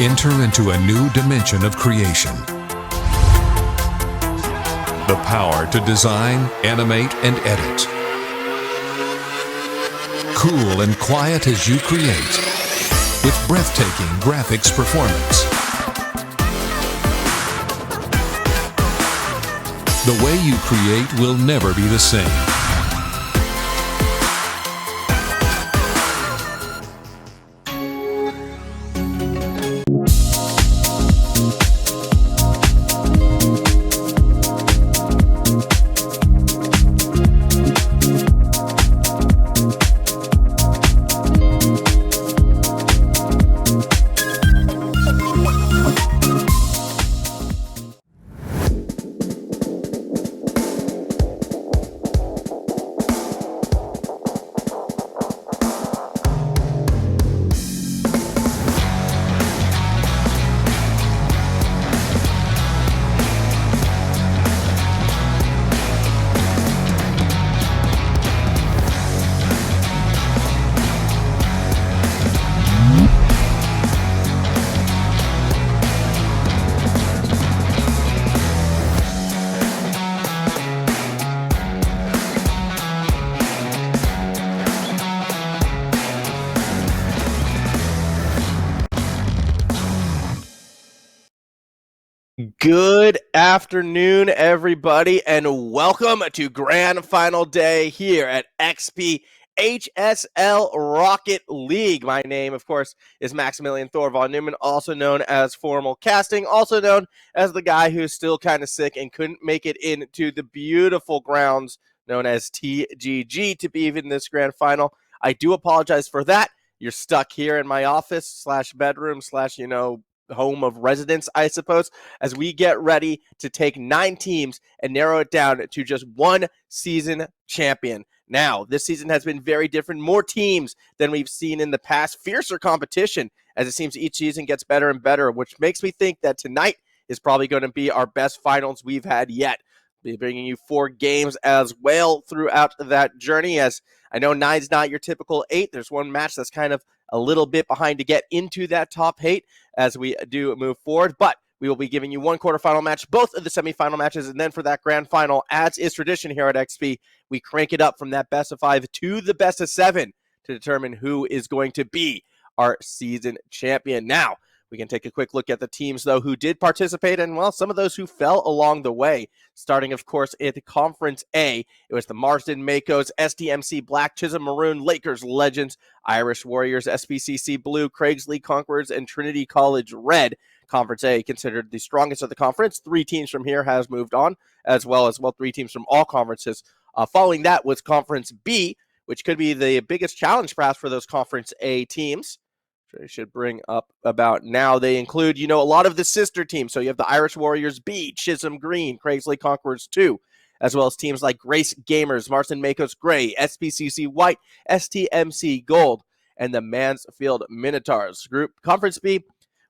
Enter into a new dimension of creation. The power to design, animate, and edit. Cool and quiet as you create, with breathtaking graphics performance. The way you create will never be the same. Good afternoon, everybody, and welcome to Grand Final Day here at XP HSL Rocket League. My name, of course, is Maximilian Thorvald Newman, also known as Formal Casting, also known as the guy who's still kind of sick and couldn't make it into the beautiful grounds known as TGG to be in this grand final. I do apologize for that. You're stuck here in my office slash bedroom slash, home of residence, I suppose, as we get ready to take 9 teams and narrow it down to just one season champion. Now, this season has been very different, more teams than we've seen in the past, fiercer competition as it seems each season gets better and better, which makes me think that tonight is probably going to be our best finals we've had yet. We'll be bringing you 4 games as well throughout that journey, as I know 9's not your typical 8. There's one match that's kind of a little bit behind to get into that top 8 as we do move forward, but we will be giving you one quarterfinal match, both of the semifinal matches, and then for that grand final, as is tradition here at XP, we crank it up from that best of 5 to the best of 7 to determine who is going to be our season champion. Now, we can take a quick look at the teams, though, who did participate, and, well, some of those who fell along the way. Starting, of course, at Conference A, it was the Marsden Makos, STMC Black, Chisholm Maroon, Lakers Legends, Irish Warriors, SBCC Blue, Craigsley Conquerors, and Trinity College Red. Conference A, considered the strongest of the conference. 3 teams from here has moved on, as well, 3 teams from all conferences. Following that was Conference B, which could be the biggest challenge, perhaps, for those Conference A teams. I should bring up about now. They include, a lot of the sister teams. So you have the Irish Warriors B, Chisholm Green, Craigsley Conquerors 2, as well as teams like Grace Gamers, Marsden Makos Gray, SBCC White, STMC Gold, and the Mansfield Minotaurs. Group Conference B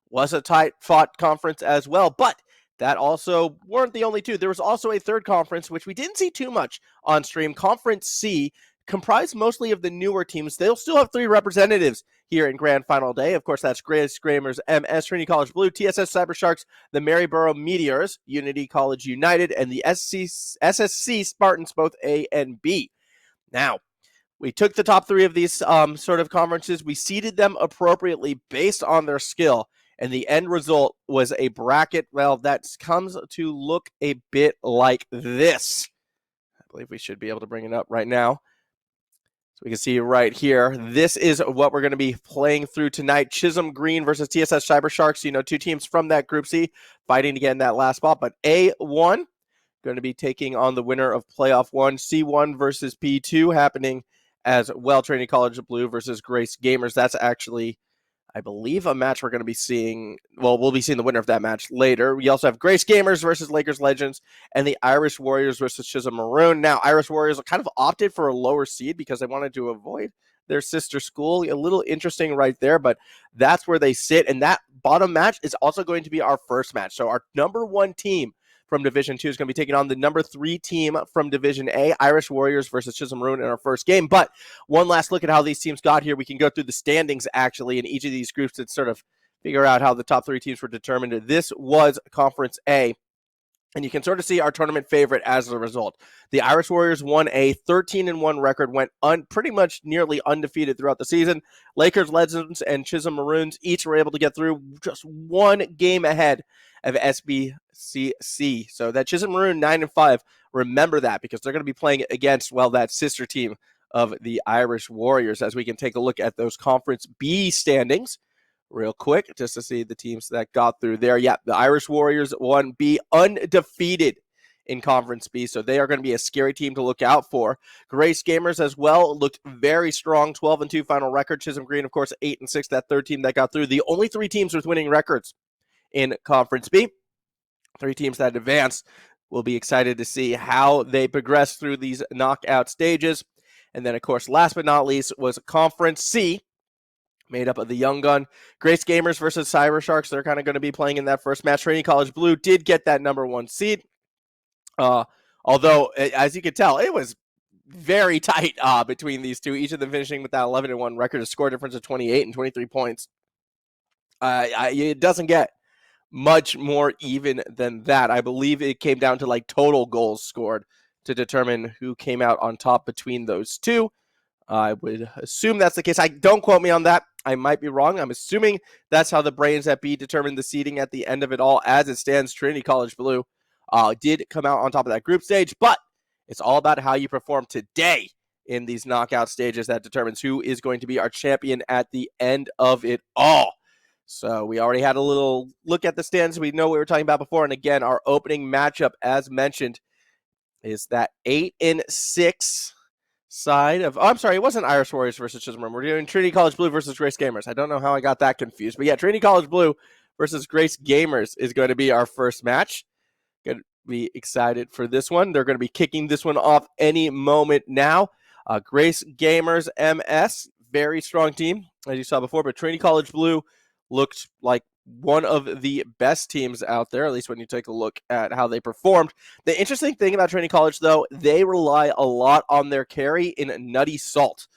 was a tight-fought conference as well, but that also weren't the only 2. There was also a third conference, which we didn't see too much on stream. Conference C, comprised mostly of the newer teams. They'll still have 3 representatives here in Grand Final Day. Of course, that's Grace Gamers, MS, Trinity College Blue, TSS Cyber Sharks, the Maryborough Meteors, Unity College United, and the SSC Spartans, both A and B. Now, we took the top 3 of these sort of conferences. We seeded them appropriately based on their skill, and the end result was a bracket, that comes to look a bit like this. I believe we should be able to bring it up right now. We can see right here, this is what we're going to be playing through tonight. Chisholm Green versus TSS Cyber Sharks. 2 teams from that Group C fighting to get in that last spot. But A1 going to be taking on the winner of Playoff 1. C1 versus P2 happening as well. Trinity College Blue versus Grace Gamers. That's actually, I believe, a match we're going to be seeing. Well, we'll be seeing the winner of that match later. We also have Grace Gamers versus Lakers Legends and the Irish Warriors versus Chisholm Maroon. Now, Irish Warriors kind of opted for a lower seed because they wanted to avoid their sister school. A little interesting right there, but that's where they sit. And that bottom match is also going to be our first match. So our number 1 team from Division 2 is going to be taking on the number 3 team from Division A, Irish Warriors versus Chisholm Maroon in our first game. But one last look at how these teams got here. We can go through the standings, actually, in each of these groups to sort of figure out how the top 3 teams were determined. This was Conference A. And you can sort of see our tournament favorite as a result. The Irish Warriors won a 13-1 record, went pretty much nearly undefeated throughout the season. Lakers Legends and Chisholm Maroons each were able to get through just one game ahead of SBCC. So that Chisholm Maroon 9-5, remember that, because they're going to be playing against, well, that sister team of the Irish Warriors, as we can take a look at those Conference B standings real quick, just to see the teams that got through there. Yeah, the Irish Warriors won B, undefeated in Conference B, so they are going to be a scary team to look out for. Grace Gamers as well looked very strong, 12-2 final record. Chisholm Green, of course, 8-6, that third team that got through. The only 3 teams with winning records in Conference B. 3 teams that advanced. We'll be excited to see how they progress through these knockout stages. And then, of course, last but not least was Conference C, made up of the Young Gun. Grace Gamers versus Cyber Sharks. They're kind of going to be playing in that first match. Trinity College Blue did get that number 1 seed. Although, as you can tell, it was very tight between these two, each of them finishing with that 11-1 record, a score difference of 28 and 23 points. It doesn't get much more even than that. I believe it came down to like total goals scored to determine who came out on top between those two. I would assume that's the case. Don't quote me on that. I might be wrong. I'm assuming that's how the brains at B determined the seeding at the end of it all. As it stands, Trinity College Blue did come out on top of that group stage, but it's all about how you perform today in these knockout stages that determines who is going to be our champion at the end of it all. So we already had a little look at the stands. We know what we were talking about before. And again, our opening matchup, as mentioned, is that 8-6 side of, I'm sorry, it wasn't Irish Warriors versus Chisholm. We're doing Trinity College Blue versus Grace Gamers. I don't know how I got that confused, but yeah, Trinity College Blue versus Grace Gamers is going to be our first match. Going to be excited for this one. They're going to be kicking this one off any moment now. Grace Gamers MS, very strong team, as you saw before, but Trinity College Blue looked like one of the best teams out there, at least when you take a look at how they performed. The interesting thing about Trinity College, though, they rely a lot on their carry in Nutty Salt.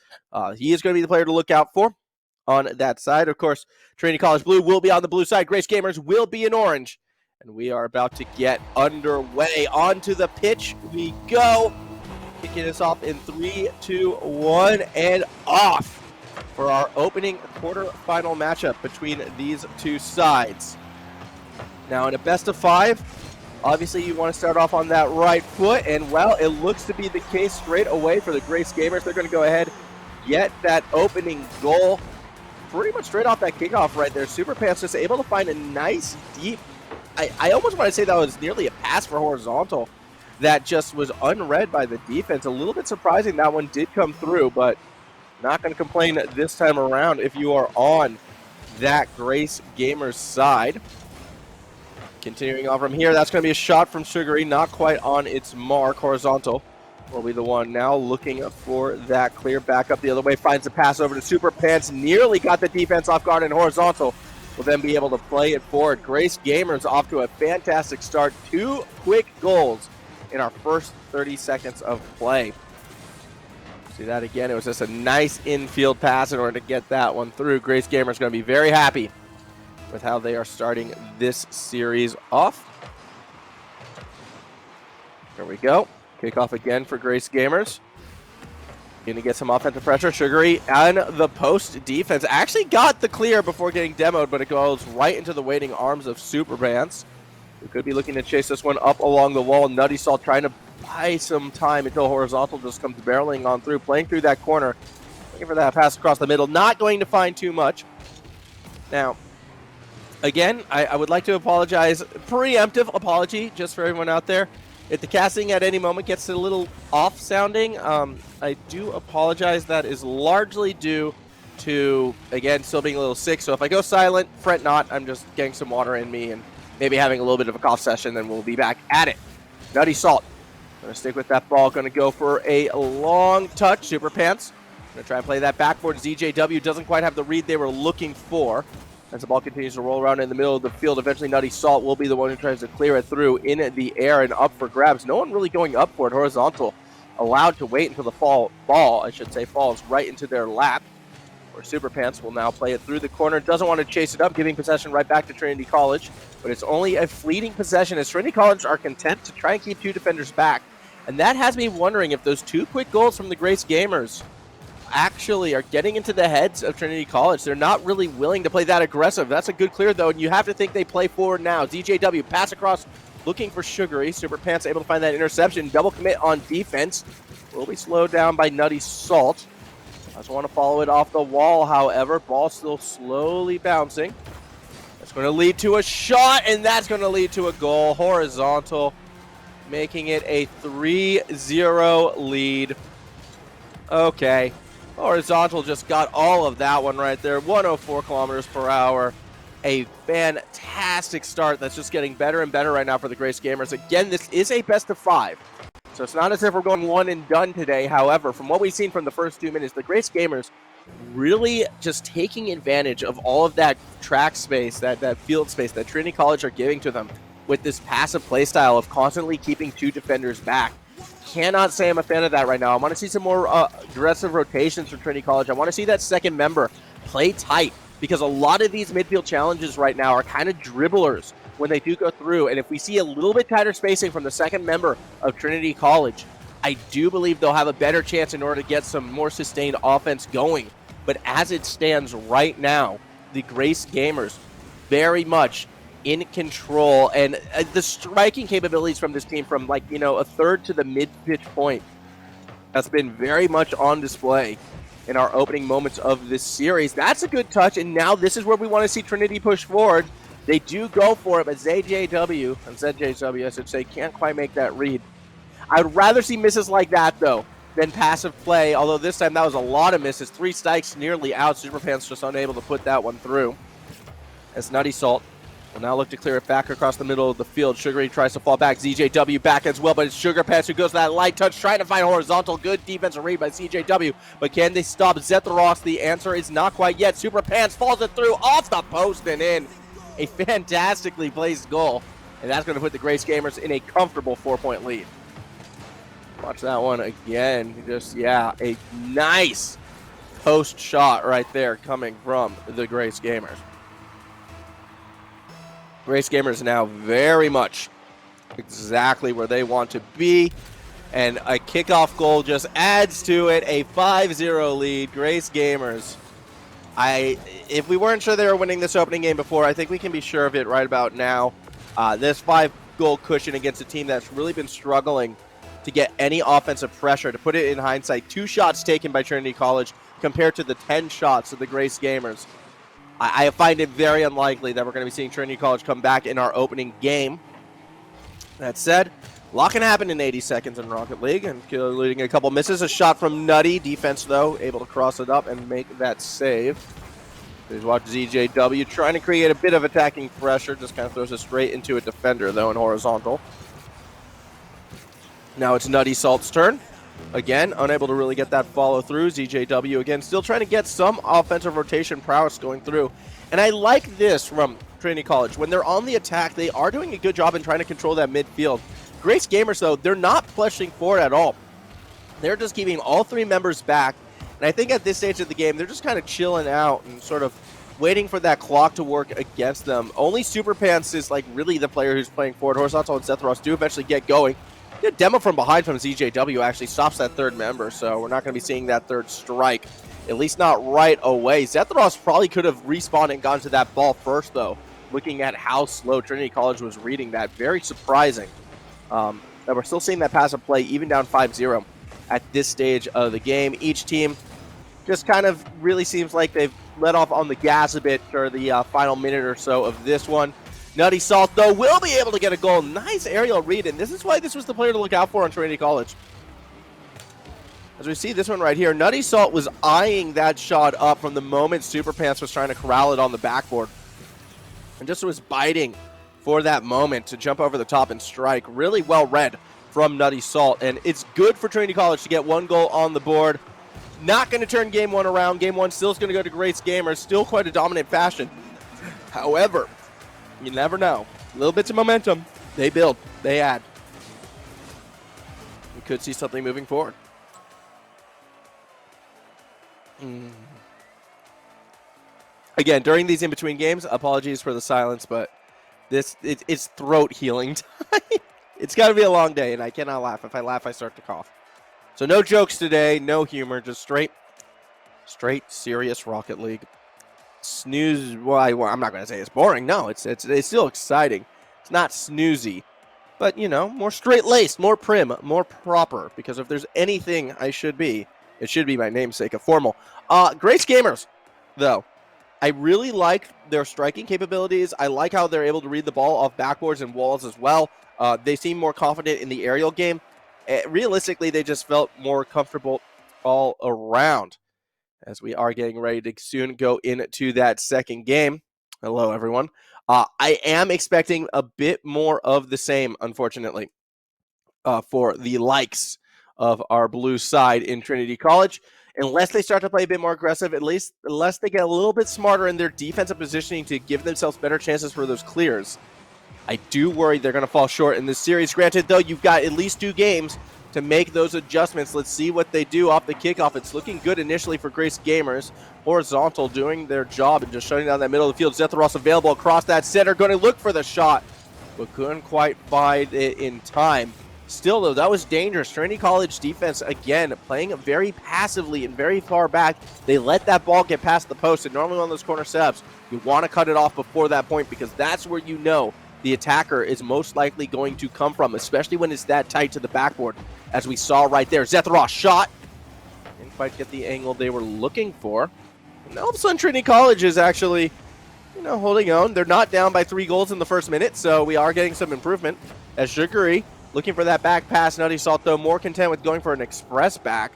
He is going to be the player to look out for on that side. Of course, Trinity College Blue will be on the blue side. Grace Gamers will be in orange. And we are about to get underway. Onto the pitch we go. Kicking us off in 3, 2, 1, and off for our opening quarterfinal matchup between these two sides. Now, in a best of 5, obviously you want to start off on that right foot, and well, it looks to be the case straight away for the Grace Gamers. They're going to go ahead, get that opening goal pretty much straight off that kickoff right there. Super Pants just able to find a nice deep, I almost want to say that was nearly a pass for horizontal that just was unread by the defense. A little bit surprising that one did come through, but not going to complain this time around if you are on that Grace Gamers side. Continuing on from here, that's going to be a shot from Sugary, not quite on its mark. Horizontal will be the one now looking for that clear back up the other way. Finds the pass over to Super Pants, nearly got the defense off guard, and Horizontal will then be able to play it forward. Grace Gamers off to a fantastic start. 2 quick goals in our first 30 seconds of play. See that again, it was just a nice infield pass in order to get that one through. Grace Gamers going to be very happy with how they are starting this series off. There we go. Kickoff again for Grace Gamers. Going to get some offensive pressure. Sugary on the post defense. Actually got the clear before getting demoed, but it goes right into the waiting arms of Super Pants. We could be looking to chase this one up along the wall. Nutty Salt trying to buy some time until Horizontal just comes barreling on through, playing through that corner, looking for that pass across the middle. Not going to find too much. Now, again, I would like to apologize, preemptive apology just for everyone out there. If the casting at any moment gets a little off sounding, I do apologize. That is largely due to, again, still being a little sick. So if I go silent, fret not. I'm just getting some water in me and maybe having a little bit of a cough session, then we'll be back at it. Nutty Salt. Going to stick with that ball. Going to go for a long touch. Super Pants. Going to try and play that backboard. ZJW doesn't quite have the read they were looking for. As the ball continues to roll around in the middle of the field, eventually Nutty Salt will be the one who tries to clear it through in the air and up for grabs. No one really going up for it. Horizontal allowed to wait until the ball, falls right into their lap. Where Super Pants will now play it through the corner. Doesn't want to chase it up, giving possession right back to Trinity College. But it's only a fleeting possession as Trinity College are content to try and keep 2 defenders back. And that has me wondering if those 2 quick goals from the Grace Gamers actually are getting into the heads of Trinity College. They're not really willing to play that aggressive. That's a good clear, though, and you have to think they play forward now. DJW pass across, looking for Sugary. Super Pants able to find that interception. Double commit on defense. Will be slowed down by Nutty Salt. Just want to follow it off the wall, however. Ball still slowly bouncing. That's going to lead to a shot, and that's going to lead to a goal. Horizontal, making it a 3-0 lead. Okay. Horizontal just got all of that one right there. 104 kilometers per hour. A fantastic start that's just getting better and better right now for the Grace Gamers. Again, this is a best of 5. So it's not as if we're going one and done today. However, from what we've seen from the first 2 minutes, the Grace Gamers really just taking advantage of all of that track space, that field space that Trinity College are giving to them with this passive play style of constantly keeping 2 defenders back. Cannot say I'm a fan of that right now. I want to see some more aggressive rotations from Trinity College. I want to see that second member play tight because a lot of these midfield challenges right now are kind of dribblers when they do go through. And if we see a little bit tighter spacing from the second member of Trinity College, I do believe they'll have a better chance in order to get some more sustained offense going. But as it stands right now, the Grace Gamers very much in control, and the striking capabilities from this team from a third to the mid-pitch point has been very much on display in our opening moments of this series. That's a good touch, and now this is where we want to see Trinity push forward. They do go for it, but ZJW, I should say, can't quite make that read. I'd rather see misses like that, though, than passive play, although this time that was a lot of misses. 3 strikes nearly out. Super Pants just unable to put that one through. As Nutty Salt will now look to clear it back across the middle of the field. Sugary tries to fall back. ZJW back as well, but it's Sugar Pants who goes for that light touch, trying to find Horizontal. Good defensive read by ZJW, but can they stop Zetharos? The answer is not quite yet. Super Pants falls it through off the post and in. A fantastically placed goal, and that's going to put the Grace Gamers in a comfortable 4-point lead. Watch that one again. A nice post shot right there coming from the Grace Gamers. Grace Gamers now very much exactly where they want to be, and a kickoff goal just adds to it. A 5-0 lead. Grace Gamers. If we weren't sure they were winning this opening game before, I think we can be sure of it right about now. This 5-goal cushion against a team that's really been struggling to get any offensive pressure. To put it in hindsight, 2 shots taken by Trinity College compared to the 10 shots of the Grace Gamers. I find it very unlikely that we're going to be seeing Trinity College come back in our opening game. That said, a lot can happen in 80 seconds in Rocket League, and including a couple misses. A shot from Nutty. Defense, though, able to cross it up and make that save. There's watch ZJW trying to create a bit of attacking pressure. Just kind of throws it straight into a defender, though, in Horizontal. Now it's Nutty Salt's turn. Again, unable to really get that follow through. ZJW, again, still trying to get some offensive rotation prowess going through. And I like this from Trinity College. When they're on the attack, they are doing a good job in trying to control that midfield. Grace Gamers, though, they're not pushing forward at all. They're just keeping all 3 members back. And I think at this stage of the game, they're just kind of chilling out and sort of waiting for that clock to work against them. Only Super Pants is really the player who's playing forward. Horizontal and Zetharos do eventually get going. A demo from behind from ZJW actually stops that 3rd member, so we're not going to be seeing that 3rd strike, at least not right away. Zetharos probably could have respawned and gone to that ball first, though, looking at how slow Trinity College was reading that. Very surprising that we're still seeing that passive play, even down 5-0 at this stage of the game. Each team just kind of really seems like they've let off on the gas a bit for the final minute or so of this one. Nutty Salt, though, will be able to get a goal. Nice aerial read, and this is why this was the player to look out for on Trinity College. As we see this one right here, Nutty Salt was eyeing that shot up from the moment Super Pants was trying to corral it on the backboard. And just was biting for that moment to jump over the top and strike. Really well read from Nutty Salt, and it's good for Trinity College to get 1 goal on the board. Not going to turn Game 1 around. Game 1 still is going to go to Grace Gamers. Still quite a dominant fashion. However, you never know. Little bits of momentum. They build. They add. We could see something moving forward. Again, during these in-between games, apologies for the silence, but it's throat healing time. It's got to be a long day, and I cannot laugh. If I laugh, I start to cough. So no jokes today, no humor, just straight serious Rocket League. Snooze. Well, I'm not going to say it's boring. No, it's still exciting. It's not snoozy, but more straight-laced, more prim, more proper. Because if there's anything I should be, it should be my namesake, a formal. Grace Gamers, though. I really like their striking capabilities. I like how they're able to read the ball off backboards and walls as well. They seem more confident in the aerial game. Realistically, they just felt more comfortable all around, as we are getting ready to soon go into that second game. Hello, everyone. I am expecting a bit more of the same, unfortunately, for the likes of our blue side in Trinity College. Unless they start to play a bit more aggressive, unless they get a little bit smarter in their defensive positioning to give themselves better chances for those clears, I do worry they're going to fall short in this series. Granted, though, you've got at least 2 games to make those adjustments. Let's see what they do off the kickoff. It's looking good initially for Grace Gamers. Horizontal doing their job and just shutting down that middle of the field. Zetharos available across that center, going to look for the shot, but couldn't quite find it in time. Still, though, that was dangerous. Trinity College defense, again, playing very passively and very far back. They let that ball get past the post, and normally on those corner setups, you want to cut it off before that point because that's where you know the attacker is most likely going to come from, especially when it's that tight to the backboard, as we saw right there. Zetharos shot. Didn't quite get the angle they were looking for. And all of a sudden, Trinity College is actually, holding on. They're not down by 3 goals in the first minute, so we are getting some improvement. As Sugary looking for that back pass. Nutty Salt, though, more content with going for an express back.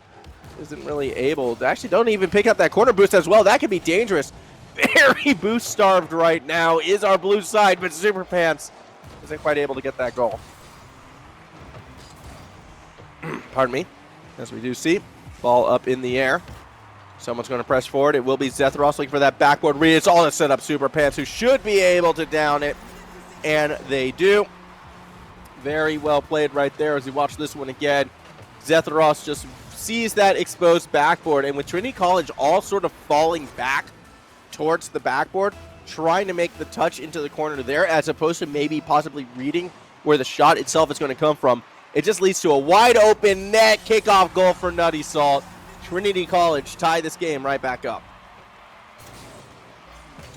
Isn't really able to. Actually, don't even pick up that corner boost as well. That could be dangerous. Very boost starved right now is our blue side, but Super Pants isn't quite able to get that goal. Pardon me. As we do see, ball up in the air. Someone's going to press forward. It will be Zetharos looking for that backboard read. It's all to set up Super Pants, who should be able to down it, and they do. Very well played right there as we watch this one again. Zetharos just sees that exposed backboard, and with Trinity College all sort of falling back towards the backboard, trying to make the touch into the corner there, as opposed to maybe possibly reading where the shot itself is going to come from. It just leads to a wide open net kickoff goal for Nutty Salt. Trinity College tie this game right back up.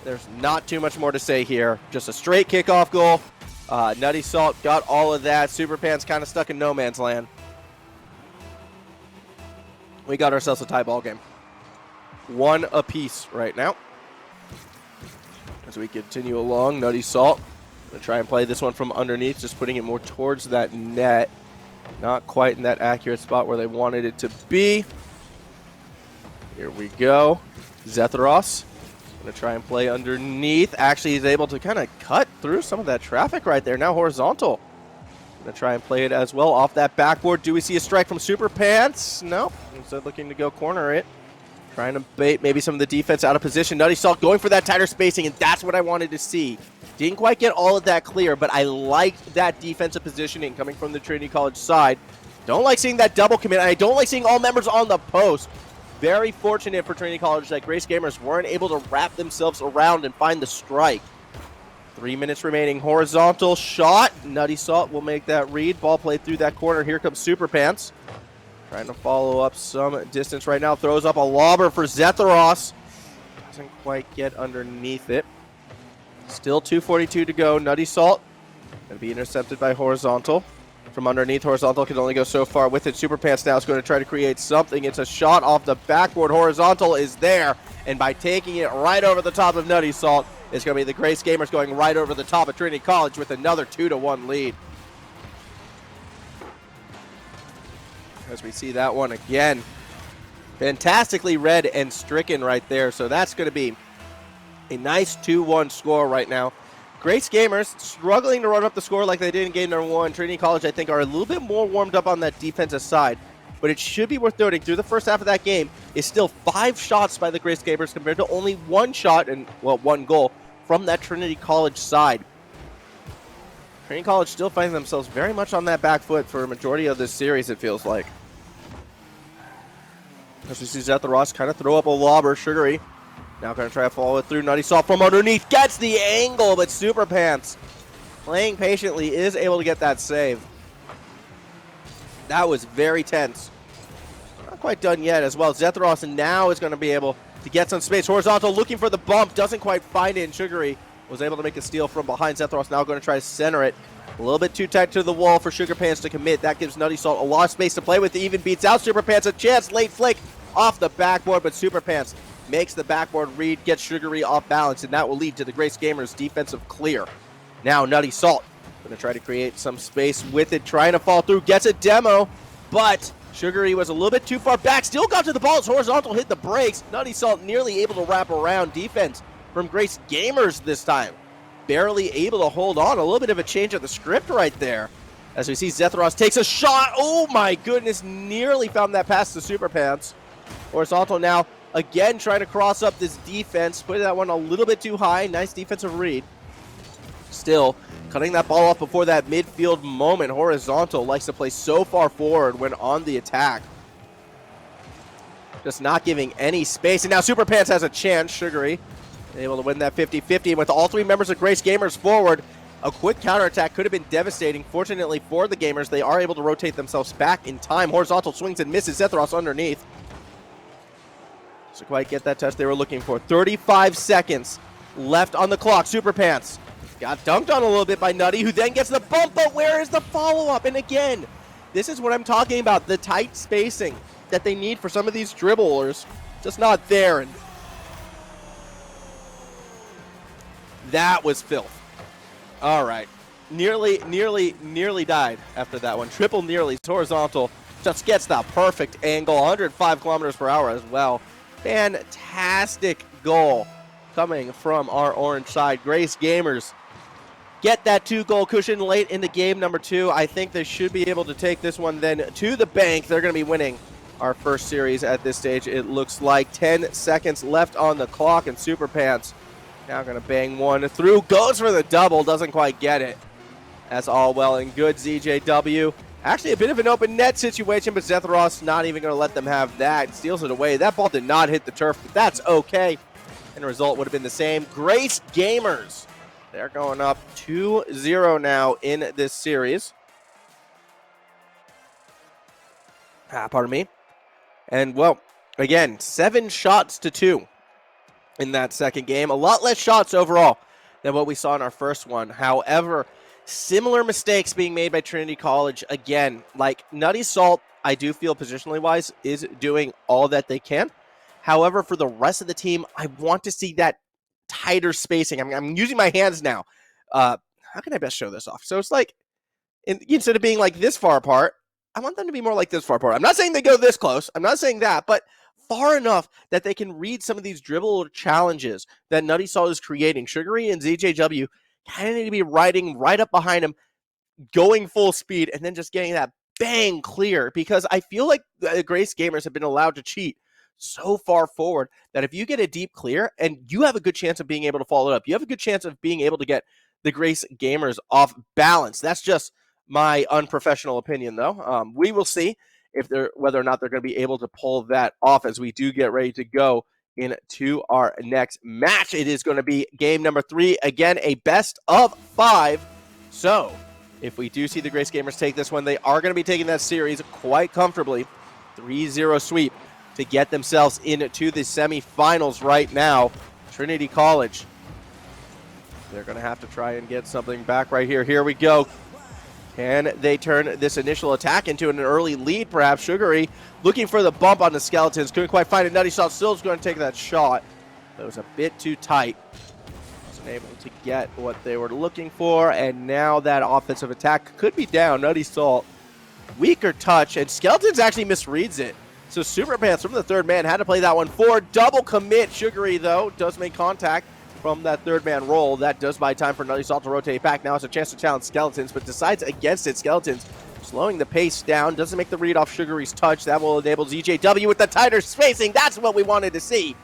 There's not too much more to say here. Just a straight kickoff goal. Nutty Salt got all of that. Super Pants kind of stuck in no man's land. We got ourselves a tie ball game. 1 apiece right now. As we continue along, Nutty Salt going to try and play this one from underneath, just putting it more towards that net. Not quite in that accurate spot where they wanted it to be. Here we go. Zetharos going to try and play underneath. Actually, he's able to kind of cut through some of that traffic right there. Now horizontal. Going to try and play it as well off that backboard. Do we see a strike from Super Pants? Nope. Instead looking to go corner it. Trying to bait maybe some of the defense out of position. Nutty Salt going for that tighter spacing, and that's what I wanted to see. Didn't quite get all of that clear, but I liked that defensive positioning coming from the Trinity College side. Don't like seeing that double commit. I don't like seeing all members on the post. Very fortunate for Trinity College that Grace Gamers weren't able to wrap themselves around and find the strike. 3 minutes remaining. Horizontal shot. Nutty Salt will make that read. Ball played through that corner. Here comes Super Pants. Trying to follow up some distance right now. Throws up a lobber for Zetharos. Doesn't quite get underneath it. Still 2:42 to go. Nutty Salt going to be intercepted by Horizontal. From underneath, Horizontal can only go so far with it. Super Pants now is going to try to create something. It's a shot off the backboard. Horizontal is there. And by taking it right over the top of Nutty Salt, it's going to be the Grace Gamers going right over the top of Trinity College with another 2-1 lead. As we see that one again. Fantastically read and stricken right there. So that's going to be a nice 2-1 score right now. Grace Gamers struggling to run up the score like they did in game number 1. Trinity College, I think, are a little bit more warmed up on that defensive side. But it should be worth noting, through the first half of that game, is still 5 shots by the Grace Gamers compared to only 1 shot and, well, 1 goal from that Trinity College side. Trinity College still finding themselves very much on that back foot for a majority of this series, it feels like. As we see Zetharos kind of throw up a lobber. Sugary Now going to try to follow it through. Nutty Salt from underneath. Gets the angle, but Super Pants, playing patiently, is able to get that save. That was very tense. Not quite done yet as well. Zethros now is going to be able to get some space. Horizontal looking for the bump. Doesn't quite find it. And Sugary was able to make a steal from behind. Zethros now going to try to center it. A little bit too tight to the wall for Sugar Pants to commit. That gives Nutty Salt a lot of space to play with. It even beats out Super Pants. A chance. Late flick off the backboard, but Super Pants makes the backboard read, gets Sugary off balance, and that will lead to the Grace Gamers' defensive clear. Now Nutty Salt going to try to create some space with it, trying to fall through, gets a demo, but Sugary was a little bit too far back, still got to the ball as Horizontal hit the brakes. Nutty Salt nearly able to wrap around. Defense from Grace Gamers this time. Barely able to hold on. A little bit of a change of the script right there. As we see Zethros takes a shot. Oh my goodness, nearly found that pass to Super Pants. Horizontal now again trying to cross up this defense. Put that one a little bit too high. Nice defensive read. Still cutting that ball off before that midfield moment. Horizontal likes to play so far forward when on the attack. Just not giving any space. And now Super Pants has a chance. Sugary able to win that 50-50. And with all three members of Grace Gamers forward, a quick counterattack could have been devastating. Fortunately for the Gamers, they are able to rotate themselves back in time. Horizontal swings and misses. Zethros underneath. Doesn't quite get that touch they were looking for. 35 seconds left on the clock. Super Pants got dunked on a little bit by Nutty, who then gets the bump, but where is the follow-up? And again, this is what I'm talking about, the tight spacing that they need for some of these dribblers. Just not there. And that was filth. All right. Nearly died after that one. Triple nearly. Horizontal just gets the perfect angle. 105 kilometers per hour as well. Fantastic goal coming from our orange side. Grace Gamers get that 2-goal cushion late in the game number 2. I think they should be able to take this one then to the bank. They're going to be winning our first series at this stage. It looks like 10 seconds left on the clock, and Super Pants now going to bang one through. Goes for the double. Doesn't quite get it. That's all well and good. ZJW. Actually, a bit of an open net situation, but Zethros not even going to let them have that. Steals it away. That ball did not hit the turf, but that's okay. And the result would have been the same. Grace Gamers, they're going up 2-0 now in this series. Pardon me. And, well, again, 7 shots to 2 in that second game. A lot less shots overall than what we saw in our first one. However, similar mistakes being made by Trinity College. Again, like Nutty Salt, I do feel positionally wise is doing all that they can. However, for the rest of the team, I want to see that tighter spacing. I'm using my hands now. How can I best show this off? So it's like, instead of being like this far apart, I want them to be more like this far apart. I'm not saying they go this close. I'm not saying that, but far enough that they can read some of these dribble challenges that Nutty Salt is creating. Sugary and ZJW kind of need to be riding right up behind him, going full speed, and then just getting that bang clear, because I feel like the Grace Gamers have been allowed to cheat so far forward that if you get a deep clear and you have a good chance of being able to follow it up, you have a good chance of being able to get the Grace Gamers off balance. That's just my unprofessional opinion, though. We will see if whether or not they're going to be able to pull that off as we do get ready to go into our next match. It is going to be game number 3. Again, a best of 5. So if we do see the Grace Gamers take this one, they are going to be taking that series quite comfortably. 3-0 sweep to get themselves into the semifinals right now. Trinity College, they're going to have to try and get something back right here. Here we go. Can they turn this initial attack into an early lead, perhaps? Sugary looking for the bump on the Skeletons. Couldn't quite find it. Nutty Salt still is going to take that shot. It was a bit too tight. Wasn't able to get what they were looking for, and now that offensive attack could be down. Nutty Salt, weaker touch, and Skeletons actually misreads it. So Super Pants from the third man had to play that one forward. Double commit. Sugary, though, does make contact from that third man roll. That does buy time for Nutty Salt to rotate back. Now it's a chance to challenge Skeletons, but decides against it. Skeletons slowing the pace down. Doesn't make the read off Sugary's touch. That will enable ZJW with the tighter spacing. That's what we wanted to see.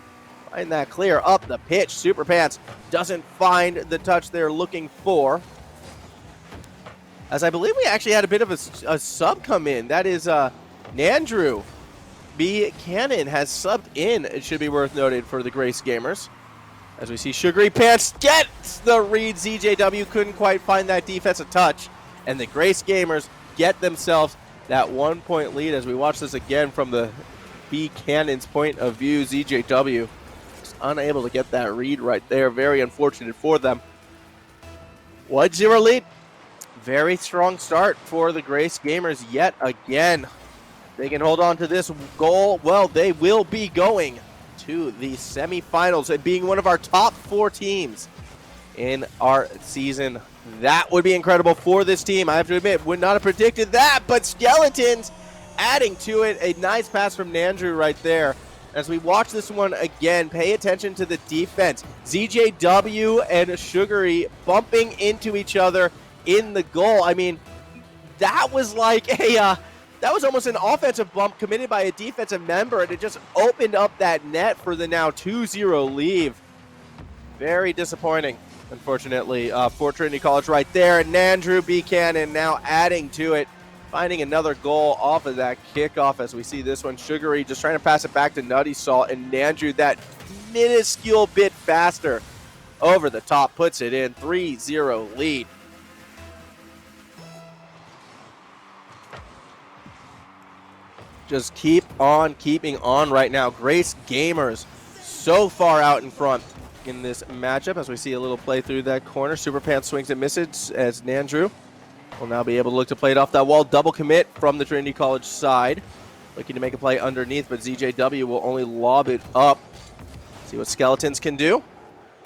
Find that clear up the pitch. Super Pants doesn't find the touch they're looking for. As I believe we actually had a bit of a sub come in. That is Nandrew Buchanan has subbed in, it should be worth noted, for the Grace Gamers. As we see Sugary Pants gets the read. ZJW couldn't quite find that defensive touch. And the Grace Gamers get themselves that 1-point lead. As we watch this again from the Buchanan's point of view, ZJW is unable to get that read right there. Very unfortunate for them. 1-0 lead. Very strong start for the Grace Gamers yet again. They can hold on to this goal. Well, they will be going to the semifinals and being one of our top 4 teams in our season. That would be incredible for this team. I have to admit, would not have predicted that, but Skeletons adding to it. A nice pass from Nandrew right there. As we watch this one again, pay attention to the defense. ZJW and Sugary bumping into each other in the goal. I mean, that was like that was almost an offensive bump committed by a defensive member, and it just opened up that net for the now 2-0 lead. Very disappointing, unfortunately, for Trinity College right there. And Nandrew Buchanan now adding to it, finding another goal off of that kickoff. As we see this one, Sugary just trying to pass it back to Nutty Salt, and Nandrew that minuscule bit faster over the top puts it in. 3-0 lead. Just keep on keeping on right now. Grace Gamers so far out in front in this matchup. As we see a little play through that corner. Super Pants swings and misses as Nandrew will now be able to look to play it off that wall. Double commit from the Trinity College side. Looking to make a play underneath, but ZJW will only lob it up. See what Skeletons can do.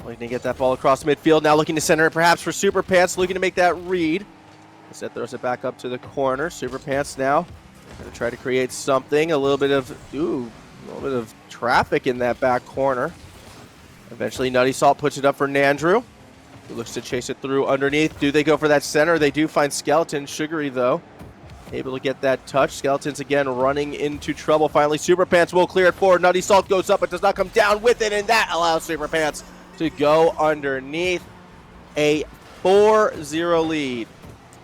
Looking to get that ball across midfield. Now looking to center it perhaps for Super Pants. Looking to make that read. Instead throws it back up to the corner. Super Pants now going to try to create something. A little bit of traffic in that back corner. Eventually Nutty Salt puts it up for Nandrew, who looks to chase it through underneath. Do they go for that center? They do find Skeleton. Sugary, though, able to get that touch. Skeletons again running into trouble. Finally, Super Pants will clear it forward. Nutty Salt goes up but does not come down with it, and that allows Super Pants to go underneath. A 4-0 lead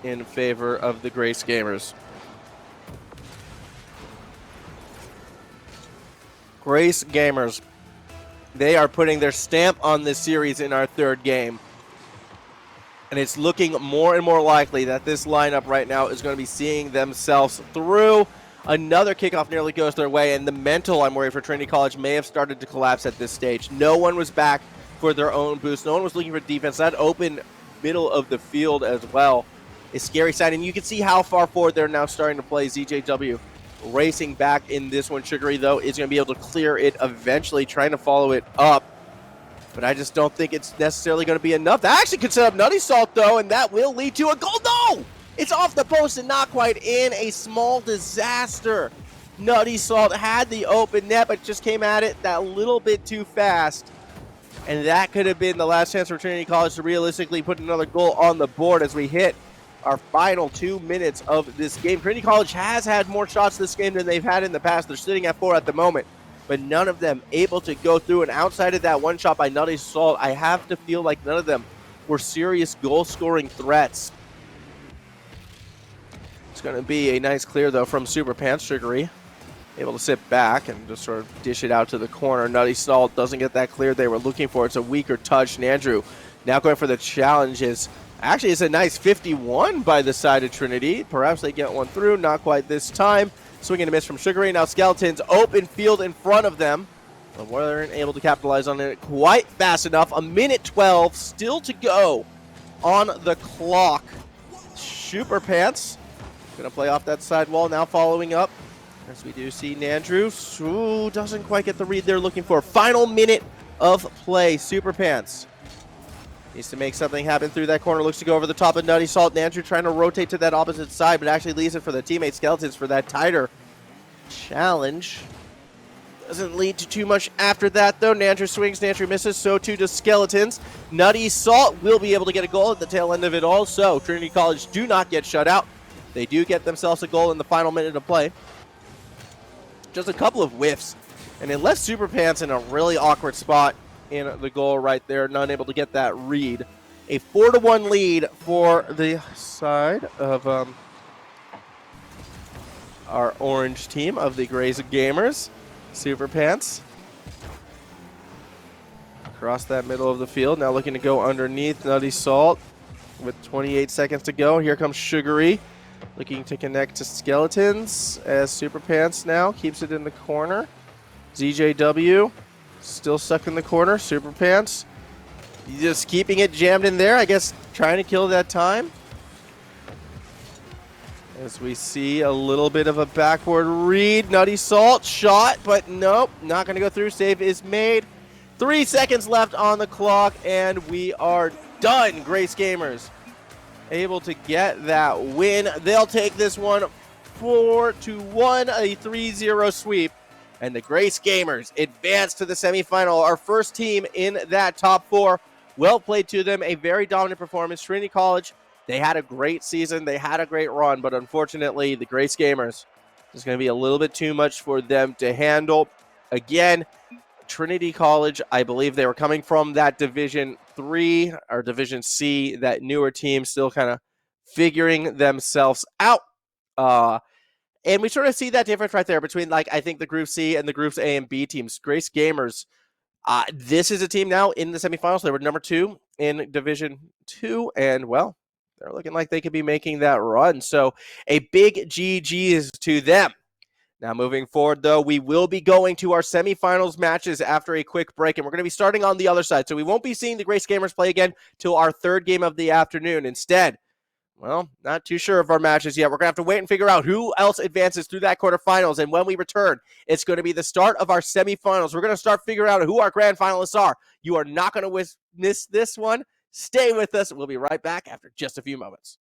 in favor of the Grace Gamers. Grace Gamers, they are putting their stamp on this series in our third game. And it's looking more and more likely that this lineup right now is going to be seeing themselves through. Another kickoff nearly goes their way, and the mental, I'm worried, for Trinity College may have started to collapse at this stage. No one was back for their own boost. No one was looking for defense. That open middle of the field as well is scary sign. And you can see how far forward they're now starting to play. ZJW racing back in this one. Sugary, though, is going to be able to clear it eventually, trying to follow it up. But I just don't think it's necessarily going to be enough. That actually could set up Nutty Salt, though, and that will lead to a goal. No! It's off the post and not quite in. A small disaster. Nutty Salt had the open net, but just came at it that little bit too fast. And that could have been the last chance for Trinity College to realistically put another goal on the board as we hit our final 2 minutes of this game. Trinity College has had more shots this game than they've had in the past. They're sitting at 4 at the moment, but none of them able to go through. And outside of that one shot by Nutty Salt, I have to feel like none of them were serious goal-scoring threats. It's going to be a nice clear, though, from Super Pants. Sugary able to sit back and just sort of dish it out to the corner. Nutty Salt doesn't get that clear they were looking for. It's a weaker touch. Nandrew now going for the challenges. Actually, it's a nice 51 by the side of Trinity. Perhaps they get one through. Not quite this time. Swing and a miss from Sugary. Now Skeletons open field in front of them. But weren't able to capitalize on it quite fast enough. A minute 12 still to go on the clock. Super Pants going to play off that side wall. Now following up, as we do see Nandrew. Ooh, doesn't quite get the read they're looking for. Final minute of play. Super Pants needs to make something happen through that corner. Looks to go over the top of Nutty Salt. Nandrew trying to rotate to that opposite side, but actually leaves it for the teammate Skeletons for that tighter challenge. Doesn't lead to too much after that, though. Nandrew swings, Nandrew misses, so too does Skeletons. Nutty Salt will be able to get a goal at the tail end of it all, so Trinity College do not get shut out. They do get themselves a goal in the final minute of play. Just a couple of whiffs, and it left Super Pants in a really awkward spot in the goal right there, not able to get that read. A 4-1 lead for the side of our orange team of the Grays Gamers. Super Pants. Across that middle of the field. Now looking to go underneath Nutty Salt with 28 seconds to go. Here comes Sugary. Looking to connect to Skeletons as Super Pants now keeps it in the corner. ZJW still stuck in the corner. Super Pants just keeping it jammed in there. I guess trying to kill that time. As we see a little bit of a backward read. Nutty Salt shot, but nope, not going to go through. Save is made. 3 seconds left on the clock, and we are done. Grace Gamers able to get that win. They'll take this one 4-1, a 3-0 sweep. And the Grace Gamers advance to the semifinal. Our first team in that top 4. Well played to them. A very dominant performance. Trinity College, they had a great season. They had a great run, but unfortunately, the Grace Gamers is going to be a little bit too much for them to handle. Again, Trinity College, I believe they were coming from that Division 3 or Division C, that newer team, still kind of figuring themselves out. And we sort of see that difference right there between, like, I think the Group C and the Groups A and B teams. Grace Gamers, this is a team now in the semifinals. They were number 2 in Division 2, and, well, they're looking like they could be making that run. So a big GG's to them. Now, moving forward, though, we will be going to our semifinals matches after a quick break, and we're going to be starting on the other side. So we won't be seeing the Grace Gamers play again till our third game of the afternoon. Instead, well, not too sure of our matches yet. We're going to have to wait and figure out who else advances through that quarterfinals. And when we return, it's going to be the start of our semifinals. We're going to start figuring out who our grand finalists are. You are not going to miss this one. Stay with us. We'll be right back after just a few moments.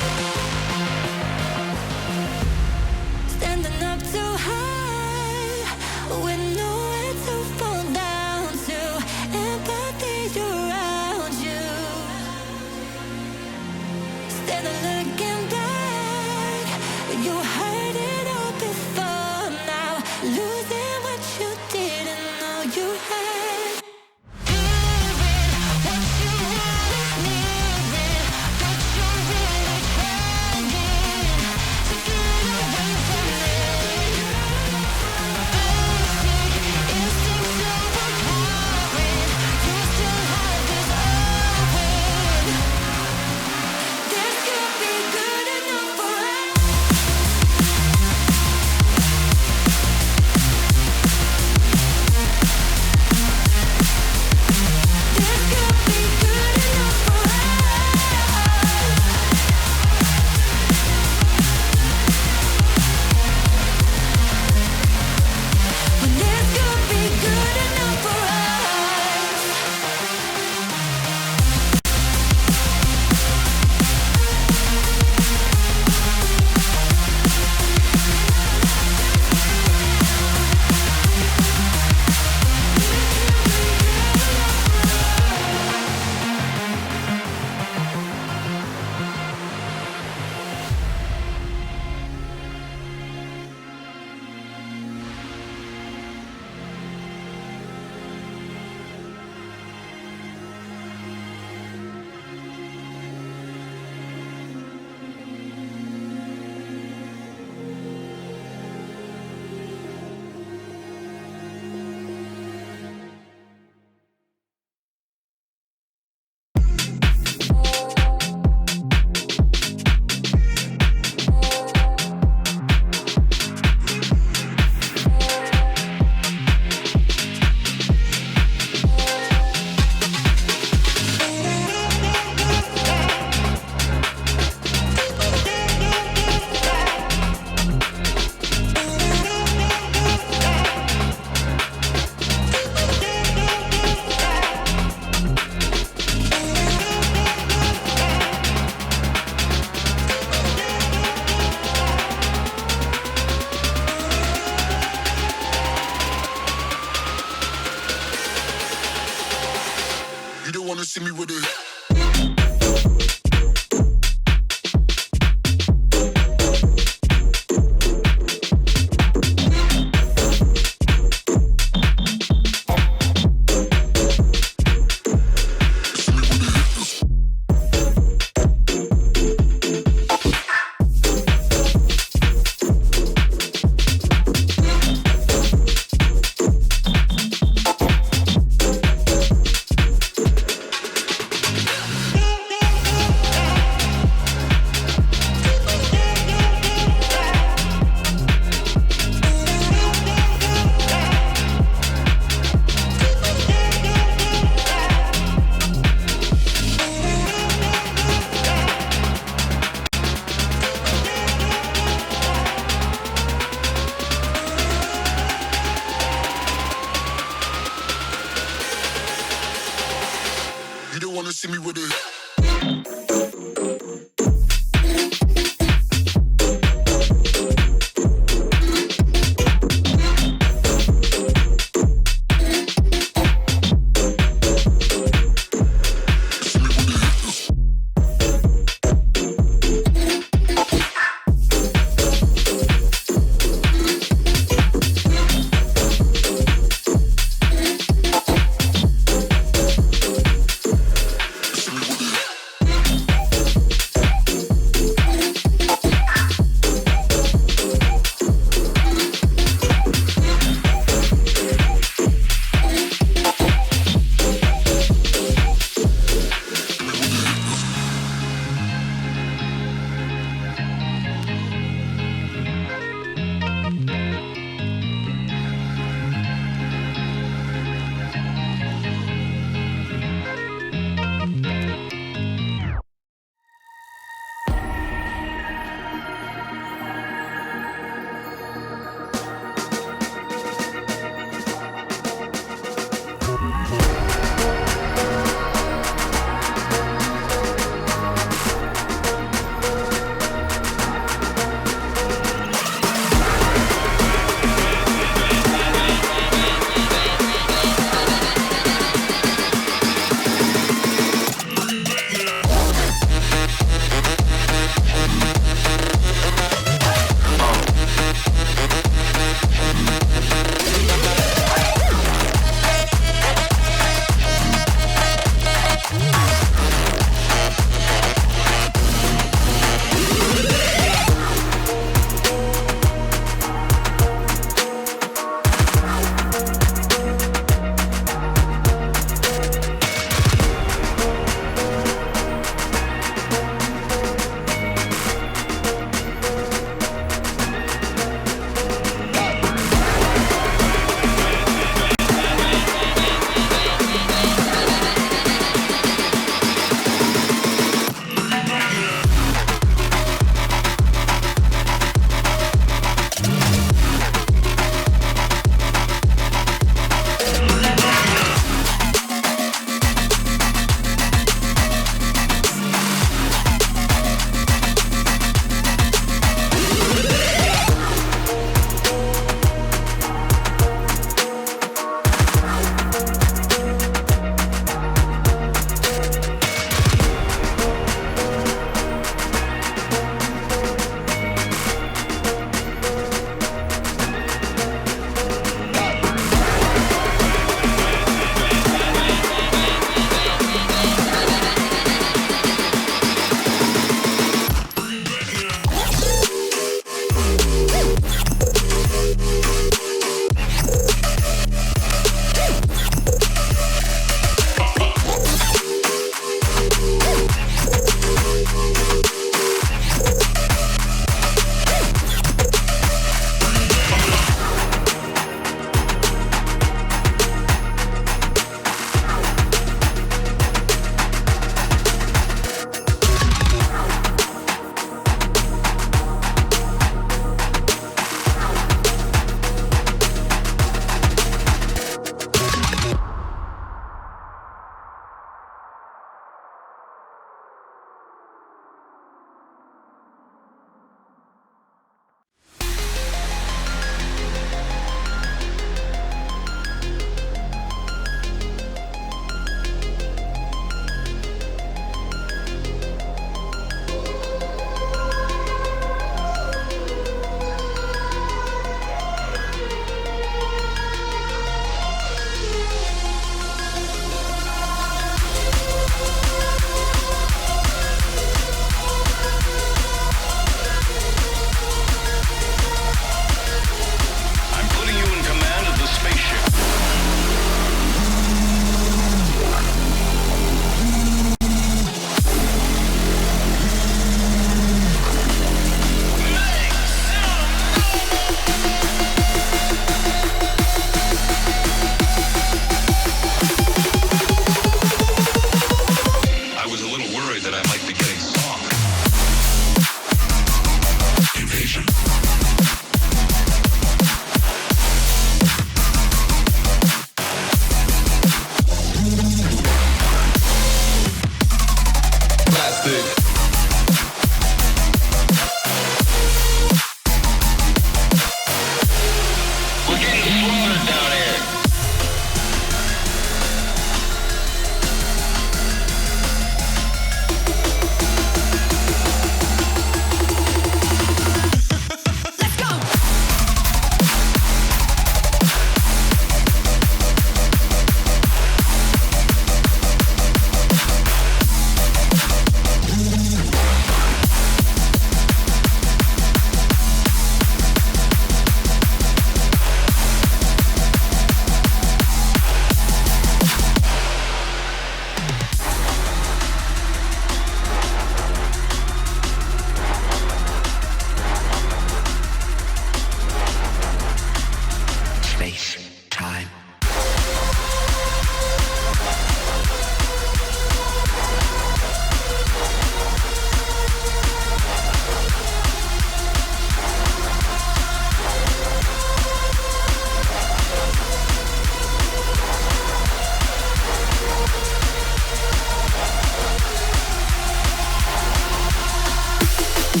are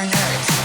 nerds.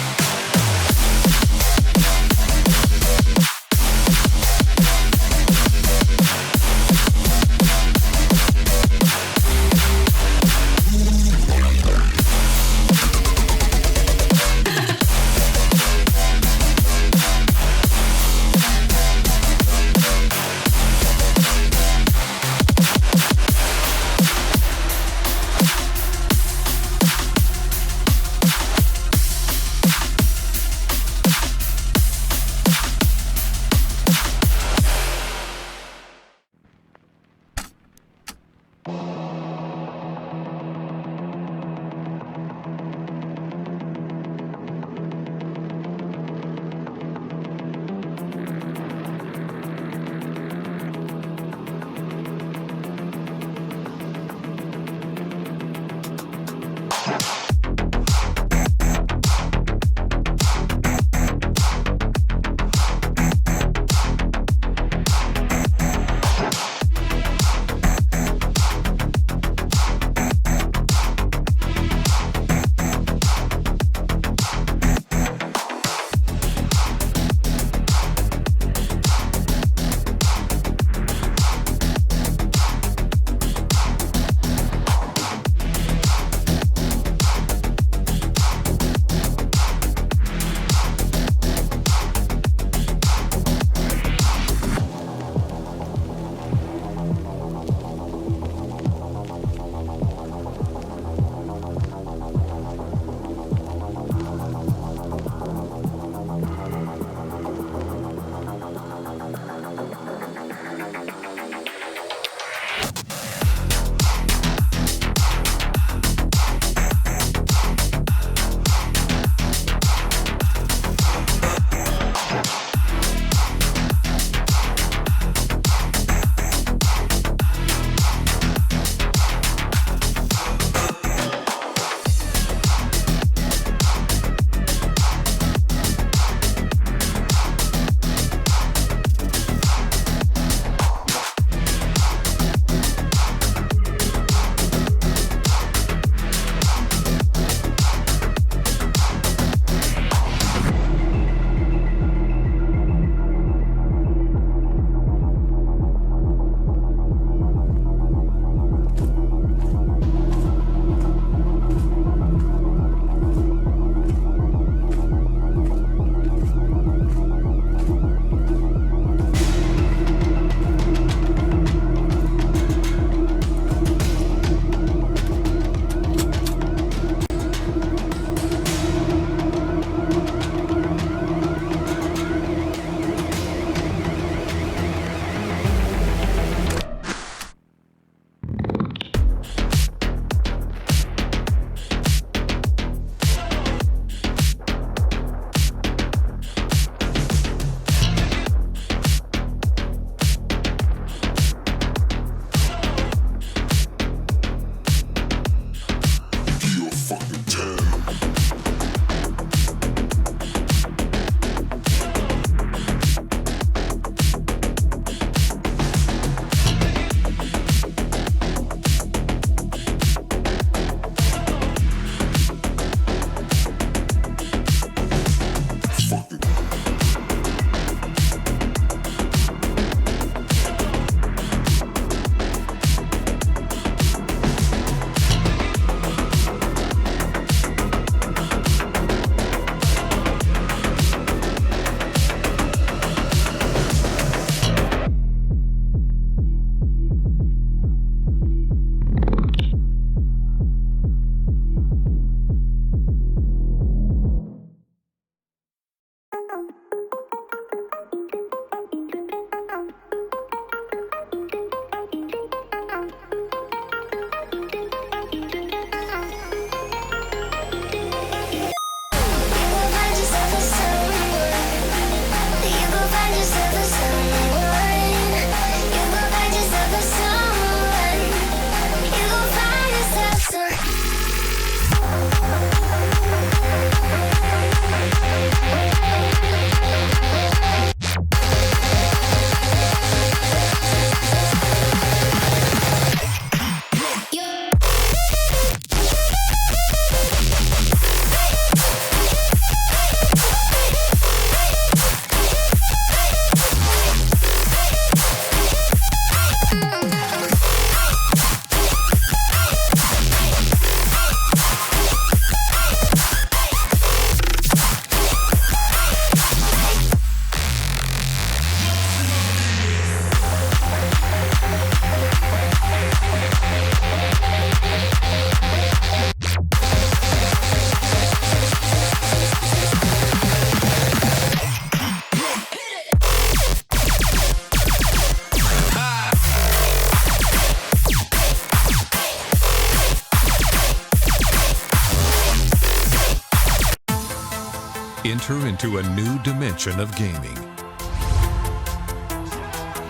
Enter into a new dimension of gaming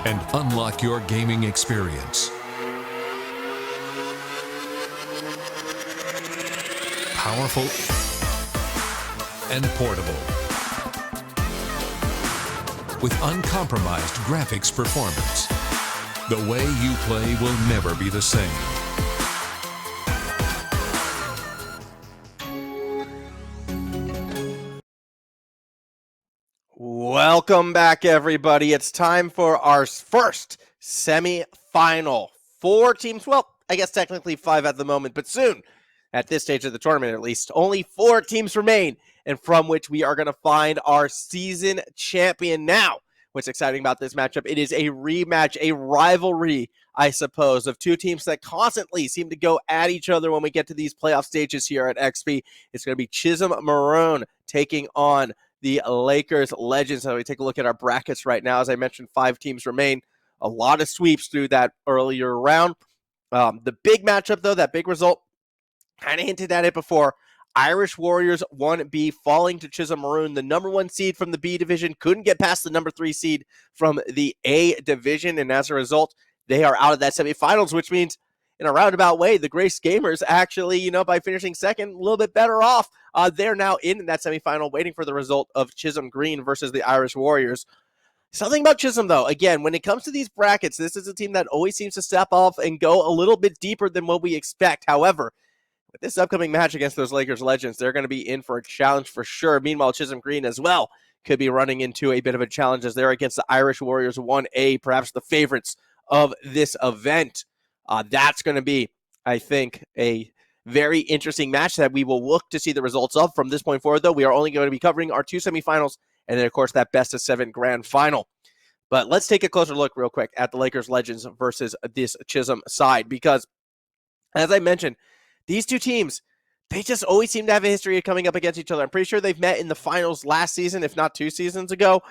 and unlock your gaming experience. Powerful and portable, with uncompromised graphics performance. The way you play will never be the same. Welcome back, everybody. It's time for our first semi-final. 4 teams, well, I guess technically 5 at the moment, but soon, at this stage of the tournament at least, only 4 teams remain, and from which we are going to find our season champion. Now, what's exciting about this matchup, it is a rematch, a rivalry, I suppose, of 2 teams that constantly seem to go at each other when we get to these playoff stages here at XP. It's going to be Chisholm Maroon taking on the Lakers Legends. So we take a look at our brackets right now. As I mentioned, 5 teams remain. A lot of sweeps through that earlier round. The big matchup, though, that big result, kind of hinted at it before. Irish Warriors 1B falling to Chisholm Maroon. The number 1 seed from the B division couldn't get past the number 3 seed from the A division. And as a result, they are out of that semifinals, which means in a roundabout way, the Grace Gamers actually, by finishing second, a little bit better off. They're now in that semifinal, waiting for the result of Chisholm Green versus the Irish Warriors. Something about Chisholm, though, again, when it comes to these brackets, this is a team that always seems to step off and go a little bit deeper than what we expect. However, with this upcoming match against those Lakers Legends, they're going to be in for a challenge for sure. Meanwhile, Chisholm Green as well could be running into a bit of a challenge as they're against the Irish Warriors 1A, perhaps the favorites of this event. That's going to be, I think, a very interesting match that we will look to see the results of from this point forward, though. We are only going to be covering our 2 semifinals and then, of course, that best-of-7 grand final. But let's take a closer look real quick at the Lakers Legends versus this Chisholm side because, as I mentioned, these 2 teams, they just always seem to have a history of coming up against each other. I'm pretty sure they've met in the finals last season, if not 2 seasons ago.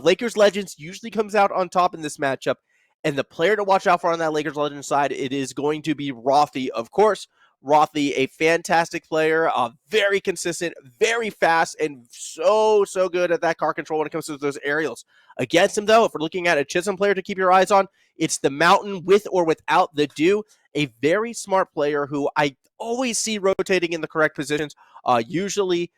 Lakers Legends usually comes out on top in this matchup. And the player to watch out for on that Lakers Legends side, it is going to be Rothy, of course. Rothy, a fantastic player, very consistent, very fast, and so good at that car control when it comes to those aerials. Against him, though, if we're looking at a Chisholm player to keep your eyes on, it's the Mountain with or without the Dew, a very smart player who I always see rotating in the correct positions, usually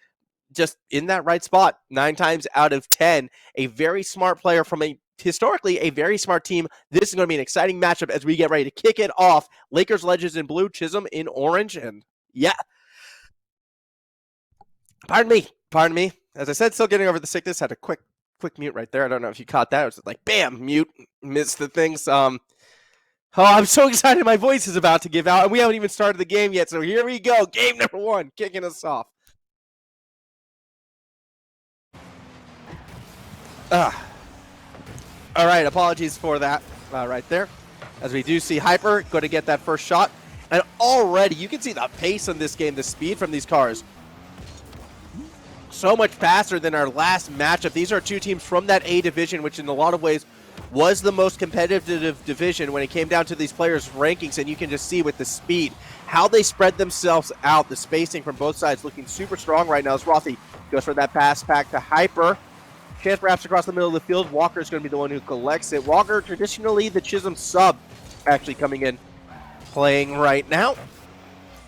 just in that right spot 9 times out of 10. A very smart player from historically a very smart team. This is going to be an exciting matchup as we get ready to kick it off. Lakers Legends in blue, Chisholm in orange, and yeah. Pardon me. As I said, still getting over the sickness. Had a quick mute right there. I don't know if you caught that. It was like, bam, mute, missed the things. Oh, I'm so excited. My voice is about to give out, and we haven't even started the game yet. So here we go. Game number 1, kicking us off. All right, apologies for that right there. As we do see Hyper going to get that first shot. And already you can see the pace in this game, the speed from these cars. So much faster than our last matchup. These are 2 teams from that A division, which in a lot of ways was the most competitive division when it came down to these players' rankings. And you can just see with the speed, how they spread themselves out, the spacing from both sides looking super strong right now as Rothy goes for that pass back to Hyper. Chance perhaps across the middle of the field. Walker's going to be the one who collects it. Walker, traditionally the Chisholm sub, actually coming in, playing right now.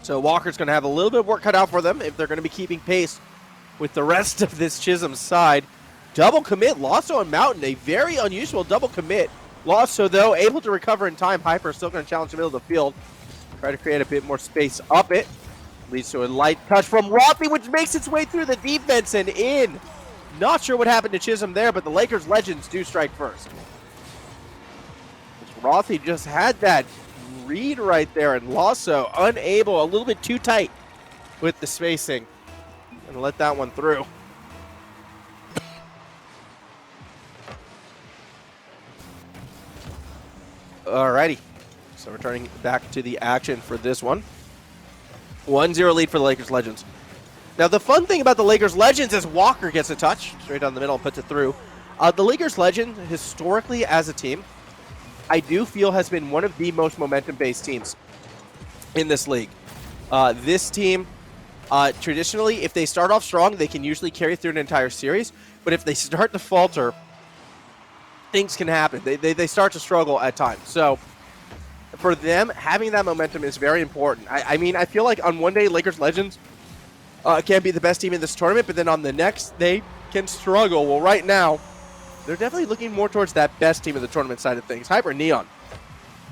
So Walker's going to have a little bit of work cut out for them if they're going to be keeping pace with the rest of this Chisholm side. Double commit, Lasso and Mountain, a very unusual double commit. Lasso, though, able to recover in time. Hyper still going to challenge the middle of the field. Try to create a bit more space up it. Leads to a light touch from Rothy, which makes its way through the defense and in. Not sure what happened to Chisholm there, but the Lakers Legends do strike first. Rothy just had that read right there, and Lasso unable, a little bit too tight with the spacing. And let that one through. Alrighty. So returning back to the action for this one. 1-0 lead for the Lakers Legends. Now, the fun thing about the Lakers Legends is Walker gets a touch straight down the middle and puts it through. The Lakers Legends, historically as a team, I do feel has been one of the most momentum-based teams in this league. This team Traditionally, if they start off strong, they can usually carry through an entire series. But if they start to falter, things can happen. They start to struggle at times. So for them, having that momentum is very important. I mean, I feel like on one day, Lakers Legends can be the best team in this tournament, but then on the next, they can struggle. Well, right now, they're definitely looking more towards that best team in the tournament side of things. Hyper Neon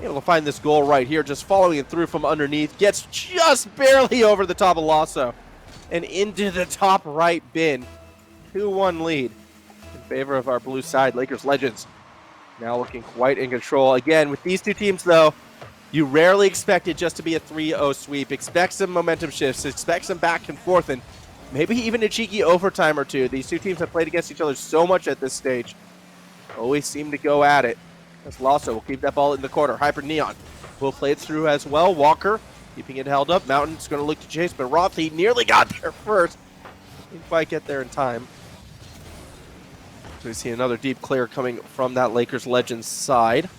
able to find this goal right here, just following it through from underneath. Gets just barely over the top of Lasso and into the top right bin. 2-1 lead in favor of our blue side. Lakers Legends now looking quite in control. Again, with these two teams, though, you rarely expect it just to be a 3-0 sweep. Expect some momentum shifts. Expect some back and forth, and maybe even a cheeky overtime or two. These two teams have played against each other so much at this stage. Always seem to go at it. As Lasso will keep that ball in the corner. Hyper Neon will play it through as well. Walker keeping it held up. Mountain's going to look to chase, but Rothy nearly got there first. Didn't quite get there in time. So we see another deep clear coming from that Lakers Legends side.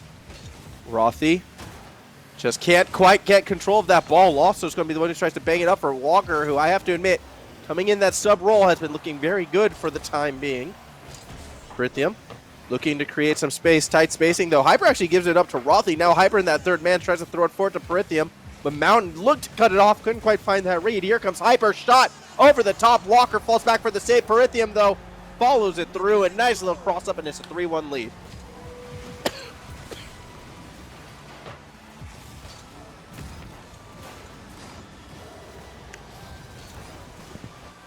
Rothy just can't quite get control of that ball. Lasso's going to be the one who tries to bang it up for Walker, who I have to admit, coming in that sub role has been looking very good for the time being. Brithium looking to create some space, tight spacing, though. Hyper actually gives it up to Rothy. Now Hyper in that third man tries to throw it forward to Brithium, but Mountain looked to cut it off, couldn't quite find that read. Here comes Hyper, shot over the top. Walker falls back for the save. Brithium, though, follows it through. A nice little cross up, and it's a 3-1 lead.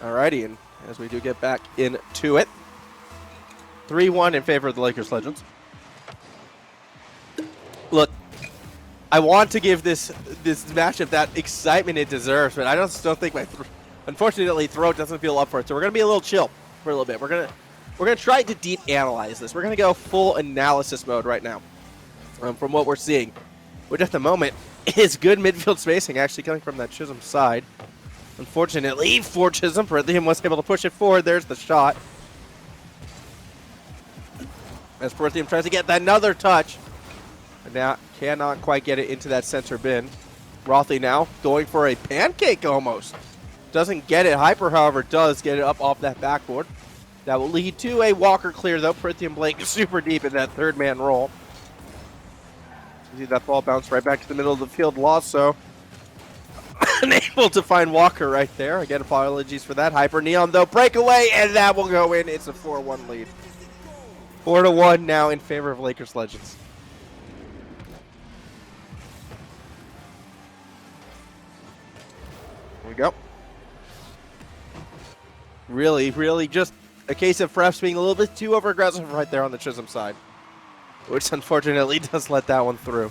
Alrighty, and as we do get back into it, 3-1 in favor of the Lakers Legends. Look, I want to give this matchup that excitement it deserves, but I just don't think unfortunately, throat doesn't feel up for it. So we're gonna be a little chill for a little bit. We're gonna try to deep analyze this. We're gonna go full analysis mode right now, from what we're seeing, which at the moment is good midfield spacing actually coming from that Chisholm side. Unfortunately for Chisholm, Brithium was able to push it forward. There's the shot. As Brithium tries to get another touch. And now cannot quite get it into that center bin. Rothy now going for a pancake almost. Doesn't get it. Hyper, however, does get it up off that backboard. That will lead to a Walker clear, though. Brithium Blake super deep in that third man roll. You see that ball bounce right back to the middle of the field. Lasso unable to find Walker right there. Again, apologies for that. Hyper Neon, though, breakaway, and that will go in. It's a 4-1 lead. 4-1 now in favor of Lakers Legends. Here we go. Really just a case of perhaps being a little bit too over-aggressive right there on the Chisholm side, which unfortunately does let that one through.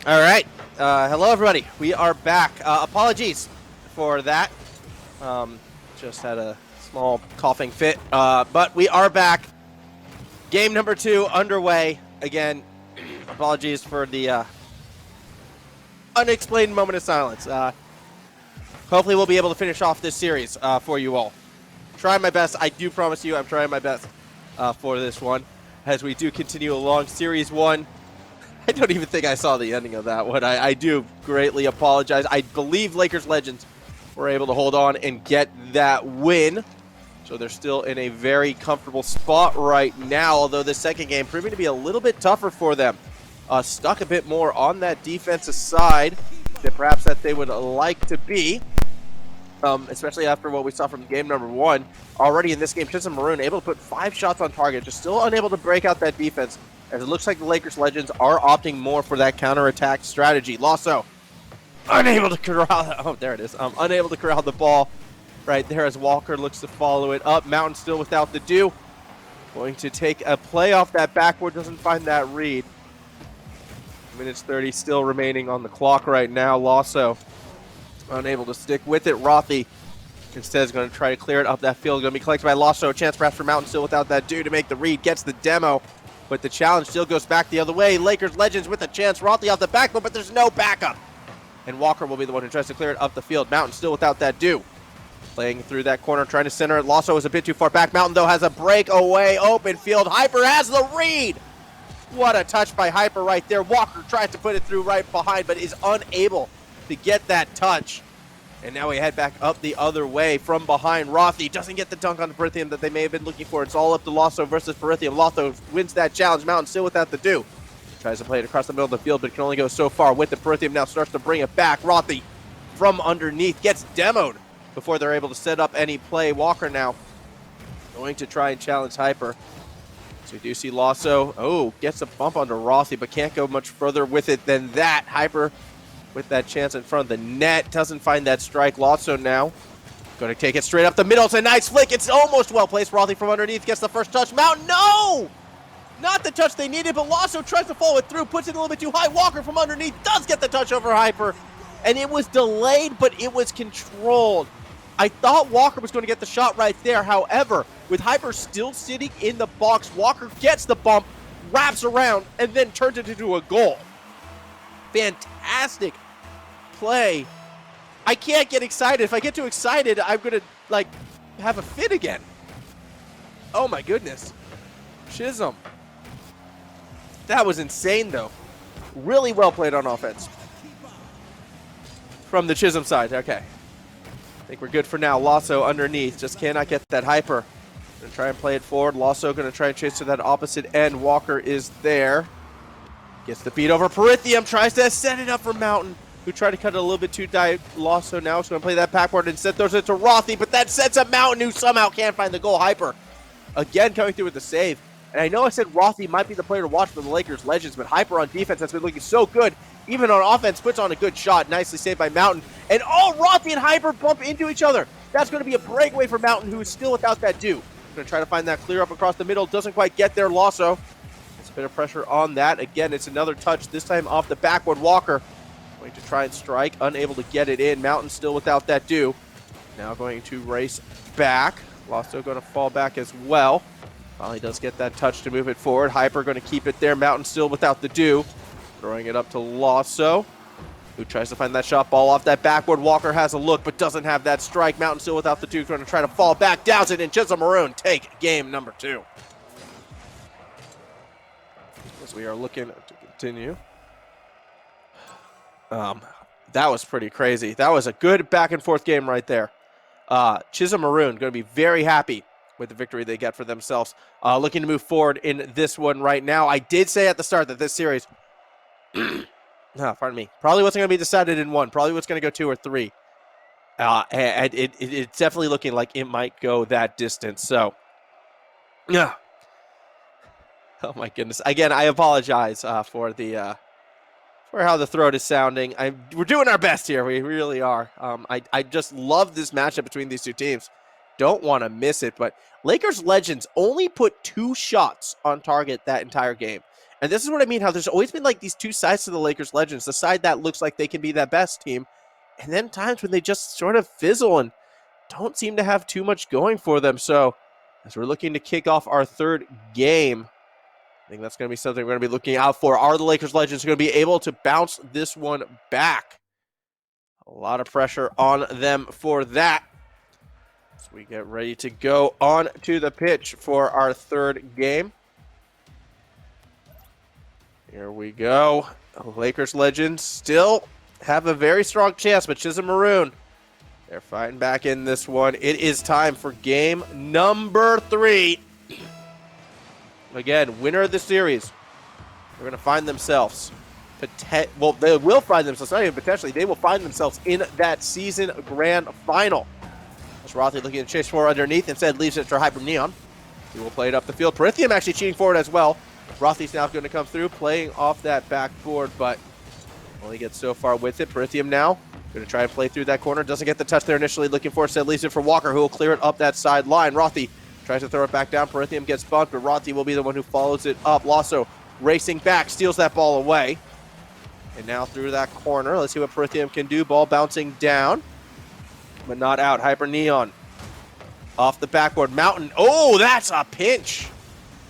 All right. Hello, everybody. We are back. Apologies for that. Just had a small coughing fit. But we are back. Game number 2 underway. Again, apologies for the unexplained moment of silence. Hopefully we'll be able to finish off this series for you all. Try my best. I do promise you I'm trying my best for this one as we do continue along Series 1. I don't even think I saw the ending of that one. I do greatly apologize. I believe Lakers Legends were able to hold on and get that win. So they're still in a very comfortable spot right now, although the second game proving to be a little bit tougher for them. Stuck a bit more on that defensive side than perhaps that they would like to be. Especially after what we saw from game number 1. Already in this game, Chisholm Maroon able to put 5 shots on target, just still unable to break out that defense, as it looks like the Lakers Legends are opting more for that counterattack strategy. Lasso unable to corral, there it is. Unable to corral the ball right there as Walker looks to follow it up. Mountain still without the do. Going to take a play off that backboard, doesn't find that read. Minutes 30 still remaining on the clock right now. Lasso unable to stick with it. Rothy instead is going to try to clear it up that field. Going to be collected by Lasso. A chance perhaps for Mountain still without that do to make the read. Gets the demo, but the challenge still goes back the other way. Lakers Legends with a chance. Rothy off the backboard, but there's no backup. And Walker will be the one who tries to clear it up the field. Mountain still without that do. Playing through that corner, trying to center it. Lasso is a bit too far back. Mountain, though, has a breakaway open field. Hyper has the read. What a touch by Hyper right there. Walker tries to put it through right behind, but is unable to get that touch. And now we head back up the other way from behind. Rothy doesn't get the dunk on Perithium that they may have been looking for. It's all up to Lasso versus Perithium. Lasso wins that challenge. Mountain still without the do. Tries to play it across the middle of the field, but can only go so far with the Perithium. Now starts to bring it back. Rothy from underneath gets demoed before they're able to set up any play. Walker now going to try and challenge Hyper. So we do see Lasso, gets a bump onto Rothy, but can't go much further with it than that. Hyper with that chance in front of the net, doesn't find that strike. Lasso now going to take it straight up the middle. It's a nice flick. It's almost well placed. Rothy from underneath gets the first touch. Mountain, no! Not the touch they needed, but Lasso tries to follow it through, puts it a little bit too high. Walker from underneath does get the touch over Hyper, and it was delayed, but it was controlled. I thought Walker was going to get the shot right there. However, with Hyper still sitting in the box, Walker gets the bump, wraps around, and then turns it into a goal. Fantastic play. I can't get excited. If I get too excited, I'm going to, have a fit again. Oh, my goodness. Chisholm. That was insane, though. Really well played on offense. From the Chisholm side. Okay. I think we're good for now. Lasso underneath. Just cannot get that Hyper. Going to try and play it forward. Lasso going to try and chase to that opposite end. Walker is there. Gets the beat over Perithium. Tries to set it up for Mountain, who tried to cut it a little bit too tight. Lasso now is going to play that backward and instead throws it to Rothy, but that sets up Mountain, who somehow can't find the goal. Hyper again coming through with the save. And I know I said Rothy might be the player to watch for the Lakers Legends, but Hyper on defense has been looking so good. Even on offense, puts on a good shot. Nicely saved by Mountain. And Rothy and Hyper bump into each other. That's going to be a breakaway for Mountain, who is still without that do. Going to try to find that clear up across the middle. Doesn't quite get there. Lasso. It's a bit of pressure on that. Again, it's another touch, this time off the backboard. Walker going to try and strike. Unable to get it in. Mountain still without that do. Now going to race back. Lasso going to fall back as well. Finally does get that touch to move it forward. Hyper going to keep it there. Mountain still without the do. Throwing it up to Lasso, who tries to find that shot ball off that backboard. Walker has a look, but doesn't have that strike. Mountain still without the do. Going to try to fall back. Downs it, and Chisholm Maroon take game number 2. As we are looking to continue. That was pretty crazy. That was a good back and forth game right there. Chisholm Maroon going to be very happy with the victory they get for themselves. Looking to move forward in this one right now. I did say at the start that this series, pardon me, probably wasn't going to be decided in 1. Probably was going to go 2 or 3. And it's definitely looking like it might go that distance. So, yeah. Oh my goodness. Again, I apologize for how the throat is sounding. We're doing our best here. We really are. I just love this matchup between these two teams. Don't want to miss it, but Lakers Legends only put 2 shots on target that entire game. And this is what I mean, how there's always been like these two sides to the Lakers Legends. The side that looks like they can be that best team, and then times when they just sort of fizzle and don't seem to have too much going for them. So as we're looking to kick off our third game, I think that's going to be something we're going to be looking out for. Are the Lakers Legends going to be able to bounce this one back? A lot of pressure on them for that. So we get ready to go on to the pitch for our third game. Here we go. The Lakers Legends still have a very strong chance, but Chisholm Maroon, they're fighting back in this one. It is time for game number 3. Again, winner of the series. They're going to find themselves. Well, they will find themselves, not even potentially, they will find themselves in that season grand final. As Rothy looking to chase forward underneath, instead leaves it for Hyper Neon. He will play it up the field. Perithium actually cheating forward as well. Rothy's now going to come through, playing off that backboard, but only gets so far with it. Perithium now going to try and play through that corner. Doesn't get the touch there initially, looking for it. Instead leaves it for Walker, who will clear it up that sideline. Rothy tries to throw it back down. Perithium gets bumped, but Rothy will be the one who follows it up. Lasso racing back, steals that ball away. And now through that corner. Let's see what Perithium can do. Ball bouncing down, but not out. Hyper Neon off the backboard. Mountain. Oh, that's a pinch.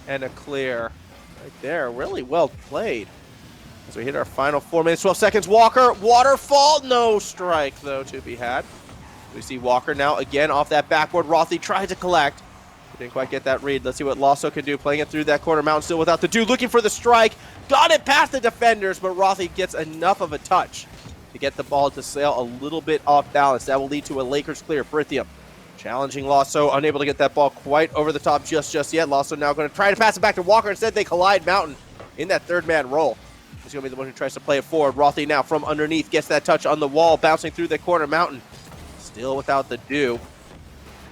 And a clear right there. Really well played. As we hit our final 4 minutes, 12 seconds. Walker, waterfall. No strike, though, to be had. We see Walker now again off that backboard. Rothy tried to collect. Didn't quite get that read. Let's see what Lasso can do. Playing it through that corner. Mountain still without the dude. Looking for the strike. Got it past the defenders, but Rothy gets enough of a touch to get the ball to sail a little bit off balance. That will lead to a Lakers clear. Perithium challenging Lasso. Unable to get that ball quite over the top just yet. Lasso now going to try to pass it back to Walker. Instead, they collide. Mountain in that third man roll. He's going to be the one who tries to play it forward. Rothy now from underneath gets that touch on the wall. Bouncing through the corner. Mountain still without the do.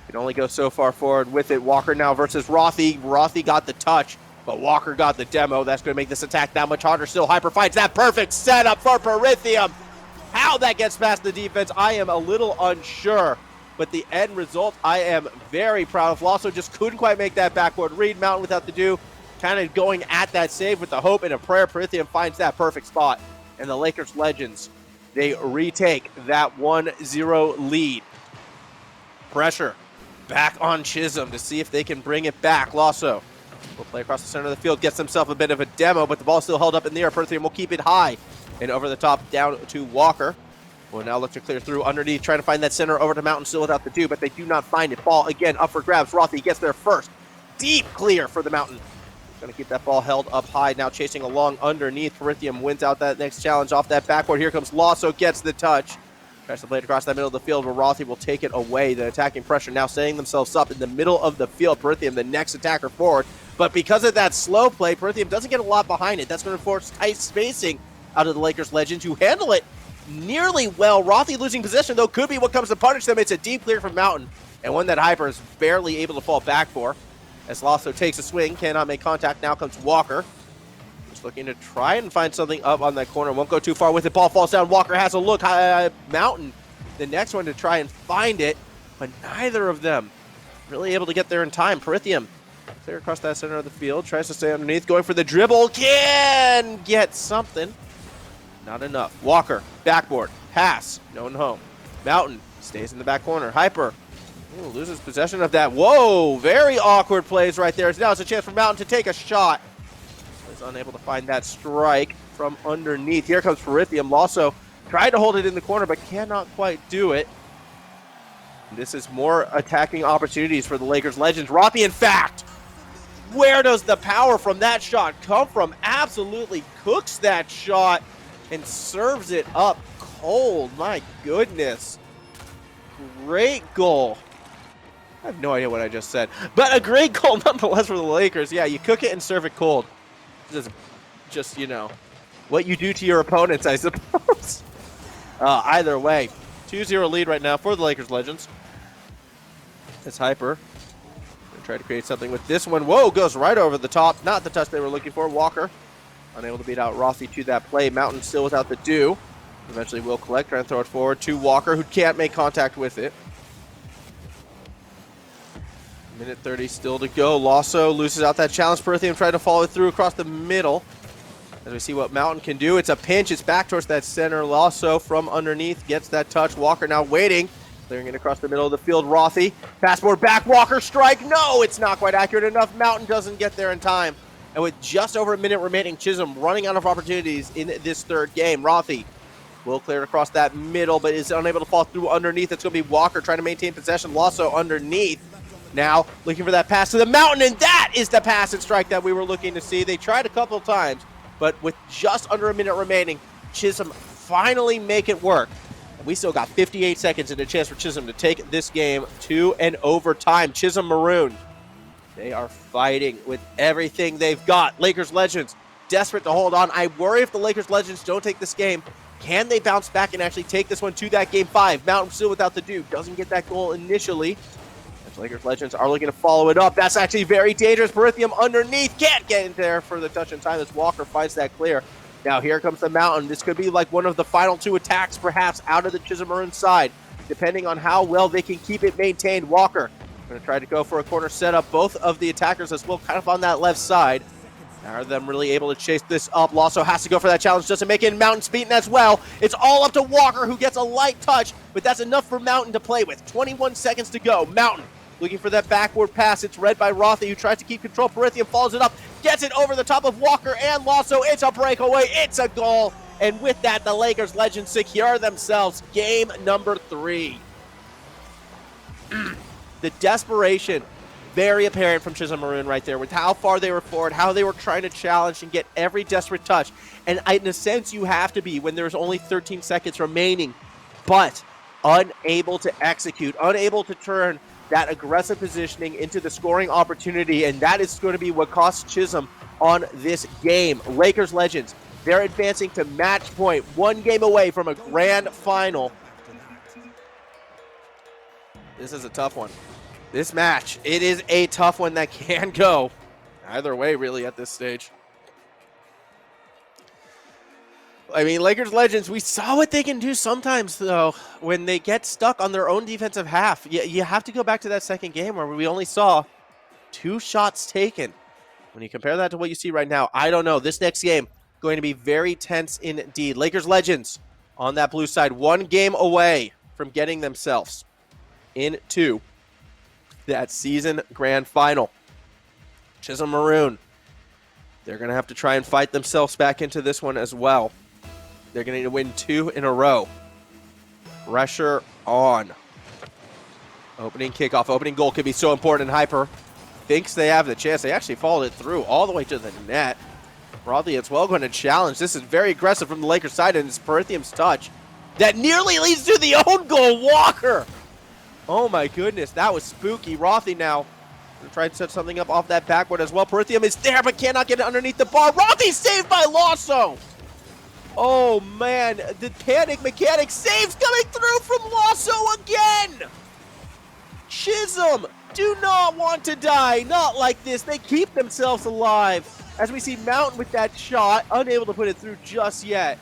Can only go so far forward with it. Walker now versus Rothy. Rothy got the touch, but Walker got the demo. That's going to make this attack that much harder. Still, Hyper finds that perfect setup for Perithium. How that gets past the defense, I am a little unsure. But the end result, I am very proud of. Lasso just couldn't quite make that backward read. Mountain without the do. Kind of going at that save with the hope and a prayer. Perithium finds that perfect spot. And the Lakers Legends, they retake that 1-0 lead. Pressure back on Chisholm to see if they can bring it back. Lasso will play across the center of the field, gets himself a bit of a demo, but the ball still held up in the air. Perithium will keep it high and over the top down to Walker. Will now look to clear through underneath, trying to find that center over to Mountain, still without the do, but they do not find it. Ball again up for grabs. Rothy gets there first. Deep clear for the Mountain. Going to keep that ball held up high, now chasing along underneath. Perithium wins out that next challenge off that backboard. Here comes Lasso, gets the touch. Tries to play it across that middle of the field where Rothy will take it away. The attacking pressure now setting themselves up in the middle of the field. Perithium, the next attacker forward. But because of that slow play, Perithium doesn't get a lot behind it. That's going to force tight spacing out of the Lakers Legends, who handle it nearly well. Rothy losing possession, though, could be what comes to punish them. It's a deep clear from Mountain, and one that Hyper is barely able to fall back for. As Lasso takes a swing, cannot make contact. Now comes Walker. Just looking to try and find something up on that corner. Won't go too far with it. Ball falls down. Walker has a look. Mountain, the next one to try and find it, but neither of them really able to get there in time. Perithium clear across that center of the field. Tries to stay underneath. Going for the dribble. Can get something. Not enough. Walker, backboard. Pass. No one home. Mountain stays in the back corner. Hyper loses possession of that. Whoa, very awkward plays right there. Now it's a chance for Mountain to take a shot. Is unable to find that strike from underneath. Here comes Perithium. Lasso tried to hold it in the corner, but cannot quite do it. This is more attacking opportunities for the Lakers Legends. Rothy, in fact, where does the power from that shot come from? Absolutely cooks that shot and serves it up cold. My goodness. Great goal. I have no idea what I just said, but a great goal nonetheless for the Lakers. Yeah, you cook it and serve it cold. This is just, you know, what you do to your opponents, I suppose. Either way, 2-0 lead right now for the Lakers Legends. It's Hyper. Gonna try to create something with this one. Whoa, goes right over the top. Not the touch they were looking for. Walker unable to beat out Rothy to that play. Mountain still without the do. Eventually will collect, try and throw it forward to Walker, who can't make contact with it. Minute 30 still to go. Lasso loses out that challenge. Perithium tried to follow it through across the middle. as we see what Mountain can do. It's a pinch. It's back towards that center. Lasso from underneath gets that touch. Walker now waiting. Clearing it across the middle of the field. Rothy. Pass forward back. Walker strike. No, it's not quite accurate enough. Mountain doesn't get there in time. And with just over a minute remaining, Chisholm running out of opportunities in this third game. Rothy will clear it across that middle, but is unable to fall through underneath. It's going to be Walker trying to maintain possession. Lasso underneath. Now looking for that pass to the Mountain, and that is the pass and strike that we were looking to see. They tried a couple of times, but with just under a minute remaining, Chisholm finally make it work. And we still got 58 seconds and a chance for Chisholm to take this game to an overtime. Chisholm Maroon, they are fighting with everything they've got. Lakers Legends desperate to hold on. I worry if the Lakers Legends don't take this game, can they bounce back and actually take this one to that game 5? Mountain still without the Duke. Doesn't get that goal initially. As Lakers Legends are looking to follow it up. That's actually very dangerous. Perithium underneath. Can't get in there for the touch in time as Walker finds that clear. Now here comes the Mountain. This could be like one of the final 2 attacks perhaps out of the Chisholm Maroon side, depending on how well they can keep it maintained. Walker going to try to go for a corner setup. Both of the attackers as well kind of on that left side. Are them really able to chase this up? Lasso has to go for that challenge, doesn't make it. Mountain's beaten as well. It's all up to Walker, who gets a light touch, but that's enough for Mountain to play with. 21 seconds to go. Mountain looking for that backward pass. It's read by Rothy, who tries to keep control. Perithium follows it up, gets it over the top of Walker and Lasso. It's a breakaway. It's a goal. And with that, the Lakers Legends secure themselves game number 3. The desperation, very apparent from Chisholm Maroon right there with how far they were forward, how they were trying to challenge and get every desperate touch. And in a sense, you have to be when there's only 13 seconds remaining, but unable to execute, unable to turn that aggressive positioning into the scoring opportunity, and that is going to be what costs Chisholm on this game. Lakers Legends, they're advancing to match point, 1 game away from a grand final. This is a tough one. This match, it is a tough one that can go either way, really, at this stage. I mean, Lakers Legends, we saw what they can do sometimes, though, when they get stuck on their own defensive half. You have to go back to that second game where we only saw 2 shots taken. When you compare that to what you see right now, I don't know. This next game going to be very tense indeed. Lakers Legends on that blue side, 1 game away from getting themselves into that season grand final. Chisholm Maroon, they're going to have to try and fight themselves back into this one as well. They're going to need to win 2 in a row. Pressure on. Opening kickoff, opening goal could be so important. Hyper thinks they have the chance. They actually followed it through all the way to the net. Broadly, it's well going to challenge. This is very aggressive from the Lakers side, and it's Perithium's touch that nearly leads to the own goal. Walker. Oh my goodness, that was spooky. Rothy now going to try and set something up off that backward as well. Perithium is there, but cannot get it underneath the bar. Rothy saved by Lasso. Oh man, the panic mechanic saves coming through from Lasso again. Chisholm do not want to die, not like this. They keep themselves alive. As we see Mountain with that shot, unable to put it through just yet.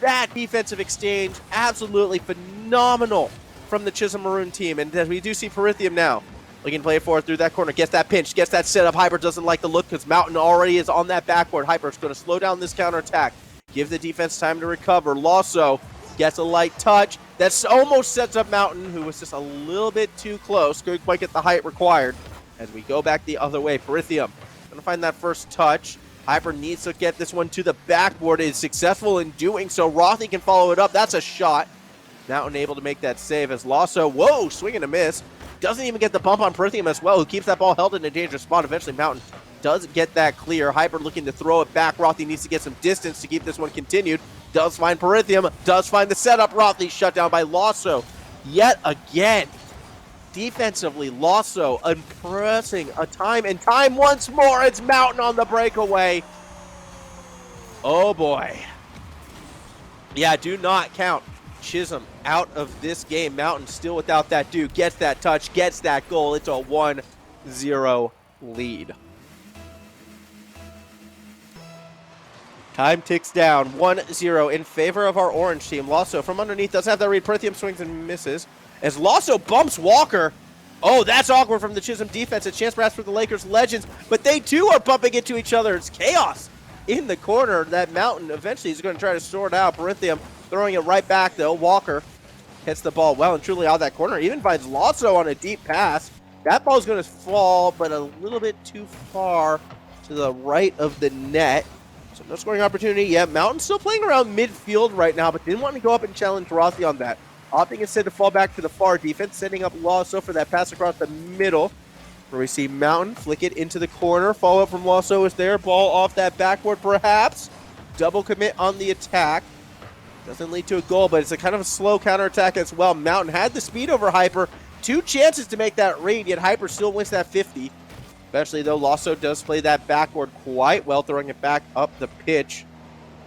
That defensive exchange, absolutely phenomenal from the Chisholm Maroon team. And as we do see Perithium now, looking to play it forward through that corner, gets that pinch, gets that setup. Hyper doesn't like the look because Mountain already is on that backboard. Hyper's going to slow down this counterattack, give the defense time to recover. Lasso gets a light touch. That almost sets up Mountain, who was just a little bit too close. Couldn't quite get the height required. As we go back the other way, Perithium going to find that first touch. Hyper needs to get this one to the backboard. Is successful in doing so. Rothy can follow it up. That's a shot. Mountain able to make that save as Lasso, whoa, swing and a miss. Doesn't even get the bump on Perithium as well, who keeps that ball held in a dangerous spot. Eventually, Mountain does get that clear. Hyper looking to throw it back. Rothy needs to get some distance to keep this one continued. Does find Perithium, does find the setup. Rothy shut down by Lasso. Yet again, defensively, Lasso impressing a time and time once more. It's Mountain on the breakaway. Oh boy. Yeah, do not count Chisholm out of this game. Mountain still without that Duke. Gets that touch, gets that goal. It's a 1-0 lead. Time ticks down. 1-0 in favor of our orange team. Lasso from underneath doesn't have that read. Perithium swings and misses. As Lasso bumps Walker. Oh, that's awkward from the Chisholm defense. A chance perhaps for the Lakers Legends, but they too are bumping into each other. It's chaos in the corner. That Mountain eventually is going to try to sort out. Berinthium throwing it right back, though. Walker hits the ball well and truly out of that corner. Even finds Lasso on a deep pass. That ball's going to fall, but a little bit too far to the right of the net. So no scoring opportunity yet. Mountain still playing around midfield right now, but didn't want to go up and challenge Rothy on that. Opting instead to fall back to the far defense, setting up Lasso for that pass across the middle, where we see Mountain flick it into the corner. Follow-up from Lasso is there. Ball off that backboard perhaps. Double commit on the attack. Doesn't lead to a goal, but it's a kind of a slow counterattack as well. Mountain had the speed over Hyper. 2 chances to make that read, yet Hyper still wins that 50. Especially though Lasso does play that backboard quite well, throwing it back up the pitch.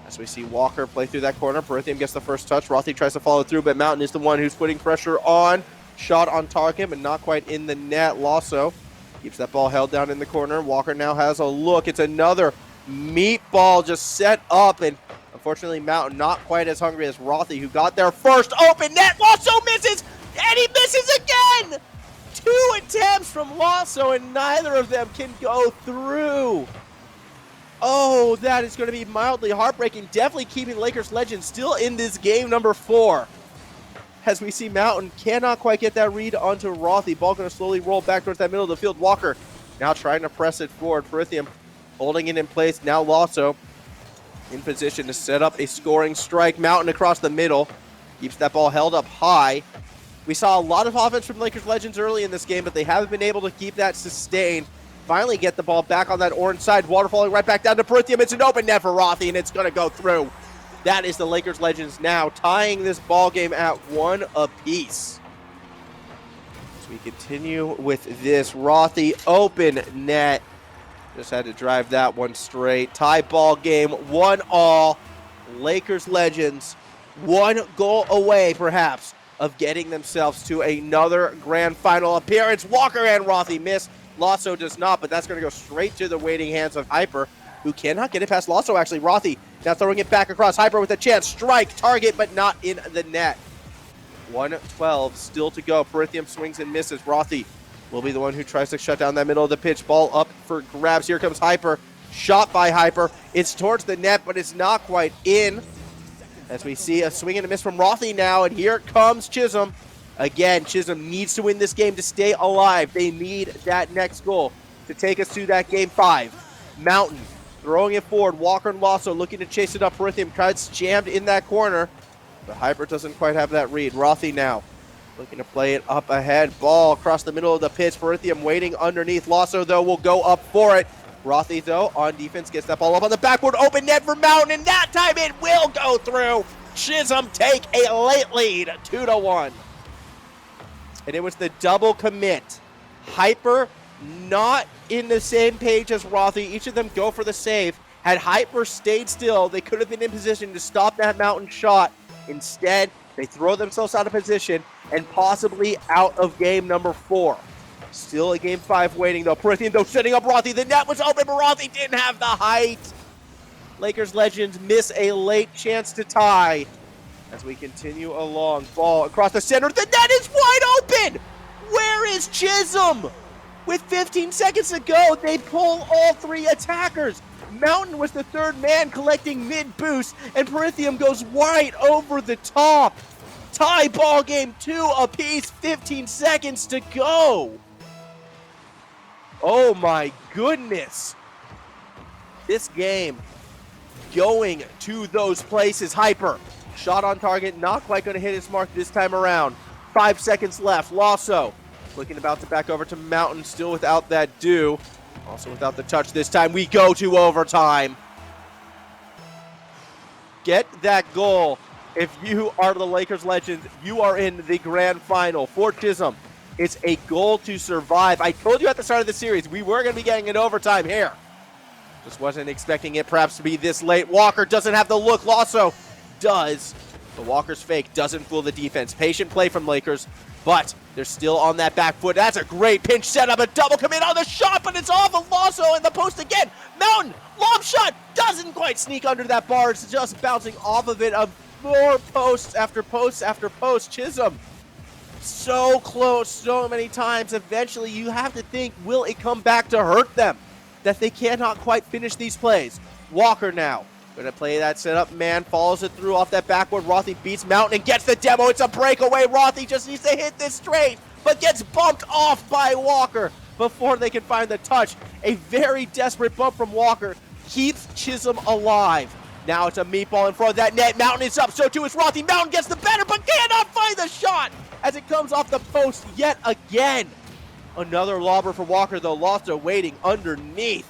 As we see Walker play through that corner. Berinthium gets the first touch. Rothy tries to follow through, but Mountain is the one who's putting pressure on. Shot on target, but not quite in the net. Lasso keeps that ball held down in the corner. Walker now has a look. It's another meatball just set up, and unfortunately Mountain not quite as hungry as Rothy, who got there first. Open net. Lasso misses, and he misses again. 2 attempts from Lasso, and neither of them can go through. Oh, that is going to be mildly heartbreaking. Definitely keeping Lakers legend still in this game number 4. As we see Mountain cannot quite get that read onto Rothy. Ball going to slowly roll back towards that middle of the field. Walker now trying to press it forward. Berinthium holding it in place. Now Lasso in position to set up a scoring strike. Mountain across the middle. Keeps that ball held up high. We saw a lot of offense from Lakers legends early in this game, but they haven't been able to keep that sustained. Finally get the ball back on that orange side. Waterfalling right back down to Berinthium. It's an open net for Rothy, and it's going to go through. That is the Lakers legends now tying this ball game at 1 apiece. As we continue with this, Rothy open net. Just had to drive that one straight. Tie ball game, 1-1. Lakers legends 1 goal away, perhaps, of getting themselves to another grand final appearance. Walker and Rothy miss. Lasso does not, but that's going to go straight to the waiting hands of Hyper, who cannot get it past Lasso, actually. Rothy now throwing it back across. Hyper with a chance. Strike, target, but not in the net. 1:12 still to go. Berinthium swings and misses. Rothy will be the one who tries to shut down that middle of the pitch. Ball up for grabs. Here comes Hyper. Shot by Hyper. It's towards the net, but it's not quite in. As we see a swing and a miss from Rothy now, and here comes Chisholm. Again, Chisholm needs to win this game to stay alive. They need that next goal to take us to that game 5. Mountain throwing it forward. Walker and Lasso looking to chase it up. Berinthium tries jammed in that corner, but Hyper doesn't quite have that read. Rothy now looking to play it up ahead. Ball across the middle of the pitch. Berinthium waiting underneath. Lasso, though, will go up for it. Rothy, though, on defense, gets that ball up on the backboard. Open net for Mountain, and that time it will go through. Chisholm take a late lead, 2-1. And it was the double commit. Hyper not in the same page as Rothy. Each of them go for the save. Had Hyper stayed still, they could have been in position to stop that Mountain shot. Instead, they throw themselves out of position and possibly out of game number 4. Still a game 5 waiting, though. Berinthium, though, setting up Rothy. The net was open, but Rothy didn't have the height. Lakers legends miss a late chance to tie. As we continue along, ball across the center. The net is wide open! Where is Chisholm? With 15 seconds to go, they pull all 3 attackers. Mountain was the 3rd man collecting mid-boost, and Berinthium goes wide over the top. Tie ball game 2 apiece, 15 seconds to go. Oh my goodness. This game going to those places. Hyper. Shot on target, not quite going to hit his mark this time around. 5 seconds left. Lasso looking about to back over to Mountain, still without that do. Also without the touch this time. We go to overtime. Get that goal. If you are the Lakers legends, you are in the grand final. For Chisholm, it's a goal to survive. I told you at the start of the series, we were going to be getting an overtime here. Just wasn't expecting it perhaps to be this late. Walker doesn't have the look. Lasso does, but Walker's fake doesn't fool the defense. Patient play from Lakers, but they're still on that back foot. That's a great pinch setup, a double commit on the shot, but it's off of Lasso in the post again. Mountain, lob shot, doesn't quite sneak under that bar. It's just bouncing off of it. More posts after posts after posts. Chisholm, so close so many times. Eventually, you have to think, will it come back to hurt them? That they cannot quite finish these plays. Walker now. Gonna play that setup, man. Follows it through off that backboard. Rothy beats Mountain and gets the demo. It's a breakaway. Rothy just needs to hit this straight, but gets bumped off by Walker before they can find the touch. A very desperate bump from Walker keeps Chisholm alive. Now it's a meatball in front of that net. Mountain is up, so too is Rothy. Mountain gets the better, but cannot find the shot as it comes off the post yet again. Another lobber for Walker, though. Lasso waiting underneath.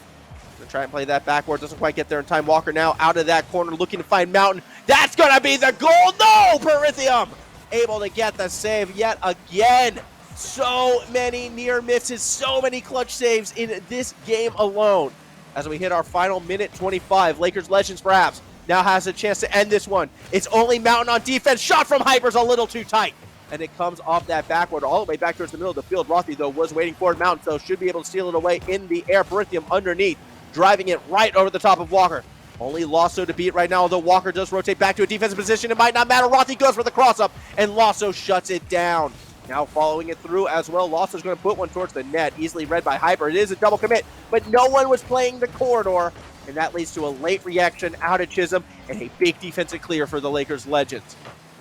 Gonna try and play that backboard. Doesn't quite get there in time. Walker now out of that corner looking to find Mountain. That's going to be the goal. No! Perithium able to get the save yet again. So many near misses, so many clutch saves in this game alone. As we hit our final minute 25, Lakers Legends perhaps now has a chance to end this one. It's only Mountain on defense. Shot from Hyper's a little too tight. And it comes off that backward all the way back towards the middle of the field. Rothy, though, was waiting for it. Mountain, so should be able to steal it away in the air. Perithium underneath, driving it right over the top of Walker. Only Lasso to beat right now, although Walker does rotate back to a defensive position. It might not matter. Rothy goes for the cross-up, and Lasso shuts it down. Now following it through as well. Lasso's going to put one towards the net, easily read by Hyper. It is a double commit, but no one was playing the corridor, and that leads to a late reaction out of Chisholm and a big defensive clear for the Lakers Legends.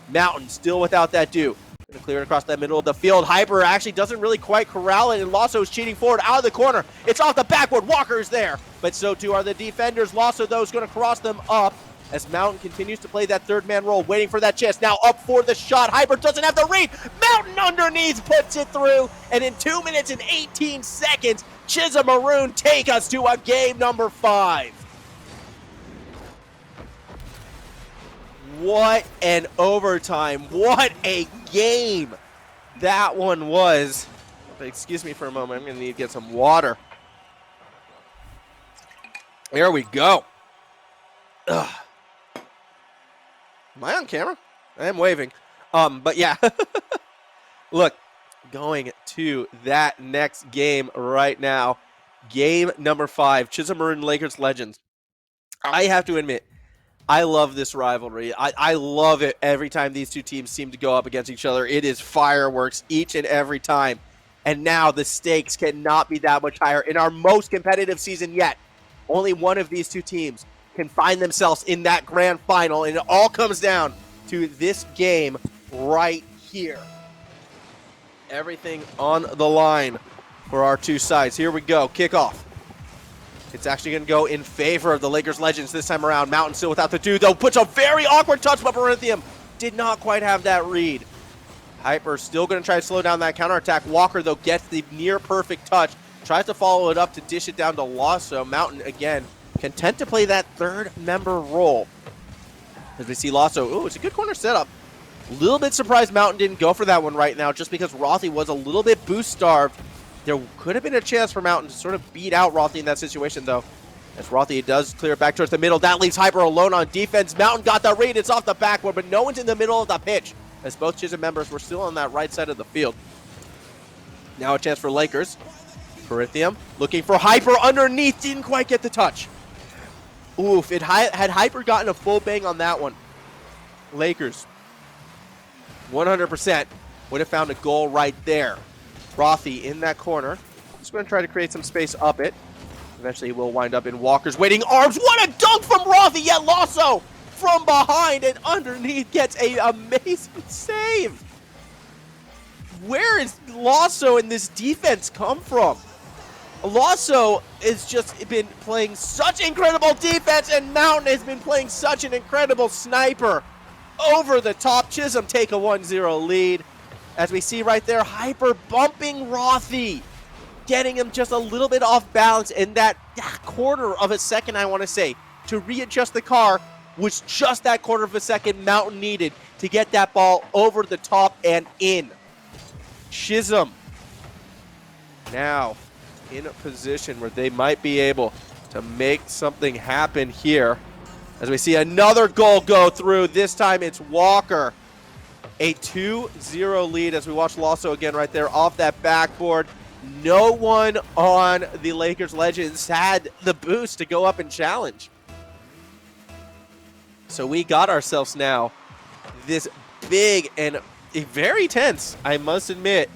Mountain still without that do. Going to clear it across the middle of the field. Hyper actually doesn't really quite corral it, and Lasso is cheating forward out of the corner. It's off the backboard. Walker is there, but so too are the defenders. Lasso, though, is going to cross them up as Mountain continues to play that third man role, waiting for that chest. Now up for the shot. Hyper doesn't have the read. Mountain underneath puts it through, and in 2 minutes and 18 seconds, Chisholm Maroon take us to a game number 5. What an overtime. What a game that one was. Excuse me for a moment. I'm going to need to get some water. There we go. Ugh. Am I on camera? I am waving. But yeah. Look, going to that next game right now. Game number 5. Chisholm Maroon Lakers Legends. I have to admit, I love this rivalry. I love it every time these two teams seem to go up against each other. It is fireworks each and every time. And now the stakes cannot be that much higher. In our most competitive season yet, only one of these two teams can find themselves in that grand final. And it all comes down to this game right here. Everything on the line for our two sides. Here we go. Kickoff. It's actually going to go in favor of the Lakers Legends this time around. Mountain still without the do, though. Puts a very awkward touch, but Perithium did not quite have that read. Hyper still going to try to slow down that counterattack. Walker, though, gets the near-perfect touch. Tries to follow it up to dish it down to Lasso. Mountain, again, content to play that third member role. As we see Lasso. Ooh, it's a good corner setup. A little bit surprised Mountain didn't go for that one right now, just because Rothy was a little bit boost-starved. There could have been a chance for Mountain to sort of beat out Rothy in that situation, though. As Rothy does clear it back towards the middle. That leaves Hyper alone on defense. Mountain got the read. It's off the backboard, but no one's in the middle of the pitch, as both Chisholm members were still on that right side of the field. Now a chance for Lakers. Perithium looking for Hyper underneath. Didn't quite get the touch. Oof. Had Hyper gotten a full bang on that one, Lakers 100% would have found a goal right there. Rothy in that corner. Just going to try to create some space up it. Eventually we'll wind up in Walker's waiting arms. What a dunk from Rothy, yet Lasso from behind and underneath gets a amazing save. Where is Lasso in this defense come from? Lasso has just been playing such incredible defense, and Mountain has been playing such an incredible sniper. Over the top, Chisholm take a 1-0 lead. As we see right there, Hyper bumping Rothy, getting him just a little bit off balance, and that quarter of a second, I want to say, to readjust the car was just that quarter of a second Mountain needed to get that ball over the top and in. Chisholm now in a position where they might be able to make something happen here. As we see another goal go through, this time it's Walker. A 2-0 lead as we watch Lasso again right there off that backboard. No one on the Lakers Legends had the boost to go up and challenge. So we got ourselves now this big and a very tense, I must admit,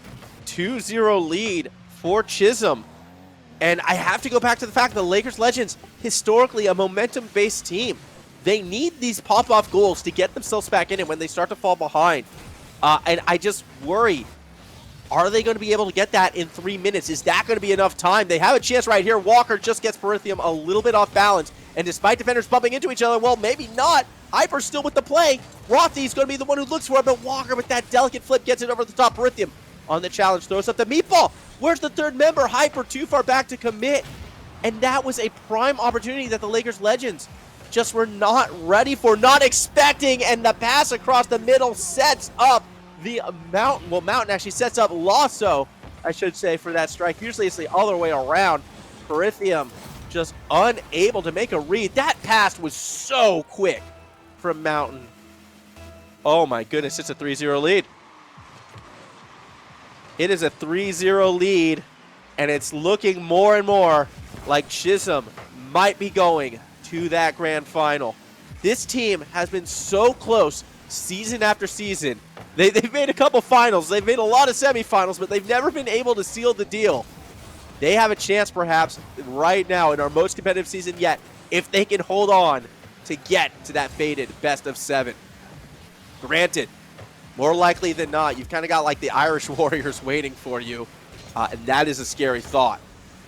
2-0 lead for Chisholm. And I have to go back to the fact that the Lakers Legends, historically a momentum-based team. They need these pop-off goals to get themselves back in it when they start to fall behind. And I just worry, are they going to be able to get that in 3 minutes? Is that going to be enough time? They have a chance right here. Walker just gets Perithium a little bit off balance. And despite defenders bumping into each other, well, maybe not. Hyper's still with the play. Rothy's going to be the one who looks for it, but Walker with that delicate flip gets it over the top. Perithium on the challenge, throws up the meatball. Where's the third member? Hyper too far back to commit. And that was a prime opportunity that the Lakers Legends just were not ready for, not expecting, and the pass across the middle sets up the Mountain. Well, Mountain actually sets up Lasso, I should say, for that strike. Usually it's the other way around. Perithium just unable to make a read. That pass was so quick from Mountain. Oh my goodness, it's a 3-0 lead. It is a 3-0 lead, and it's looking more and more like Chisholm might be going to that grand final. This team has been so close season after season. They've made a couple finals. They've made a lot of semifinals, but they've never been able to seal the deal. They have a chance perhaps right now in our most competitive season yet if they can hold on to get to that fated best of 7. Granted, more likely than not, you've kind of got like the Irish Warriors waiting for you, and that is a scary thought.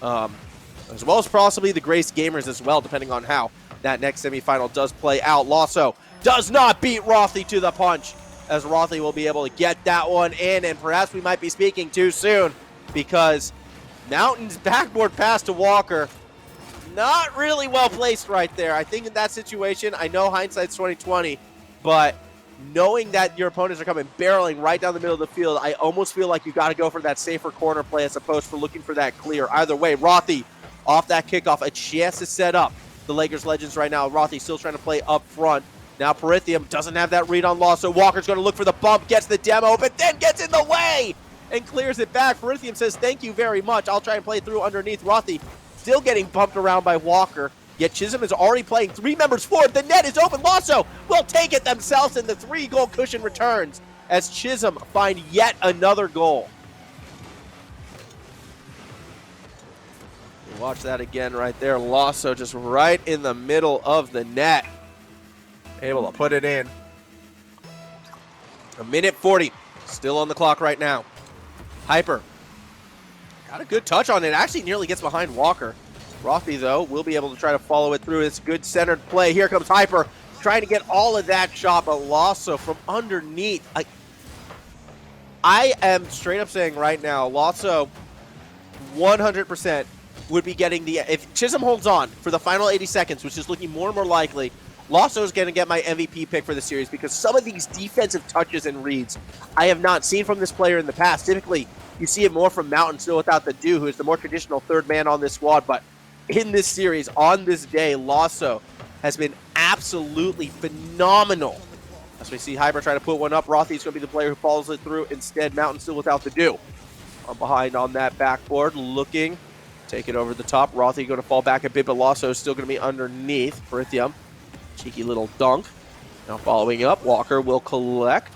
As well as possibly the Grace Gamers as well, depending on how that next semifinal does play out. Lasso does not beat Rothy to the punch, as Rothy will be able to get that one in, and perhaps we might be speaking too soon, because Mountain's backboard pass to Walker, not really well placed right there. I think in that situation, I know hindsight's 20/20, but knowing that your opponents are coming barreling right down the middle of the field, I almost feel like you got to go for that safer corner play as opposed to looking for that clear. Either way, Rothy off that kickoff, a chance to set up the Lakers Legends right now. Rothy still trying to play up front. Now Perithium doesn't have that read on Lasso. Walker's going to look for the bump, gets the demo, but then gets in the way and clears it back. Perithium says, thank you very much. I'll try and play through underneath. Rothy still getting bumped around by Walker. Yet Chisholm is already playing 3 members forward. The net is open. Lasso will take it themselves, and the 3-goal cushion returns as Chisholm find yet another goal. Watch that again right there. Lasso just right in the middle of the net. Able to put it in. 1:40 still on the clock right now. Hyper got a good touch on it. Actually nearly gets behind Walker. Rothy, though, will be able to try to follow it through. It's good centered play. Here comes Hyper trying to get all of that shot, but Lasso from underneath. I am straight up saying right now, Lasso 100% would be getting the, if Chisholm holds on for the final 80 seconds, which is looking more and more likely, Lasso is going to get my MVP pick for the series because some of these defensive touches and reads I have not seen from this player in the past. Typically, you see it more from Mountain, still without the Do, who is the more traditional third man on this squad, but in this series, on this day, Lasso has been absolutely phenomenal. As we see Hyper try to put one up, Rothy's going to be the player who follows it through. Instead, Mountain still without the Do. I'm behind on that backboard, looking, take it over the top. Rothy going to fall back a bit, but Lasso is still going to be underneath. Perithium, cheeky little dunk. Now following up, Walker will collect.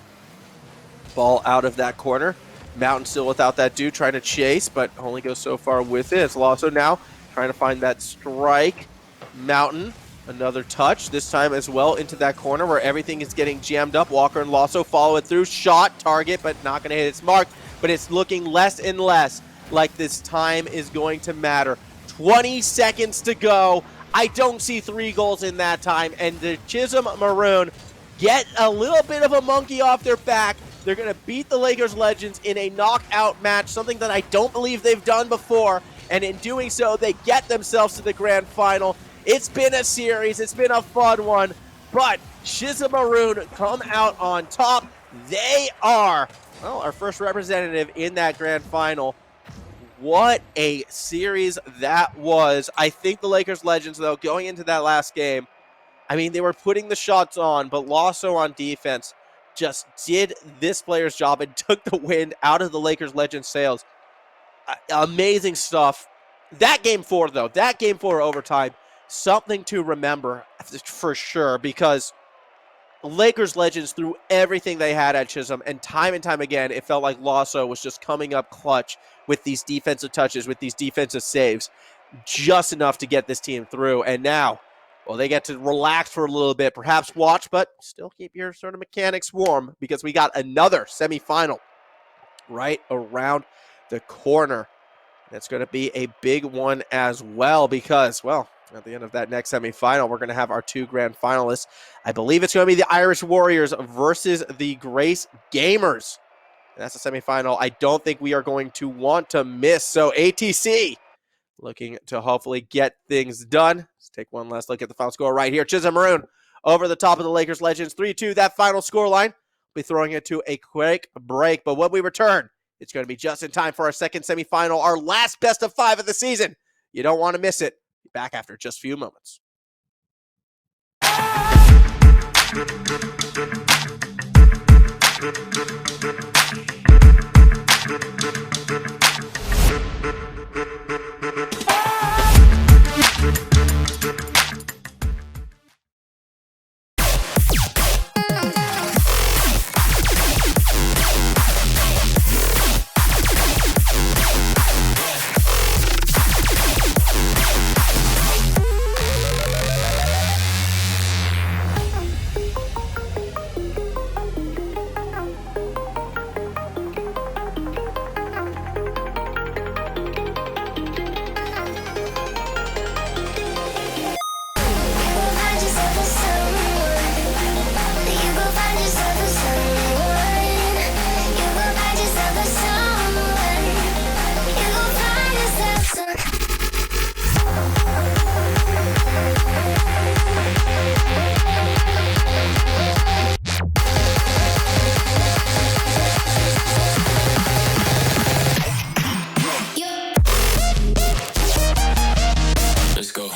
Ball out of that corner. Mountain still without that Do, trying to chase, but only goes so far with it. It's Lasso now trying to find that strike. Mountain, another touch, this time as well into that corner where everything is getting jammed up. Walker and Lasso follow it through. Shot, target, but not going to hit its mark. But it's looking less and less like this time is going to matter. 20 seconds to go. I don't see 3 goals in that time. And the Chisholm Maroon get a little bit of a monkey off their back. They're going to beat the Lakers Legends in a knockout match, something that I don't believe they've done before. And in doing so, they get themselves to the grand final. It's been a series. It's been a fun one. But Chisholm Maroon come out on top. They are, well, our first representative in that grand final. What a series that was. I think the Lakers Legends, though, going into that last game, I mean, they were putting the shots on, but Lasso on defense just did this player's job and took the wind out of the Lakers Legends sails. Amazing stuff. That game 4, though, that game 4 overtime, something to remember for sure, because Lakers legends threw everything they had at Chisholm, and time again, it felt like Lasso was just coming up clutch with these defensive touches, with these defensive saves, just enough to get this team through. And now, well, they get to relax for a little bit, perhaps watch, but still keep your sort of mechanics warm because we got another semifinal right around the corner. That's going to be a big one as well because, well, at the end of that next semifinal, we're going to have our two grand finalists. I believe it's going to be the Irish Warriors versus the Grace Gamers. That's a semifinal I don't think we are going to want to miss. So ATC looking to hopefully get things done. Let's take one last look at the final score right here. Chisholm Maroon over the top of the Lakers legends. 3-2, that final score line. We'll be throwing it to a quick break. But when we return, it's going to be just in time for our second semifinal, our last best of 5 of the season. You don't want to miss it. Be back after just a few moments. Let's go.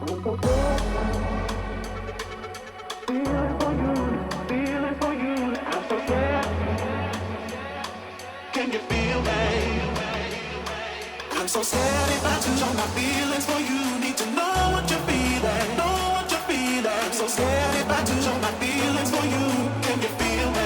Can you feel me? I'm so scared if I to show my feelings for you. Need to know what you're feeling, know what you're feeling. I'm so scared if I to show my feelings for you. Can you feel me?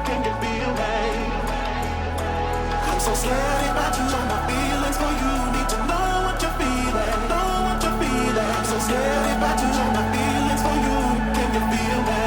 Can you feel me? I'm so scared if I choose all my feelings for you. Need to know what you're feeling, know what you're feeling. I'm so scared if I choose all my feelings for you. Can you feel me?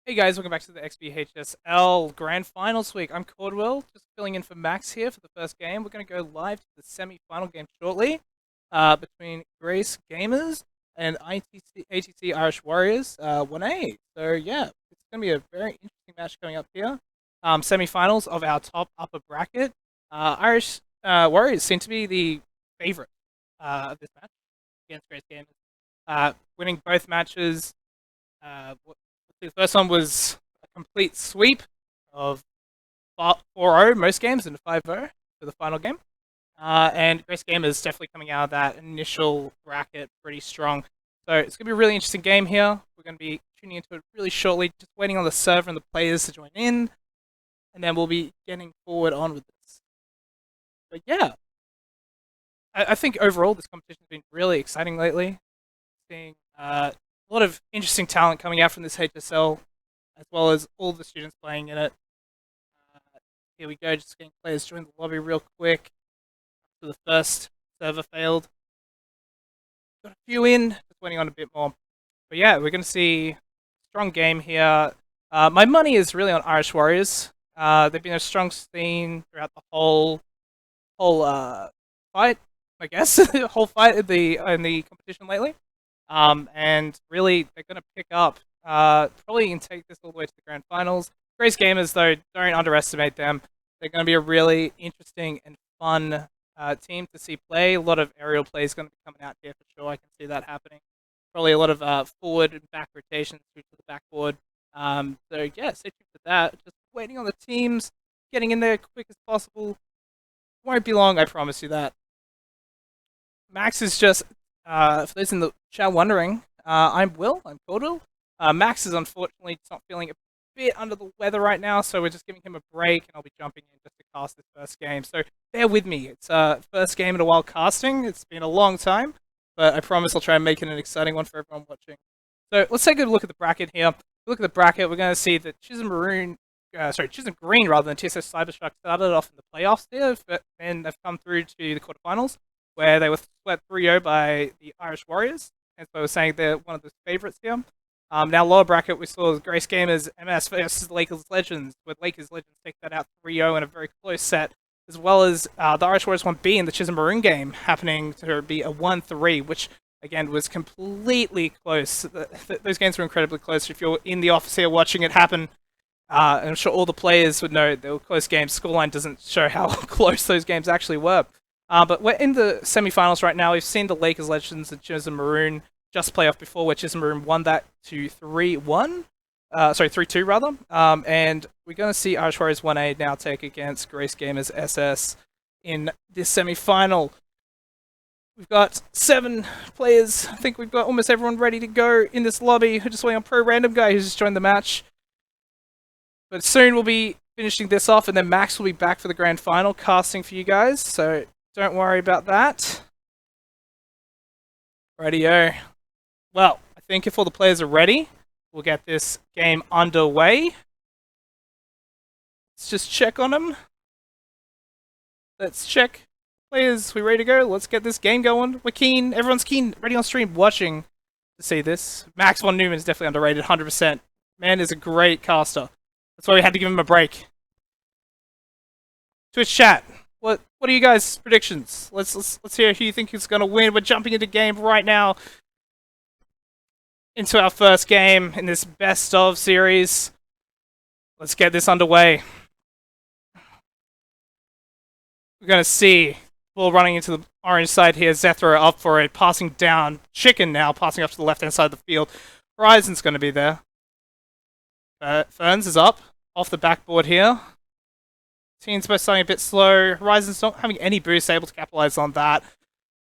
Hey guys, welcome back to the HSL Grand Finals week. I'm Cordwell, just filling in for Max here for the first game. We're going to go live to the semi-final game shortly between Grace Gamers and ATC Irish Warriors 1A. So yeah, it's going to be a very interesting match coming up here. Semi-finals of our top upper bracket. Irish Warriors seem to be the favorite of this match against Grace Gamers. Winning both matches. The first one was a complete sweep of 4-0 most games and 5-0 for the final game. And Grace Game is definitely coming out of that initial bracket pretty strong. So it's going to be a really interesting game here. We're going to be tuning into it really shortly, just waiting on the server and the players to join in. And then we'll be getting forward on with this. But yeah, I think overall this competition has been really exciting lately. Seeing a lot of interesting talent coming out from this HSL, as well as all the students playing in it. Here we go, just getting players join the lobby real quick. So the first server failed. Got a few in, just waiting on a bit more. But yeah, we're going to see a strong game here. My money is really on Irish Warriors. They've been a strong scene throughout the whole fight, I guess, the whole fight in the competition lately. And really, they're going to pick up. Probably can take this all the way to the grand finals. Grace Gamers, though, don't underestimate them. They're going to be a really interesting and fun team to see play. A lot of aerial play is going to be coming out here for sure. I can see that happening. Probably a lot of forward and back rotations through to the backboard. So yeah, stay tuned for that. Just waiting on the teams, getting in there quick as possible. Won't be long, I promise you that. Max is just, for those in the chat wondering, I'm Will, I'm Cordell. Max is unfortunately just not feeling a bit under the weather right now, so we're just giving him a break, and I'll be jumping in just to cast this first game. So bear with me. It's first game in a while casting. It's been a long time, but I promise I'll try and make it an exciting one for everyone watching. So let's take a look at the bracket here. Look at the bracket. We're going to see that Chisholm Green rather than TSS Cybershock started off in the playoffs here, but then they've come through to the quarterfinals, where they were swept 3-0 by the Irish Warriors. And so I was saying they're one of the favourites here. Now lower bracket, we saw Grace Gamers MS versus Lakers Legends, with Lakers Legends take that out 3-0 in a very close set, as well as the Irish Warriors 1B and the Chisholm Maroon game happening to be a 1-3, which again was completely close. Those games were incredibly close. If you're in the office here watching it happen, I'm sure all the players would know they were close games. Scoreline doesn't show how close those games actually were. But we're in the semi-finals right now. We've seen the Lakers Legends and Chisholm Maroon just play off before, where Chisholm Maroon won that to 3-1. Sorry, 3-2 rather. And we're going to see Irish Warriors 1A now take against Grace Gamers SS in this semi-final. We've got 7 players. I think we've got almost everyone ready to go in this lobby. We're just waiting on Pro Random Guy who's just joined the match. But soon we'll be finishing this off, and then Max will be back for the grand final casting for you guys. So don't worry about that. Rightio. Well, I think if all the players are ready, we'll get this game underway. Let's just check on them. Let's check. Players, we ready to go? Let's get this game going. We're keen. Everyone's keen. Ready on stream, watching to see this. Max von Neumann is definitely underrated, 100%. Man is a great caster. That's why we had to give him a break. Twitch chat. What are you guys' predictions? Let's hear who you think is going to win. We're jumping into game right now. Into our first game in this best of series. Let's get this underway. We're going to see ball running into the orange side here. Zethro up for it, passing down. Chicken now passing up to the left-hand side of the field. Horizon's going to be there. Ferns is up, off the backboard here. Team's both starting a bit slow. Horizon's not having any boost, able to capitalize on that.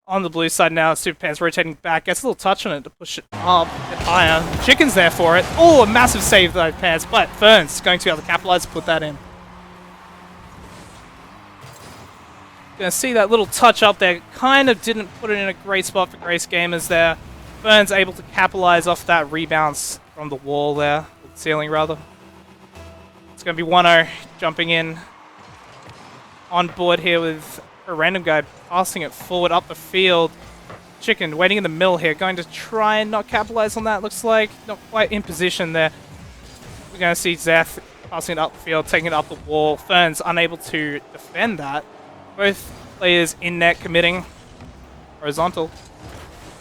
On the blue side now, Superpan's rotating back, gets a little touch on it to push it up, a bit higher. Chicken's there for it. Oh, a massive save though, Pants, but Ferns going to be able to capitalize to put that in. Gonna see that little touch up there, kind of didn't put it in a great spot for Grace Gamers there. Ferns able to capitalize off that rebounds from the wall there. Ceiling rather. It's going to be 1-0 jumping in on board here with a random guy passing it forward up the field. Chicken waiting in the middle here, going to try and not capitalize on that, looks like. Not quite in position there. We're going to see Zeth passing it up the field, taking it up the wall. Ferns unable to defend that. Both players in net committing. Horizontal.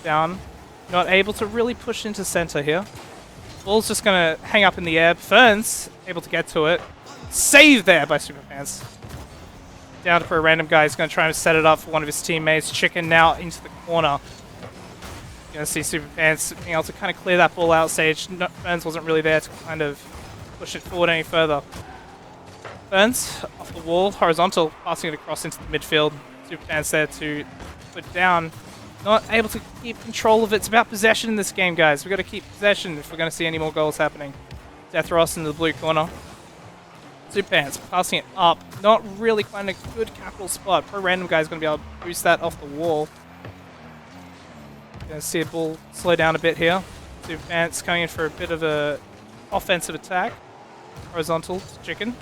Down. Not able to really push into center here. Ball's just going to hang up in the air. Ferns able to get to it. Save there by Superpants. Down to a random guy. He's going to try and set it up for one of his teammates. Chicken now into the corner. Going to see Superpants being able to kind of clear that ball out stage. No, Ferns wasn't really there to kind of push it forward any further. Ferns off the wall. Horizontal. Passing it across into the midfield. Superpants there to put down. Not able to keep control of it. It's about possession in this game, guys. We've got to keep possession if we're going to see any more goals happening. Deathross in the blue corner. Superpants passing it up. Not really quite in a good capital spot. Pro random guy is going to be able to boost that off the wall. Going to see a ball slow down a bit here. Superpants coming in for a bit of a offensive attack. Horizontal to Chicken.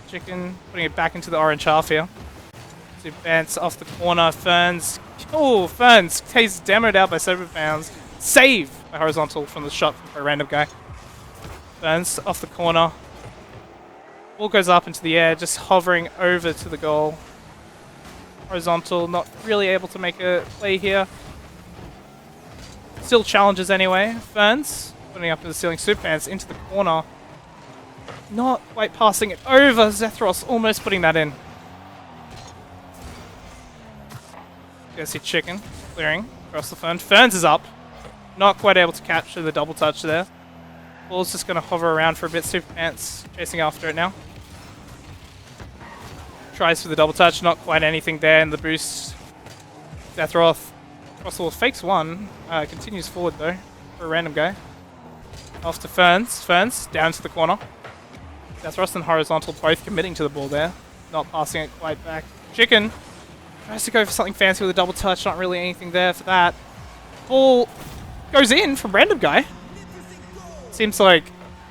Chicken putting it back into the orange half here. Superpants off the corner. Ferns. Oh, Ferns he's demoed out by 7 pounds. Save by Horizontal from the shot from a random guy. Ferns off the corner. Ball goes up into the air, just hovering over to the goal. Horizontal, not really able to make a play here. Still challenges anyway. Ferns putting up to the ceiling. Superpants into the corner. Not quite passing it over. Zethros almost putting that in. Go see Chicken clearing across the Fern. Ferns is up. Not quite able to capture the double touch there. Ball's just going to hover around for a bit. Superpants chasing after it now. Tries for the double touch. Not quite anything there in the boost. Deathroth across the wall. Fakes one. Continues forward though for a random guy. Off to Ferns. Ferns down to the corner. Deathroth and Horizontal both committing to the ball there. Not passing it quite back. Chicken tries to go for something fancy with a double touch. Not really anything there for that. Ball goes in from random guy. Seems like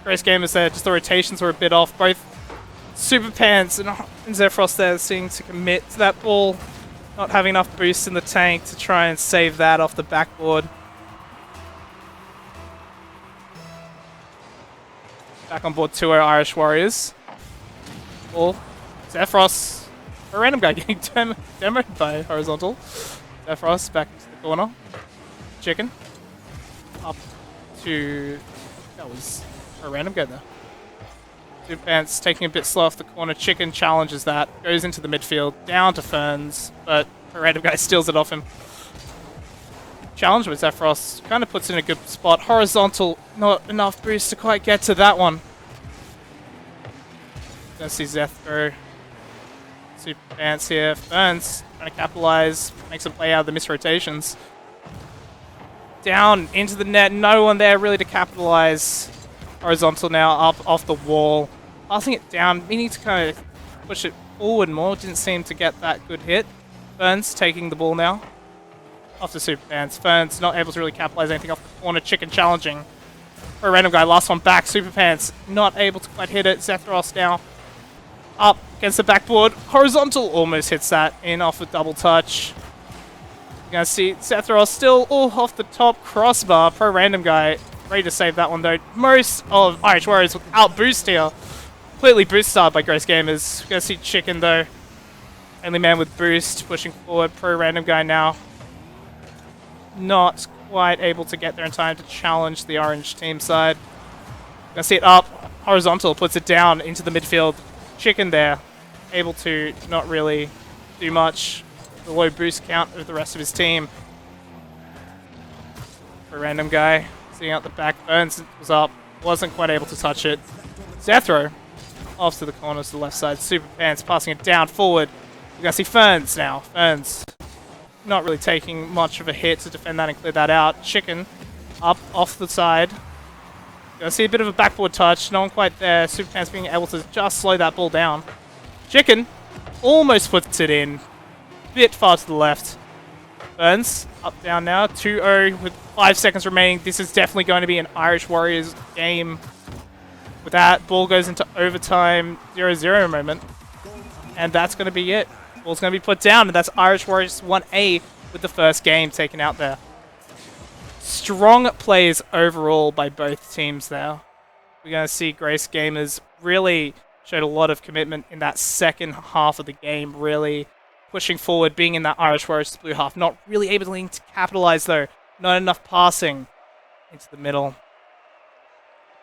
Grace Gamers there, just the rotations were a bit off. Both Superpants and Zephyros there seeming to commit to that ball. Not having enough boost in the tank to try and save that off the backboard. Back on board 2-0 Irish Warriors. Ball. Zephyros. A random guy getting demoed by Horizontal. Zephyros back into the corner. Chicken. Up to... That was a random guy there. Super Pants taking a bit slow off the corner. Chicken challenges that. Goes into the midfield. Down to Ferns. But a random guy steals it off him. Challenge with Zephyros. Kind of puts in a good spot. Horizontal. Not enough boost to quite get to that one. Gonna see Zeth go. Super Pants here. Ferns trying to capitalize. Makes a play out of the misrotations. Down into the net. No one there really to capitalize. Horizontal now up off the wall. Passing it down. Meaning to kind of push it forward more. Didn't seem to get that good hit. Ferns taking the ball now. Off to Super Pants. Ferns not able to really capitalize anything off the corner. Chicken challenging. For a random guy. Last one back. Super Pants not able to quite hit it. Zethros now up against the backboard. Horizontal almost hits that in off a double touch. You're going to see Zethros still all off the top crossbar. Pro random guy ready to save that one though. Most of Irish Warriors without boost here. Completely boost started by Grace Gamers. You're going to see Chicken though. Only man with boost pushing forward. Pro random guy now. Not quite able to get there in time to challenge the orange team side. Gonna see it up. Horizontal puts it down into the midfield. Chicken there. Able to not really do much. The low boost count of the rest of his team. For a random guy. Seeing out the back. Burns was up. Wasn't quite able to touch it. Zethro. Off to the corners to the left side. Super Pants passing it down forward. We're gonna see Ferns now. Ferns. Not really taking much of a hit to defend that and clear that out. Chicken up off the side. Gonna see a bit of a backboard touch. No one quite there. Super Pants being able to just slow that ball down. Chicken almost puts it in. Bit far to the left. Burns up down now. 2-0 with 5 seconds remaining. This is definitely going to be an Irish Warriors game. With that, ball goes into overtime 0-0 moment. And that's going to be it. Ball's going to be put down, and that's Irish Warriors 1A with the first game taken out there. Strong plays overall by both teams there. We're going to see Grace Gamers really showed a lot of commitment in that second half of the game, really pushing forward, being in that Irish Warriors blue half. Not really able to capitalize, though. Not enough passing into the middle.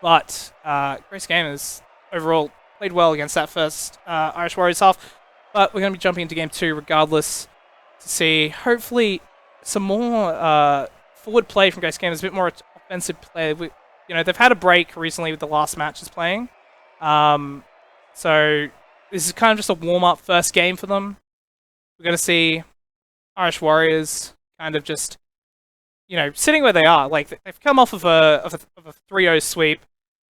But Grace Gamers overall played well against that first Irish Warriors half. But we're going to be jumping into Game 2 regardless to see, hopefully, some more forward play from Grace Gamers, a bit more offensive play. They've had a break recently with the last matches playing. So this is kind of just a warm-up first game for them. We're going to see Irish Warriors kind of just, sitting where they are. Like, they've come off of a 3-0 sweep.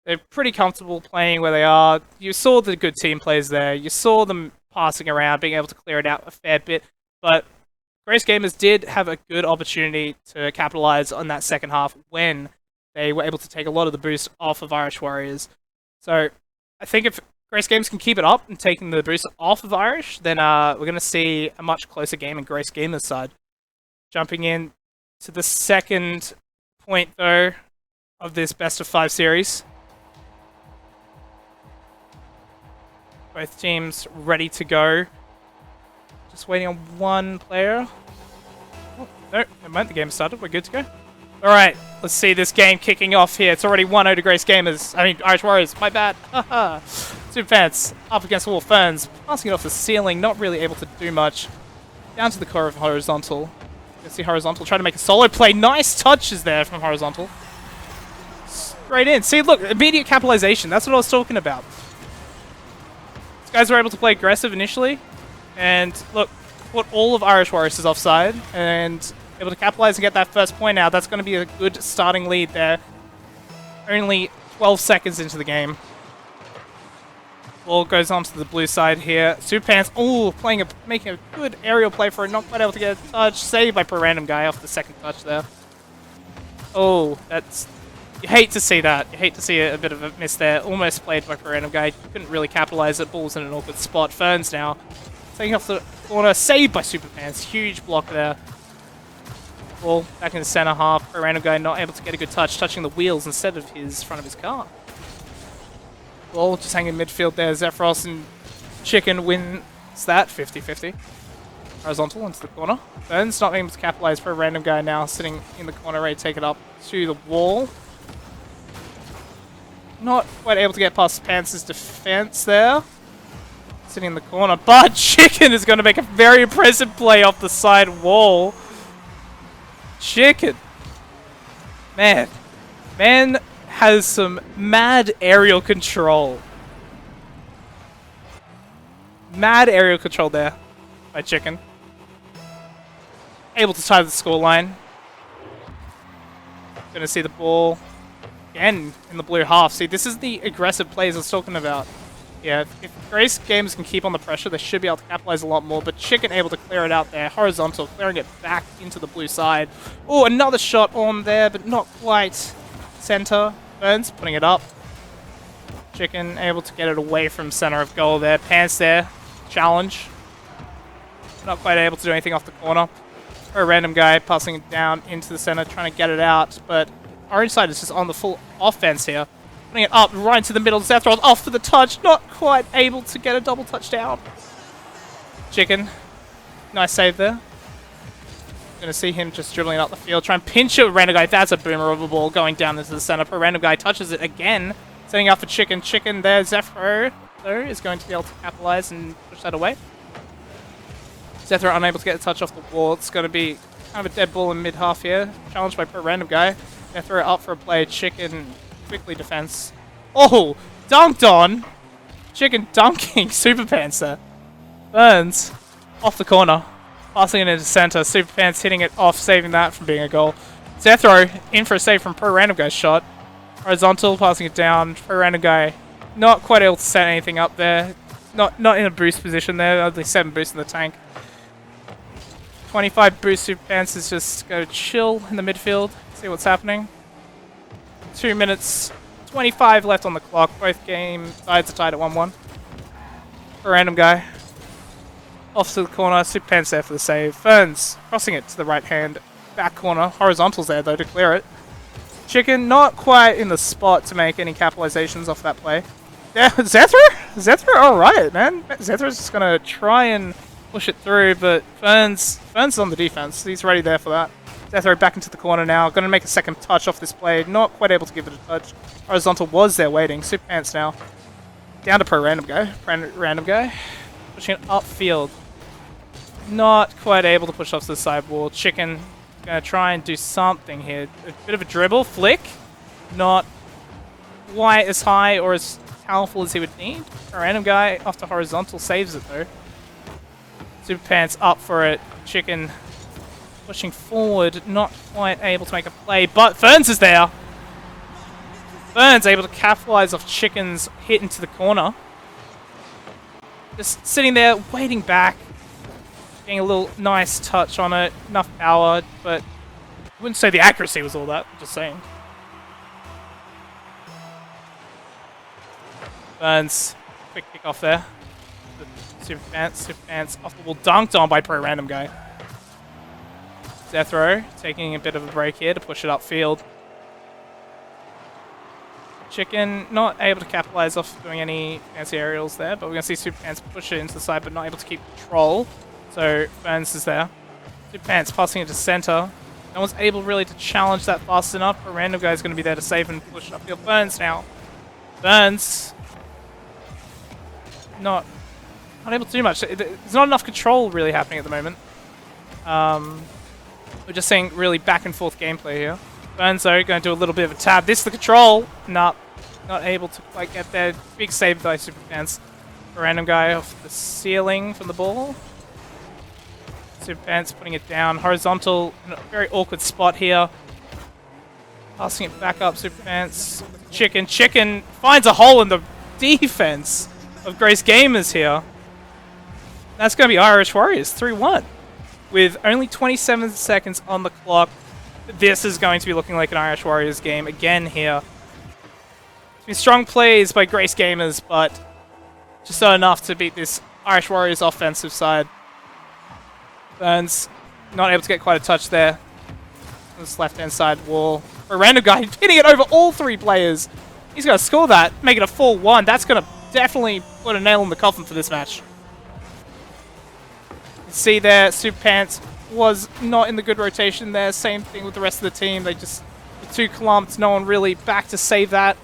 They're pretty comfortable playing where they are. You saw the good team plays there. You saw them passing around, being able to clear it out a fair bit. But Grace Gamers did have a good opportunity to capitalize on that second half when they were able to take a lot of the boost off of Irish Warriors. So I think if Grace Gamers can keep it up and taking the boost off of Irish, then we're going to see a much closer game in Grace Gamers' side. Jumping in to the second point, though, of this best-of-5 series. Both teams ready to go. Just waiting on one player. Oh, no, never mind, the game started. We're good to go. Alright, let's see this game kicking off here. It's already 1-0 to Grace Gamers. Irish Warriors. My bad. Haha. Super Pants up against the wall. Ferns passing it off the ceiling. Not really able to do much. Down to the core of Horizontal. You can see Horizontal trying to make a solo play. Nice touches there from Horizontal. Straight in. See, look, immediate capitalization. That's what I was talking about. These guys were able to play aggressive initially, and look, put all of Irish Warriors offside, and able to capitalize and get that first point now. That's going to be a good starting lead there. Only 12 seconds into the game. Ball goes on to the blue side here. Super Pants, making a good aerial play for it, not quite able to get a touch. Saved by per random guy off the second touch there. Oh, that's... You hate to see that. You hate to see a bit of a miss there. Almost played by a random guy. Couldn't really capitalize it. Ball's in an awkward spot. Ferns now taking off the corner. Saved by Super Pants. Huge block there. Ball back in the center half. A random guy not able to get a good touch. Touching the wheels instead of his front of his car. Ball just hanging midfield there. Zephyros and Chicken wins that 50-50. Horizontal into the corner. Burns not being able to capitalize for a random guy now sitting in the corner, ready to take it up to the wall. Not quite able to get past Pants's defense there. Sitting in the corner, but Chicken is going to make a very impressive play off the side wall. Chicken. Man has some mad aerial control. Mad aerial control there by Chicken. Able to tie the scoreline. Gonna see the ball again in the blue half. See, this is the aggressive plays I was talking about. Yeah, if Grace Games can keep on the pressure, they should be able to capitalize a lot more, but Chicken able to clear it out there. Horizontal, clearing it back into the blue side. Oh, another shot on there, but not quite center. Burns putting it up. Chicken able to get it away from center of goal there. Pants there. Challenge. Not quite able to do anything off the corner. Or a random guy passing it down into the center, trying to get it out, but orange side is just on the full offense here. Putting it up right into the middle. Zethros off for the touch. Not quite able to get a double touchdown. Chicken. Nice save there. Gonna see him just dribbling up the field. Try and pinch a random guy. That's a boomer of a ball going down into the center. But a random guy touches it again. Setting up for Chicken. Chicken there. Zephyro, though, is going to be able to capitalize and push that away. Zethro unable to get a touch off the wall. It's going to be kind of a dead ball in mid-half here. Challenged by a random guy. Zethro up for a play. Chicken quickly defense. Oh! Dunked on! Chicken dunking Super Pants there. Burns off the corner. Passing it into center. Super Pants hitting it off, saving that from being a goal. Zethro in for a save from Pro Random Guy's shot. Horizontal, passing it down. Pro Random Guy not quite able to set anything up there. Not in a boost position there. Only 7 boosts in the tank. 25 boost. Super Pants is just go chill in the midfield. See what's happening. 2 minutes 25 left on the clock. Both game sides are tied at 1-1. A random guy. Off to the corner. Super Pants there for the save. Ferns crossing it to the right hand. Back corner. Horizontals there though to clear it. Chicken not quite in the spot to make any capitalizations off that play. Yeah, Zethro alright, man. Zethro's just gonna try and push it through, but Ferns on the defense. He's ready there for that. Zethro back into the corner now. Gonna make a second touch off this play. Not quite able to give it a touch. Horizontal was there waiting. Super Pants now. Down to Pro Random Guy. Random Guy. Pushing it upfield. Not quite able to push off to the sidewall. Chicken gonna try and do something here. A bit of a dribble. Flick. Not quite as high or as powerful as he would need. A random guy off to Horizontal saves it though. Super Pants up for it. Chicken pushing forward, not quite able to make a play, but Ferns is there. Ferns able to capitalize off Chicken's hit into the corner. Just sitting there, waiting back. Getting a little nice touch on it. Enough power, but I wouldn't say the accuracy was all that. Just saying. Burns, quick kick off there. Super Pants off the wall, dunked on by Pro Random Guy. Zethro taking a bit of a break here to push it upfield. Chicken not able to capitalize off doing any fancy aerials there, but we're going to see Super Pants push it into the side, but not able to keep control. So Burns is there. Super Pants passing it to center. No one's able really to challenge that fast enough. A random guy is going to be there to save and push it upfield. Burns now. Burns not able to do much. There's not enough control really happening at the moment. We're just seeing really back and forth gameplay here. Burns though going to do a little bit of a tab. This is the control. Not able to quite get there. Big save by Super Pants. A random guy off the ceiling from the ball. Super Pants putting it down. Horizontal in a very awkward spot here. Passing it back up. Super Pants. Chicken finds a hole in the defense of Grace Gamers here. That's going to be Irish Warriors 3-1. With only 27 seconds on the clock, this is going to be looking like an Irish Warriors game again here. It's been strong plays by Grace Gamers, but just not enough to beat this Irish Warriors offensive side. Burns not able to get quite a touch there. This left-hand side wall. A random guy hitting it over all 3 players He's going to score that, make it a 4-1. That's going to definitely put a nail in the coffin for this match. You see there, Super Pants was not in the good rotation there. Same thing with the rest of the team. They just were too clumped. No one really back to save that.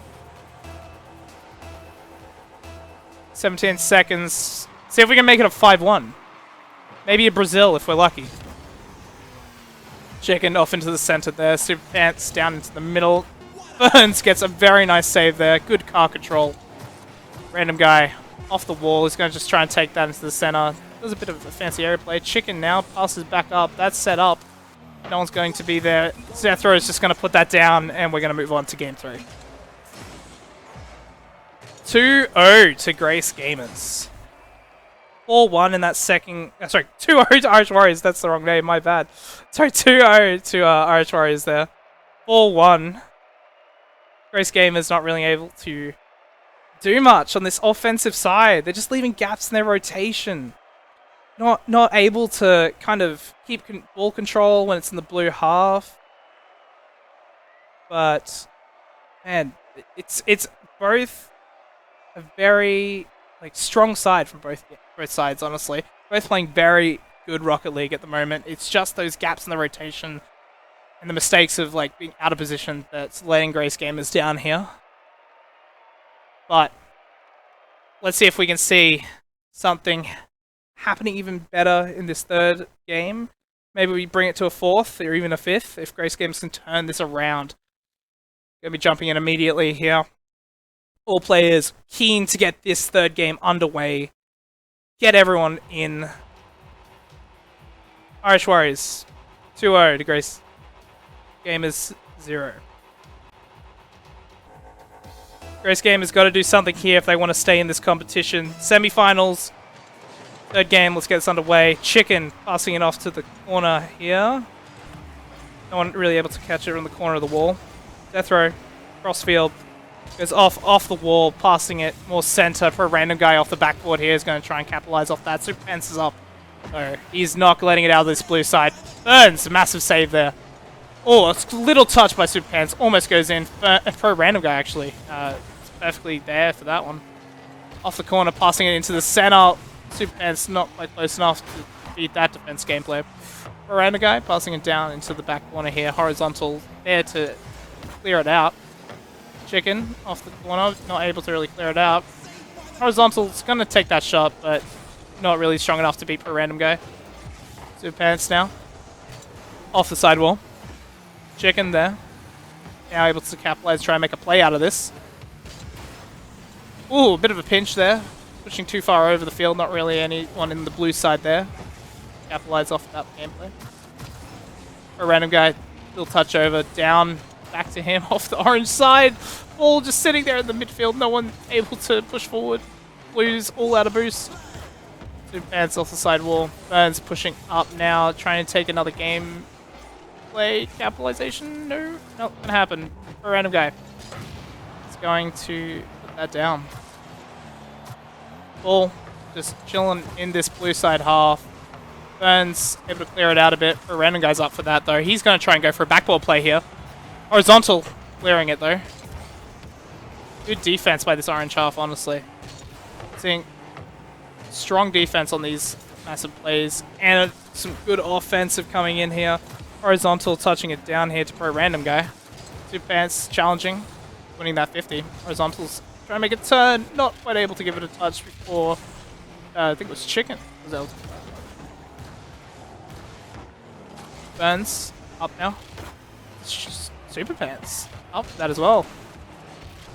17 seconds. See if we can make it a 5-1. Maybe a Brazil if we're lucky. Chicken off into the center there. Super Pants down into the middle. Burns gets a very nice save there. Good car control. Random guy off the wall. He's going to just try and take that into the center. There's a bit of a fancy air play. Chicken now passes back up. That's set up. No one's going to be there. Zethro is just going to put that down, and we're going to move on to game 3. 2-0 to Grace Gamers. 4-1 in that second... sorry, 2-0 to Irish Warriors. That's the wrong name, my bad. Sorry, 2-0 to Irish Warriors there. 4-1. Grace Gamers not really able to do much on this offensive side. They're just leaving gaps in their rotation. Not able to kind of keep ball control when it's in the blue half. But, man, it's both a very strong side from both sides, honestly. Both playing very good Rocket League at the moment. It's just those gaps in the rotation and the mistakes of being out of position that's letting Grace Gamers down here. But let's see if we can see something happening even better in this third game. Maybe we bring it to a fourth or even a fifth if Grace Gamers can turn this around. Gonna be jumping in immediately here. All players keen to get this third game underway. Get everyone in. Irish Warriors 2-0 to Grace Gamers 0. Grace Gamers got to do something here if they want to stay in this competition. Semi-finals. Third game, let's get this underway. Chicken passing it off to the corner here. No one really able to catch it on the corner of the wall. Death row, crossfield. Goes off the wall, passing it more center for a random guy off the backboard here. Is going to try and capitalize off that. Super Pants is up. So he's not letting it out of this blue side. Burns, a massive save there. Oh, it's a little touch by Super Pants. Almost goes in for a random guy, actually. It's perfectly there for that one. Off the corner, passing it into the center. Super Pants not quite close enough to beat that defense gameplay. For a random guy, passing it down into the back corner here. Horizontal there to clear it out. Chicken off the corner, not able to really clear it out. Horizontal's going to take that shot, but not really strong enough to beat for a random guy. Super Pants now. Off the sidewall. Chicken there. Now able to capitalize, try and make a play out of this. Ooh, a bit of a pinch there. Pushing too far over the field, not really anyone in the blue side there. Capitalize off that gameplay. A random guy, little touch over, down, back to him off the orange side. Ball just sitting there in the midfield, no one able to push forward. Blues all out of boost. Super Pants off the sidewall. Burns pushing up now, trying to take another game. Play capitalization. No, not gonna happen. A random guy. It's going to put that down. Ball just chilling in this blue side half. Burns able to clear it out a bit. A random guy's up for that though. He's going to try and go for a backball play here. Horizontal clearing it though. Good defense by this orange half, honestly. Seeing strong defense on these massive plays and some good offensive coming in here. Horizontal touching it down here to pro random guy. Super Pants challenging, winning that 50. Horizontal's trying to make a turn, not quite able to give it a touch before. I think it was Chicken was able to. Burns up now. Super Pants up that as well.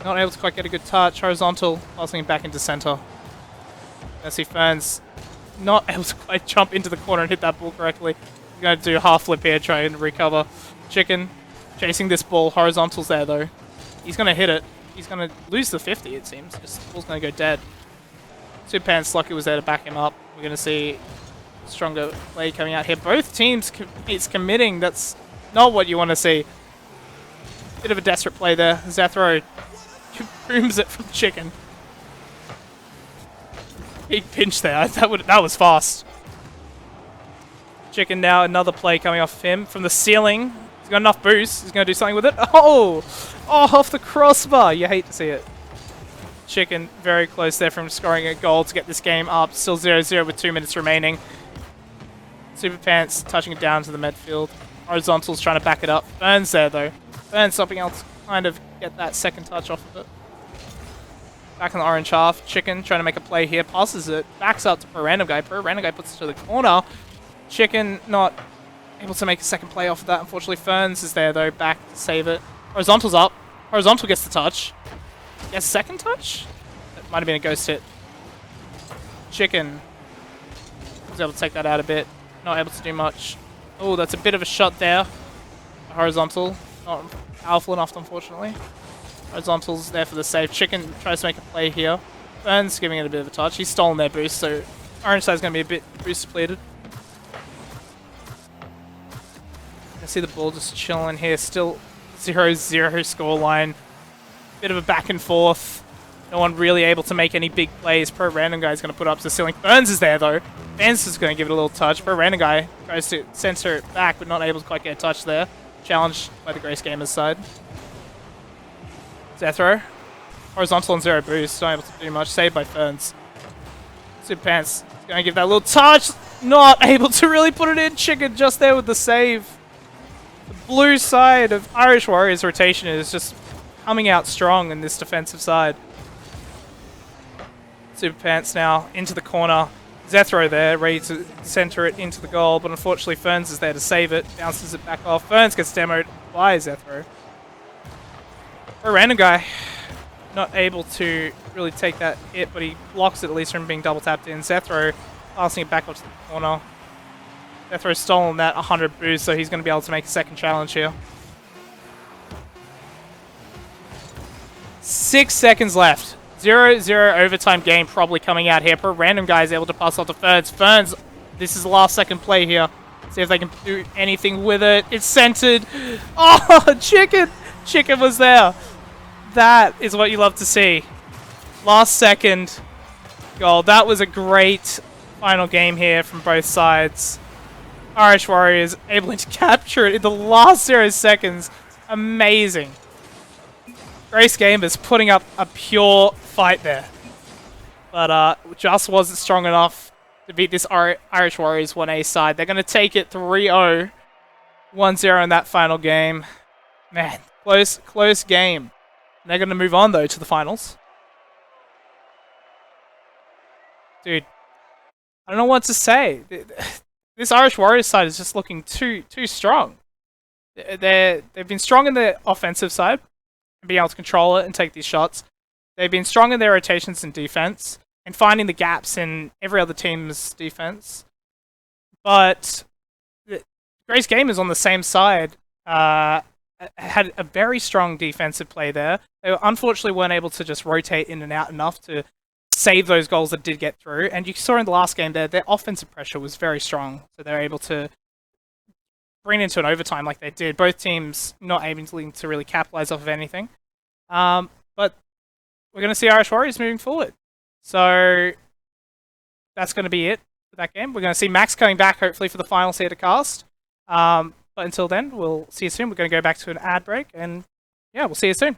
Not able to quite get a good touch. Horizontal passing it back into center. I see Ferns not able to quite jump into the corner and hit that ball correctly. He's going to do a half flip here, try and recover. Chicken chasing this ball. Horizontal's there though. He's going to hit it. He's going to lose the 50, it seems. Just the ball's going to go dead. Super Pants lucky was there to back him up. We're going to see stronger play coming out here. Both teams it's committing. That's not what you want to see. Bit of a desperate play there. Zethro booms it from Chicken. Big pinch there. That was fast. Chicken now, another play coming off him from the ceiling. He's got enough boost. He's going to do something with it. Oh, off the crossbar. You hate to see it. Chicken very close there from scoring a goal to get this game up. Still 0-0 with 2 minutes remaining. Super Pants touching it down to the midfield. Horizontal's trying to back it up. Burns there though. Burns something else kind of get that second touch off of it. Back in the orange half. Chicken trying to make a play here. Passes it. Backs up to Pro Random Guy. Pro Random Guy puts it to the corner. Chicken not able to make a second play off of that. Unfortunately, Ferns is there though. Back to save it. Horizontal's up. Horizontal gets the touch. Yes, second touch? That might have been a ghost hit. Chicken was able to take that out a bit. Not able to do much. Oh, that's a bit of a shot there. Horizontal. Not powerful enough, unfortunately. Horizontal's there for the save. Chicken tries to make a play here. Burns giving it a bit of a touch. He's stolen their boost, so orange side's going to be a bit boost depleted. I see the ball just chilling here. Still 0-0 scoreline. Bit of a back and forth. No one really able to make any big plays. Pro Random Guy is going to put up to the ceiling. Burns is there though. Burns is going to give it a little touch. Pro Random Guy tries to censor it back, but not able to quite get a touch there. Challenged by the Grace Gamers side. Zethro. Horizontal and 0 boost. Not able to do much. Saved by Ferns. Super Pants is going to give that little touch. Not able to really put it in. Chicken just there with the save. The blue side of Irish Warriors rotation is just coming out strong in this defensive side. Super Pants now into the corner. Zethro there, ready to center it into the goal, but unfortunately Ferns is there to save it. Bounces it back off. Ferns gets demoed by Zethro. A random guy not able to really take that hit, but he blocks it at least from being double tapped in. Zethro passing it back up to the corner. Zethro's stolen that 100 boost, so he's going to be able to make a second challenge here. 6 seconds left. 0-0 overtime game probably coming out here. Pro Random Guy is able to pass off to Ferns. Ferns, this is the last second play here. See if they can do anything with it. It's centered. Oh, Chicken! Chicken was there. That is what you love to see. Last second goal. That was a great final game here from both sides. Irish Warriors able to capture it in the last 0 seconds. Amazing. Grace Gamers putting up a pure fight there. But just wasn't strong enough to beat this Irish Warriors 1A side. They're going to take it 3-0. 1-0 in that final game. Man, close game. And they're going to move on, though, to the finals. Dude, I don't know what to say. This Irish Warriors side is just looking too strong. They've been strong in the offensive side, and being able to control it and take these shots. They've been strong in their rotations and defense, and finding the gaps in every other team's defense. But Grace Gamers on the same side had a very strong defensive play there. They unfortunately weren't able to just rotate in and out enough to save those goals that did get through. And you saw in the last game there, their offensive pressure was very strong, so they're able to bring it into an overtime like they did. Both teams not able to really capitalize off of anything. But we're going to see Irish Warriors moving forward. So that's going to be it for that game. We're going to see Max coming back, hopefully, for the finals here to cast. But until then, we'll see you soon. We're going to go back to an ad break, and yeah, we'll see you soon.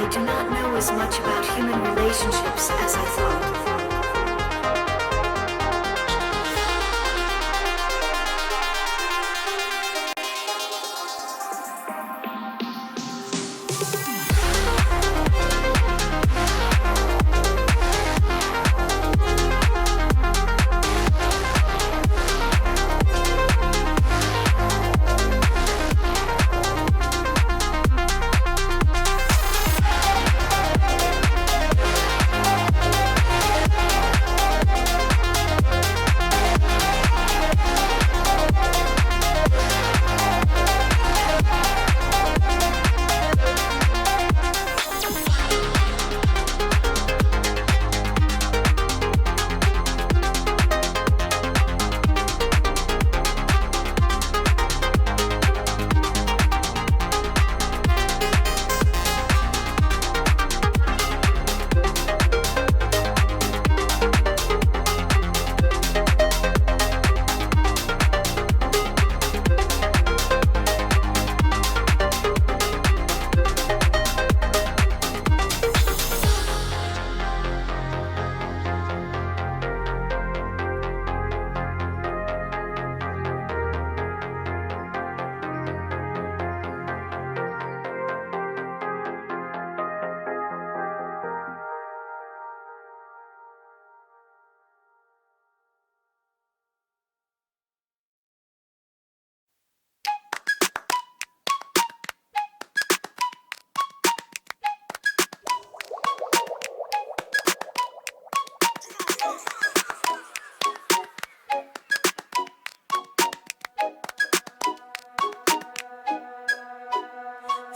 I do not know as much about human relationships as I thought.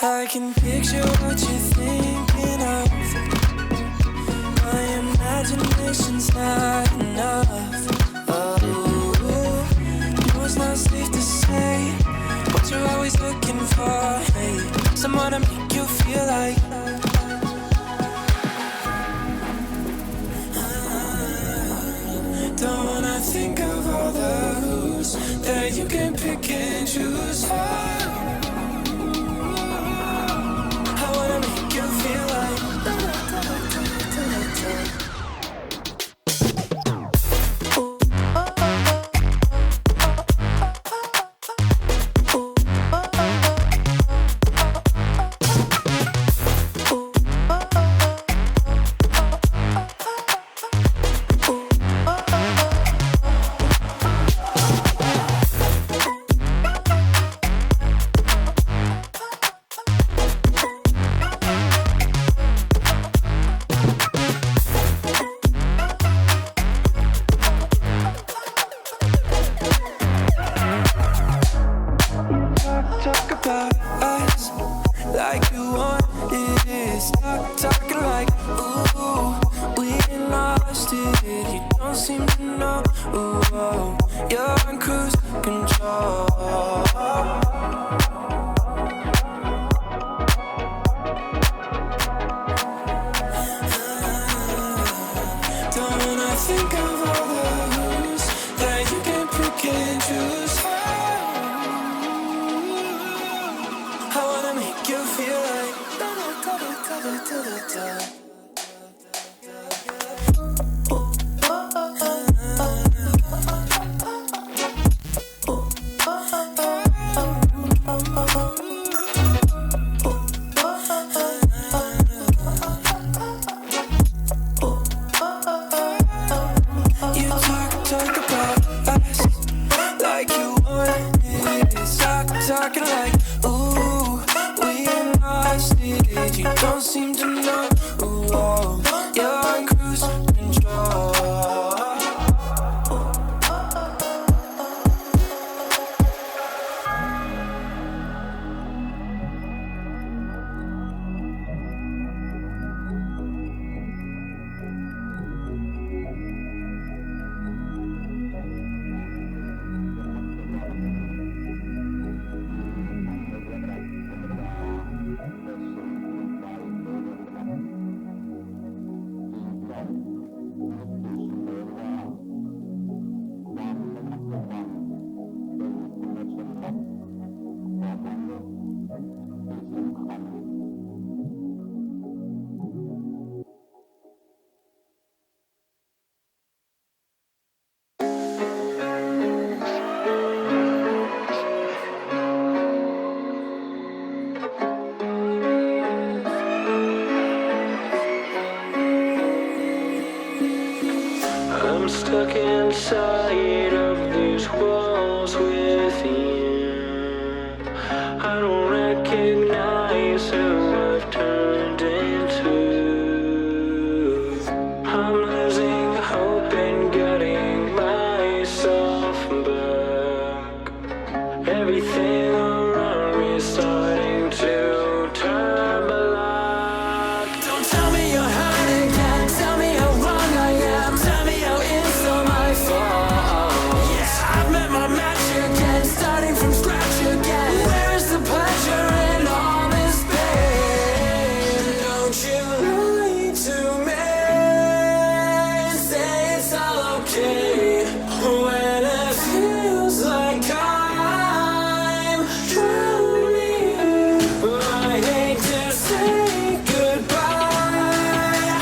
I can picture what you're thinking of. My imagination's not enough. Oh, no, it's not safe to say what you're always looking for. Hey, someone to make you feel like. Don't wanna think of all the who's that you can pick and choose for. You feel like talk about us like you wanted it. Stop talking like, ooh, we ain't lost it. You don't seem to know, ooh, you're in cruise control. Don't wanna think of all the who's that you can pick and choose. I wanna make you feel like you I'm stuck inside of these walls with you. I don't recognize who I've turned into. I'm losing hope and getting myself back. Everything around me is starting to turn black. Don't tell me you're hurt again. Tell me how wrong I am. Tell me how it's all my fault. Yeah, I've met my match again. Starting from scratch again. Where's the pleasure in all this pain? Don't you lie to me. Say it's all okay. When it feels like I'm drowning. I hate to say goodbye,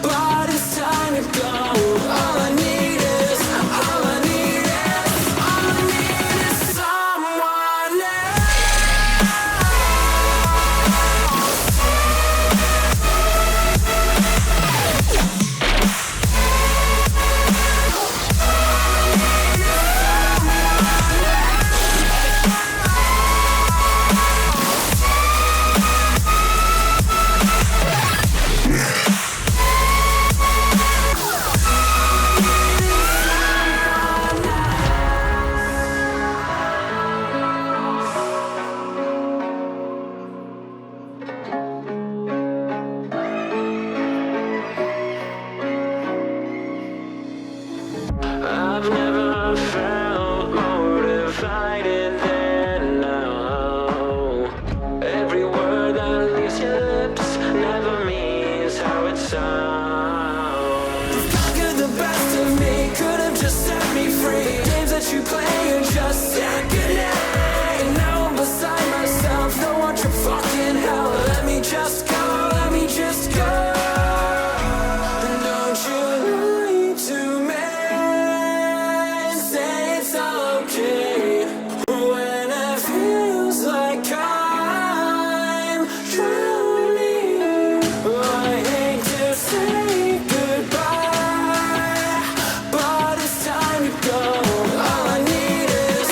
but it's time to go. All I need is someone I've never felt more divided than now. Every word that leaves your lips never means how it sounds. You've conquered the best of me, could have just set me free. Games that you play are just agony. And now I'm beside myself, no one true fucking hell. Let me just go, let me just go. And don't you lie to me. Say it's all okay when it feels like I'm drowning. I hate to say goodbye, but it's time to go. All I need is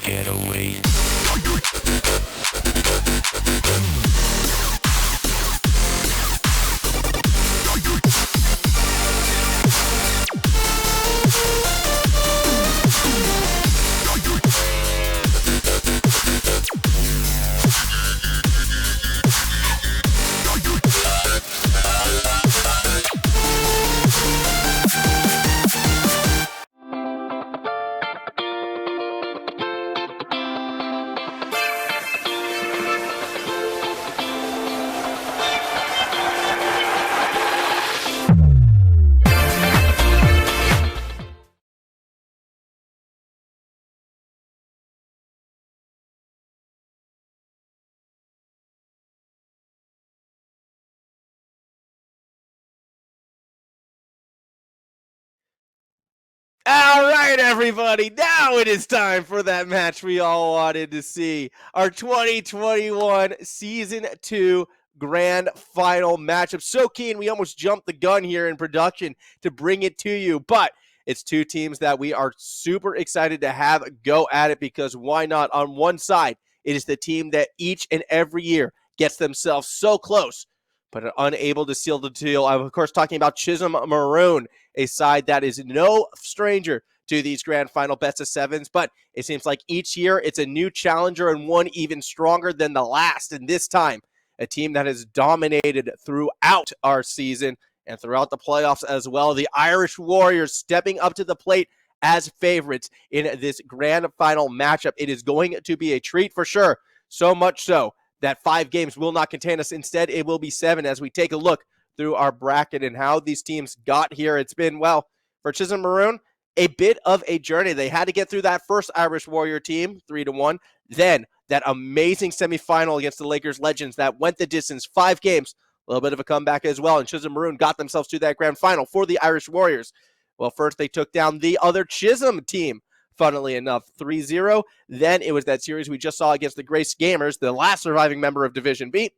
get away. All right, everybody. Now it is time for that match we all wanted to see. Our 2021 Season 2 Grand Final matchup. So keen, we almost jumped the gun here in production to bring it to you. But it's two teams that we are super excited to have go at it because why not? On one side, it is the team that each and every year gets themselves so close, but are unable to seal the deal. I'm, of course, talking about Chisholm Maroon, a side that is no stranger to these grand final best of sevens, but it seems like each year it's a new challenger and one even stronger than the last. And this time, a team that has dominated throughout our season and throughout the playoffs as well. The Irish Warriors stepping up to the plate as favorites in this grand final matchup. It is going to be a treat for sure. So much so that 5 games will not contain us. Instead, it will be 7 as we take a look through our bracket and how these teams got here. It's been, well, for Chisholm Maroon, a bit of a journey. They had to get through that first Irish Warrior team, 3-1. Then that amazing semifinal against the Lakers Legends that went the distance, 5 games, a little bit of a comeback as well. And Chisholm Maroon got themselves to that grand final for the Irish Warriors. Well, first they took down the other Chisholm team, funnily enough, 3-0. Then it was that series we just saw against the Grace Gamers, the last surviving member of Division B,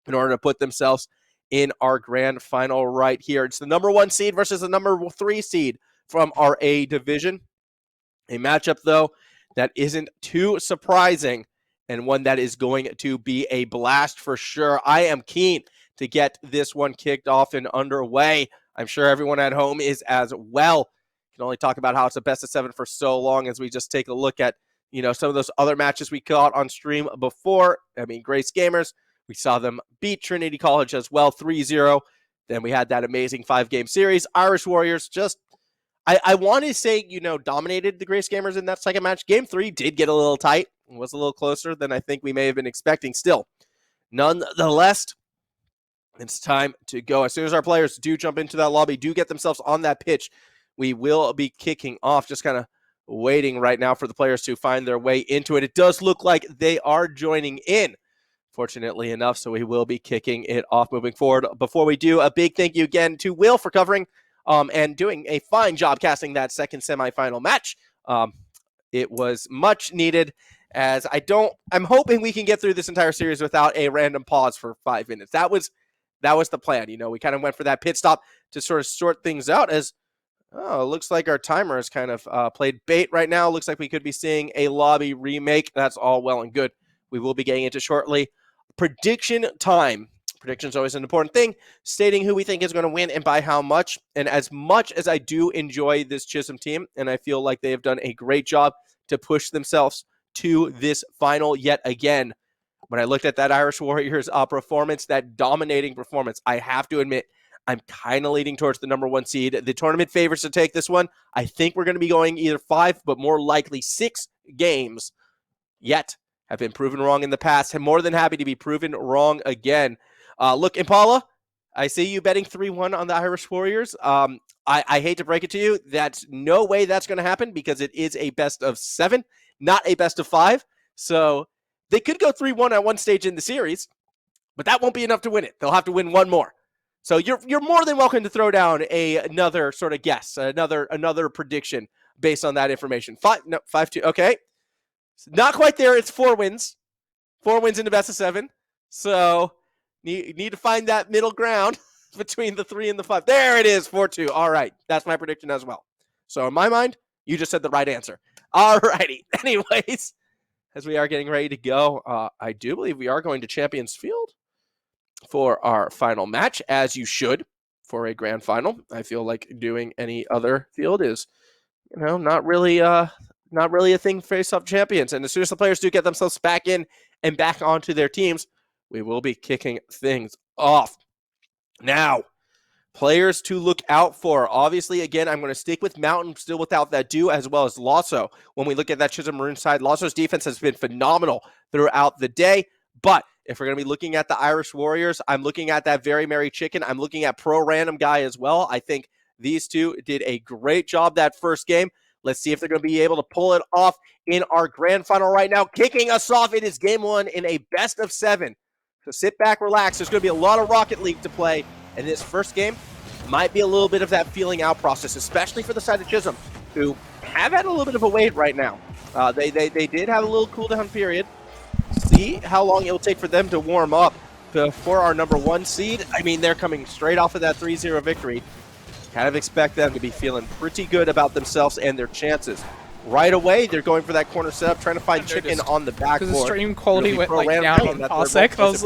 in order to put themselves in our grand final right here. It's the number 1 seed versus the number 3 seed from our A division. A matchup, though, that isn't too surprising and one that is going to be a blast for sure. I am keen to get this one kicked off and underway. I'm sure everyone at home is as well. Can only talk about how it's a best of 7 for so long as we just take a look at, some of those other matches we caught on stream before. I mean, Grace Gamers, we saw them beat Trinity College as well, 3-0. Then we had that amazing 5-game series. Irish Warriors just, I want to say, dominated the Grace Gamers in that second match. Game 3 did get a little tight. It was a little closer than I think we may have been expecting still. Nonetheless, it's time to go. As soon as our players do jump into that lobby, do get themselves on that pitch, we will be kicking off. Just kind of waiting right now for the players to find their way into it. It does look like they are joining in, fortunately enough, so we will be kicking it off moving forward. Before we do, a big thank you again to Will for covering and doing a fine job casting that second semifinal match. It was much needed, as I'm hoping we can get through this entire series without a random pause for 5 minutes. That was the plan. We kind of went for that pit stop to sort of sort things out as, it looks like our timer has kind of played bait right now. Looks like we could be seeing a lobby remake. That's all well and good. We will be getting into shortly. Prediction time. Prediction is always an important thing, stating who we think is going to win and by how much. And as much as I do enjoy this Chisholm team, and I feel like they have done a great job to push themselves to this final yet again, when I looked at that Irish Warriors performance, that dominating performance, I have to admit, I'm kind of leaning towards the number 1 seed. The tournament favors to take this one. I think we're going to be going either 5, but more likely 6 games, yet have been proven wrong in the past. I'm more than happy to be proven wrong again. Look, Impala, I see you betting 3-1 on the Irish Warriors. I hate to break it to you. That's no way that's going to happen because it is a best of 7, not a best of 5. So they could go 3-1 at one stage in the series, but that won't be enough to win it. They'll have to win one more. So you're more than welcome to throw down another sort of guess, another prediction based on that information. 5-2. Okay, not quite there. It's 4 wins. 4 wins in the best of 7. So need to find that middle ground between the 3 and the 5. There it is, 4-2. All right, that's my prediction as well. So in my mind, You just said the right answer. Alrighty. Anyways, as we are getting ready to go, I do believe we are going to Champions Field for our final match, as you should for a grand final. I feel like doing any other field is, not really a thing for face-off champions. And as soon as the players do get themselves back in and back onto their teams, we will be kicking things off. Now, players to look out for. Obviously, again, I'm going to stick with Mountain still without that do, as well as Lasso. When we look at that Chisholm Maroon side, Lasso's defense has been phenomenal throughout the day. But if we're going to be looking at the Irish Warriors, I'm looking at that Very Merry Chicken. I'm looking at Pro Random Guy as well. I think these two did a great job that first game. Let's see if they're going to be able to pull it off in our grand final right now. Kicking us off, it is game one in a best of 7. So sit back, relax. There's going to be a lot of Rocket League to play. And this first game might be a little bit of that feeling out process, especially for the side of Chisholm, who have had a little bit of a wait right now. They did have a little cooldown period. See how long it will take for them to warm up before our number 1 seed. I mean, they're coming straight off of that 3-0 victory. Kind of expect them to be feeling pretty good about themselves and their chances. Right away, they're going for that corner setup, trying to find Chicken on the backboard. Because the stream quality went down on Parsec. I was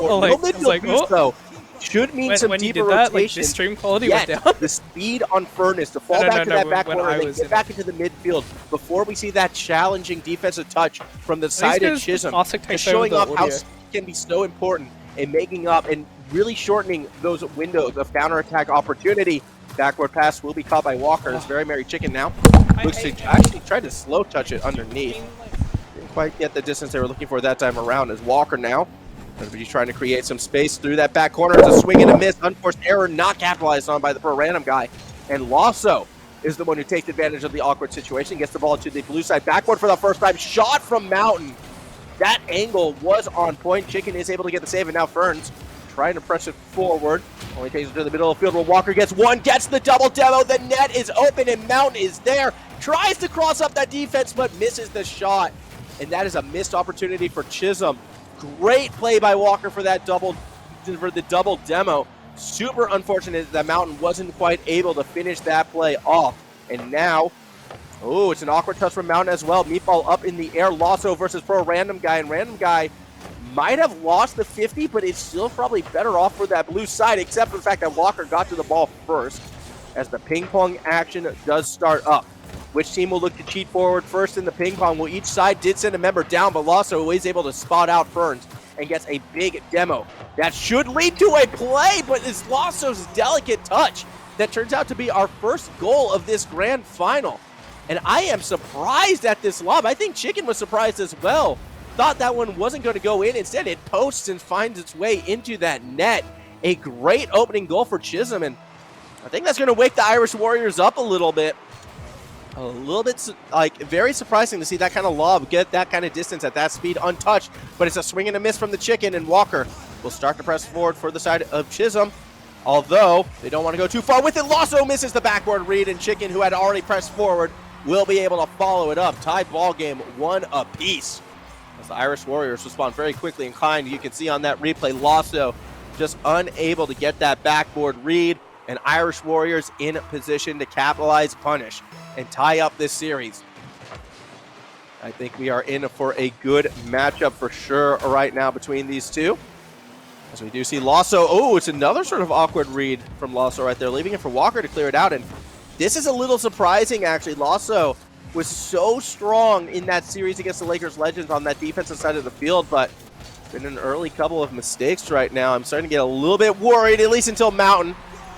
like, oh. Should mean some deeper rotation. The stream quality went down. The speed on Furnace to fall back to that back corner and get back into the midfield before we see that challenging defensive touch from the side of Chisholm. Just showing off how speed can be so important in making up and really shortening those windows of counterattack opportunity. Backward pass will be caught by Walker. It's Very Merry Chicken now. Looks to actually try to slow touch it underneath. Didn't quite get the distance they were looking for that time around as Walker now. He's trying to create some space through that back corner. It's a swing and a miss. Unforced error not capitalized on by the Pro Random Guy. And Lasso is the one who takes advantage of the awkward situation. Gets the ball to the blue side backboard for the first time. Shot from Mountain. That angle was on point. Chicken is able to get the save, and now Ferns trying to press it forward. Only takes it to the middle of the field where Walker gets one, gets the double demo. The net is open and Mountain is there. Tries to cross up that defense, but misses the shot. And that is a missed opportunity for Chisholm. Great play by Walker for the double demo. Super unfortunate that Mountain wasn't quite able to finish that play off. And now, it's an awkward touch from Mountain as well. Meatball up in the air. Lasso versus Pro Random Guy. And Random Guy might have lost the 50, but it's still probably better off for that blue side, except for the fact that Walker got to the ball first as the ping pong action does start up. Which team will look to cheat forward first in the ping pong? Well, each side did send a member down, but Lasso is able to spot out Ferns and gets a big demo. That should lead to a play, but it's Lasso's delicate touch that turns out to be our first goal of this grand final. And I am surprised at this lob. I think Chicken was surprised as well. Thought that one wasn't going to go in. Instead, it posts and finds its way into that net. A great opening goal for Chisholm, and I think that's going to wake the Irish Warriors up a little bit. A little bit, very surprising to see that kind of lob get that kind of distance at that speed untouched, but it's a swing and a miss from the Chicken, and Walker will start to press forward for the side of Chisholm, although they don't want to go too far with it. Lasso misses the backboard read, and Chicken, who had already pressed forward, will be able to follow it up. Tied ball game, 1 apiece. As the Irish Warriors respond very quickly and kind, you can see on that replay, Lasso just unable to get that backboard read, and Irish Warriors in position to capitalize, punish, and tie up this series. I think we are in for a good matchup for sure right now between these two. As we do see Lasso, it's another sort of awkward read from Lasso right there, leaving it for Walker to clear it out. And this is a little surprising, actually. Lasso was so strong in that series against the Lakers Legends on that defensive side of the field, but been an early couple of mistakes right now. I'm starting to get a little bit worried, at least until Mountain,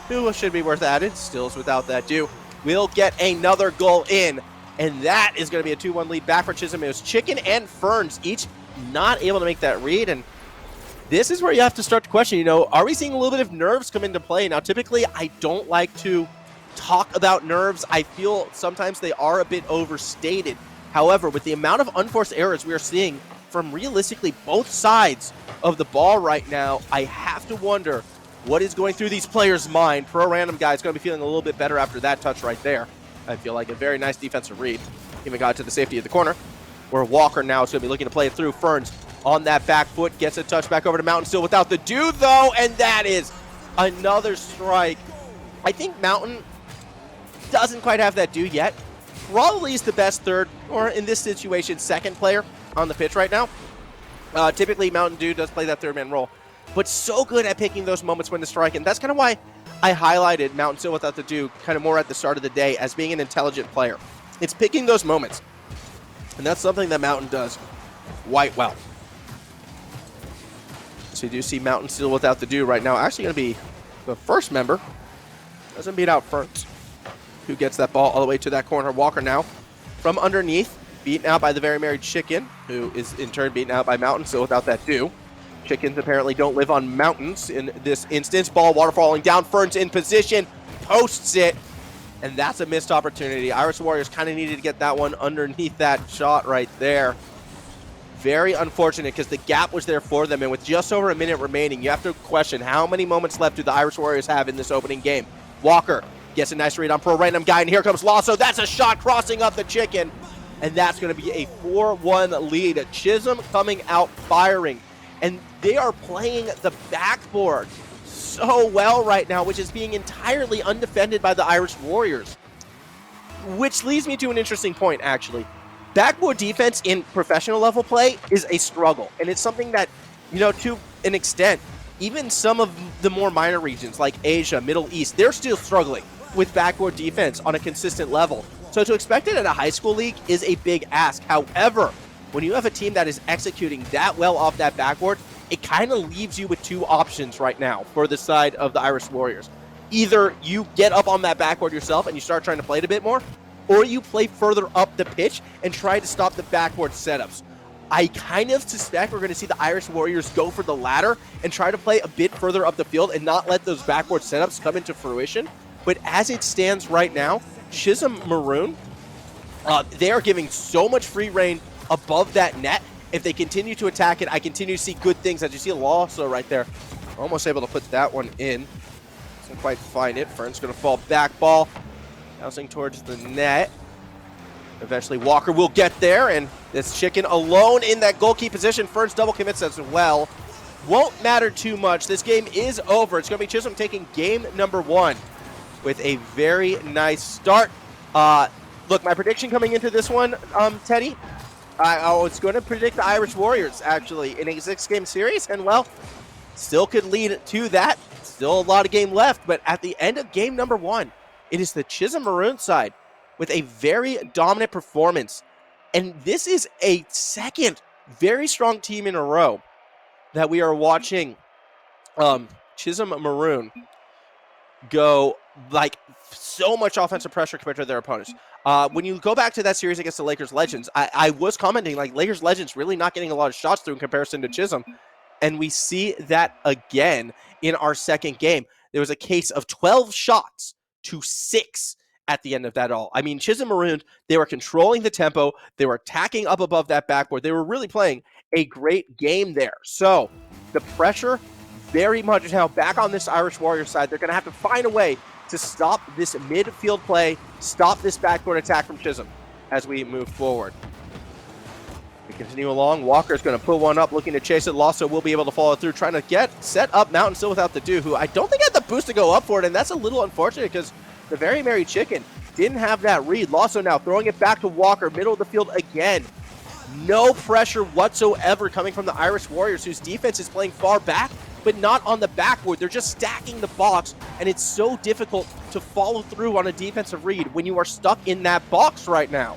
who should be worth added, stills without that do, will get another goal in, and that is going to be a 2-1 lead back for Chisholm. It was Chicken and Ferns each not able to make that read, and this is where you have to start to question, are we seeing a little bit of nerves come into play? Now, typically, I don't like to talk about nerves. I feel sometimes they are a bit overstated. However, with the amount of unforced errors we are seeing from realistically both sides of the ball right now, I have to wonder what is going through these players' mind. Pro Random Guy is going to be feeling a little bit better after that touch right there. I feel like a very nice defensive read. Even got to the safety of the corner, where Walker now is going to be looking to play it through. Ferns on that back foot, gets a touch back over to Mountain, still without the do, though, and that is another strike. I think Mountain doesn't quite have that do yet, probably is the best third, or in this situation, second player on the pitch right now. Typically, Mountain Dew does play that third man role, but so good at picking those moments when to strike. And that's kind of why I highlighted Mountain Still Without the Dew kind of more at the start of the day as being an intelligent player. It's picking those moments. And that's something that Mountain does quite well. So you do see Mountain Still Without the Dew right now. Actually going to be the first member. Doesn't beat out Ferns, who gets that ball all the way to that corner. Walker now from underneath, beaten out by the Very Merry Chicken, who is in turn beaten out by Mountain Still Without that Dew. Chickens apparently don't live on mountains in this instance. Ball waterfalling down. Ferns in position, posts it, and that's a missed opportunity. Irish Warriors kind of needed to get that one underneath that shot right there. Very unfortunate because the gap was there for them, and with just over a minute remaining, you have to question how many moments left do the Irish Warriors have in this opening game. Walker gets a nice read on Pro Random Guy, and here comes Lasso. That's a shot crossing up the Chicken, and that's going to be a 4-1 lead. Chisholm coming out firing, and they are playing the backboard so well right now, which is being entirely undefended by the Irish Warriors. Which leads me to an interesting point, actually. Backboard defense in professional level play is a struggle, and it's something that, you know, to an extent, even some of the more minor regions like Asia, Middle East, they're still struggling with backboard defense on a consistent level. So to expect it at a high school league is a big ask. However, when you have a team that is executing that well off that backboard, it kind of leaves you with two options right now for the side of the Irish Warriors. Either you get up on that backboard yourself and you start trying to play it a bit more, or you play further up the pitch and try to stop the backboard setups. I kind of suspect we're going to see the Irish Warriors go for the latter and try to play a bit further up the field and not let those backboard setups come into fruition. But as it stands right now, Chisholm Maroon, they are giving so much free reign above that net. If they continue to attack it, I continue to see good things. As you see Lasso right there, almost able to put that one in. Doesn't quite find it. Fern's going to fall back ball. Bouncing towards the net. Eventually Walker will get there, and this Chicken alone in that goalkeeper position. Ferns double commits as well. Won't matter too much. This game is over. It's going to be Chisholm taking game number 1 with a very nice start. Look, my prediction coming into this one, Teddy, I was going to predict the Irish Warriors, actually, in a 6-game series, and, well, still could lead to that. Still a lot of game left, but at the end of game number 1, it is the Chisholm Maroon side with a very dominant performance. And this is a second very strong team in a row that we are watching Chisholm Maroon go like so much offensive pressure compared to their opponents. When you go back to that series against the Lakers Legends, I was commenting like Lakers Legends really not getting a lot of shots through in comparison to Chisholm. And we see that again in our second game. There was a case of 12 shots to 6 at the end of that all. I mean, Chisholm Maroon, they were controlling the tempo. They were attacking up above that backboard. They were really playing a great game there. So the pressure very much now back on this Irish Warriors side. They're going to have to find a way to stop this midfield play, stop this backboard attack from Chisholm as we move forward. We continue along. Walker's going to put one up, looking to chase it. Lasso will be able to follow through, trying to set up Mountain Still Without the Dew, who I don't think had the boost to go up for it, and that's a little unfortunate because the Very Merry Chicken didn't have that read. Lasso now throwing it back to Walker, middle of the field again. No pressure whatsoever coming from the Irish Warriors, whose defense is playing far back, but not on the backboard. They're just stacking the box, and it's so difficult to follow through on a defensive read when you are stuck in that box right now.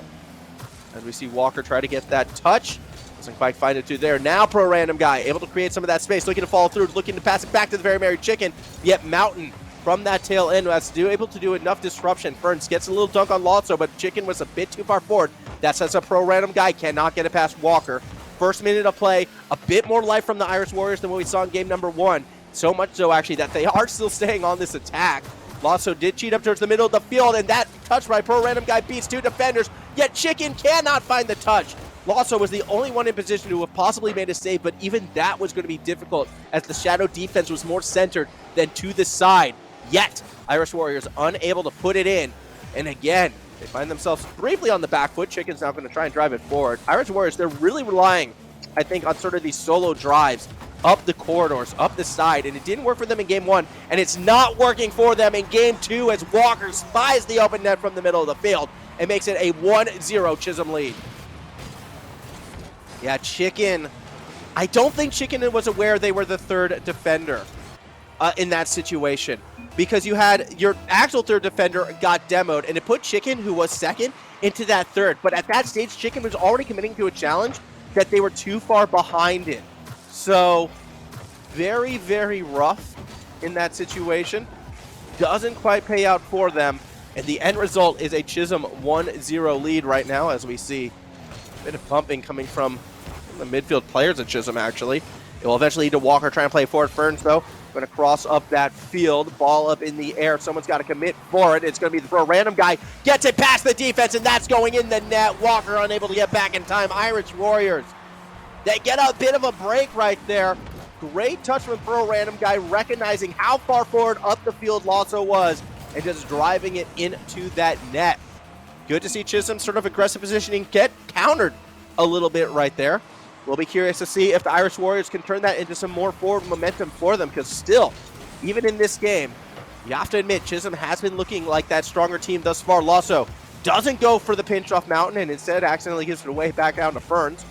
As we see Walker try to get that touch. Doesn't quite find it through there. Now Pro Random Guy able to create some of that space, looking to follow through, looking to pass it back to the Very Merry Chicken. Yet Mountain from that tail end was able to do enough disruption. Ferns gets a little dunk on Lasso, but Chicken was a bit too far forward. That sets up Pro Random Guy, cannot get it past Walker. First minute of play, a bit more life from the Irish Warriors than what we saw in game number 1. So much so, actually, that they are still staying on this attack. Lasso did cheat up towards the middle of the field, and that touch by Pro Random Guy beats 2 defenders, yet Chicken cannot find the touch. Lasso was the only one in position to have possibly made a save, but even that was going to be difficult as the shadow defense was more centered than to the side. Yet, Irish Warriors unable to put it in, and again, they find themselves briefly on the back foot. Chicken's now going to try and drive it forward. Irish Warriors, they're really relying, I think, on sort of these solo drives up the corridors, up the side, and it didn't work for them in game 1, and it's not working for them in game 2 as Walker spies the open net from the middle of the field and makes it a 1-0 Chisholm lead. Yeah, Chicken. I don't think Chicken was aware they were the third defender in that situation, because you had your actual third defender got demoed, and it put Chicken, who was second, into that third. But at that stage, Chicken was already committing to a challenge that they were too far behind in. So very, very rough in that situation. Doesn't quite pay out for them. And the end result is a Chisholm 1-0 lead right now, as we see a bit of bumping coming from the midfield players at Chisholm, actually. It will eventually lead to Walker trying to play forward. Ferns, though, going to cross up that field. Ball up in the air. Someone's got to commit for it. It's going to be the throw. Random guy gets it past the defense, and that's going in the net. Walker unable to get back in time. Irish Warriors, they get a bit of a break right there. Great touch from Pro Random guy, recognizing how far forward up the field Lasso was and just driving it into that net. Good to see Chisholm's sort of aggressive positioning get countered a little bit right there. We'll be curious to see if the Irish Warriors can turn that into some more forward momentum for them, because still, even in this game, you have to admit Chisholm has been looking like that stronger team thus far. Lasso doesn't go for the pinch off Mountain and instead accidentally gives it away back down to Ferns,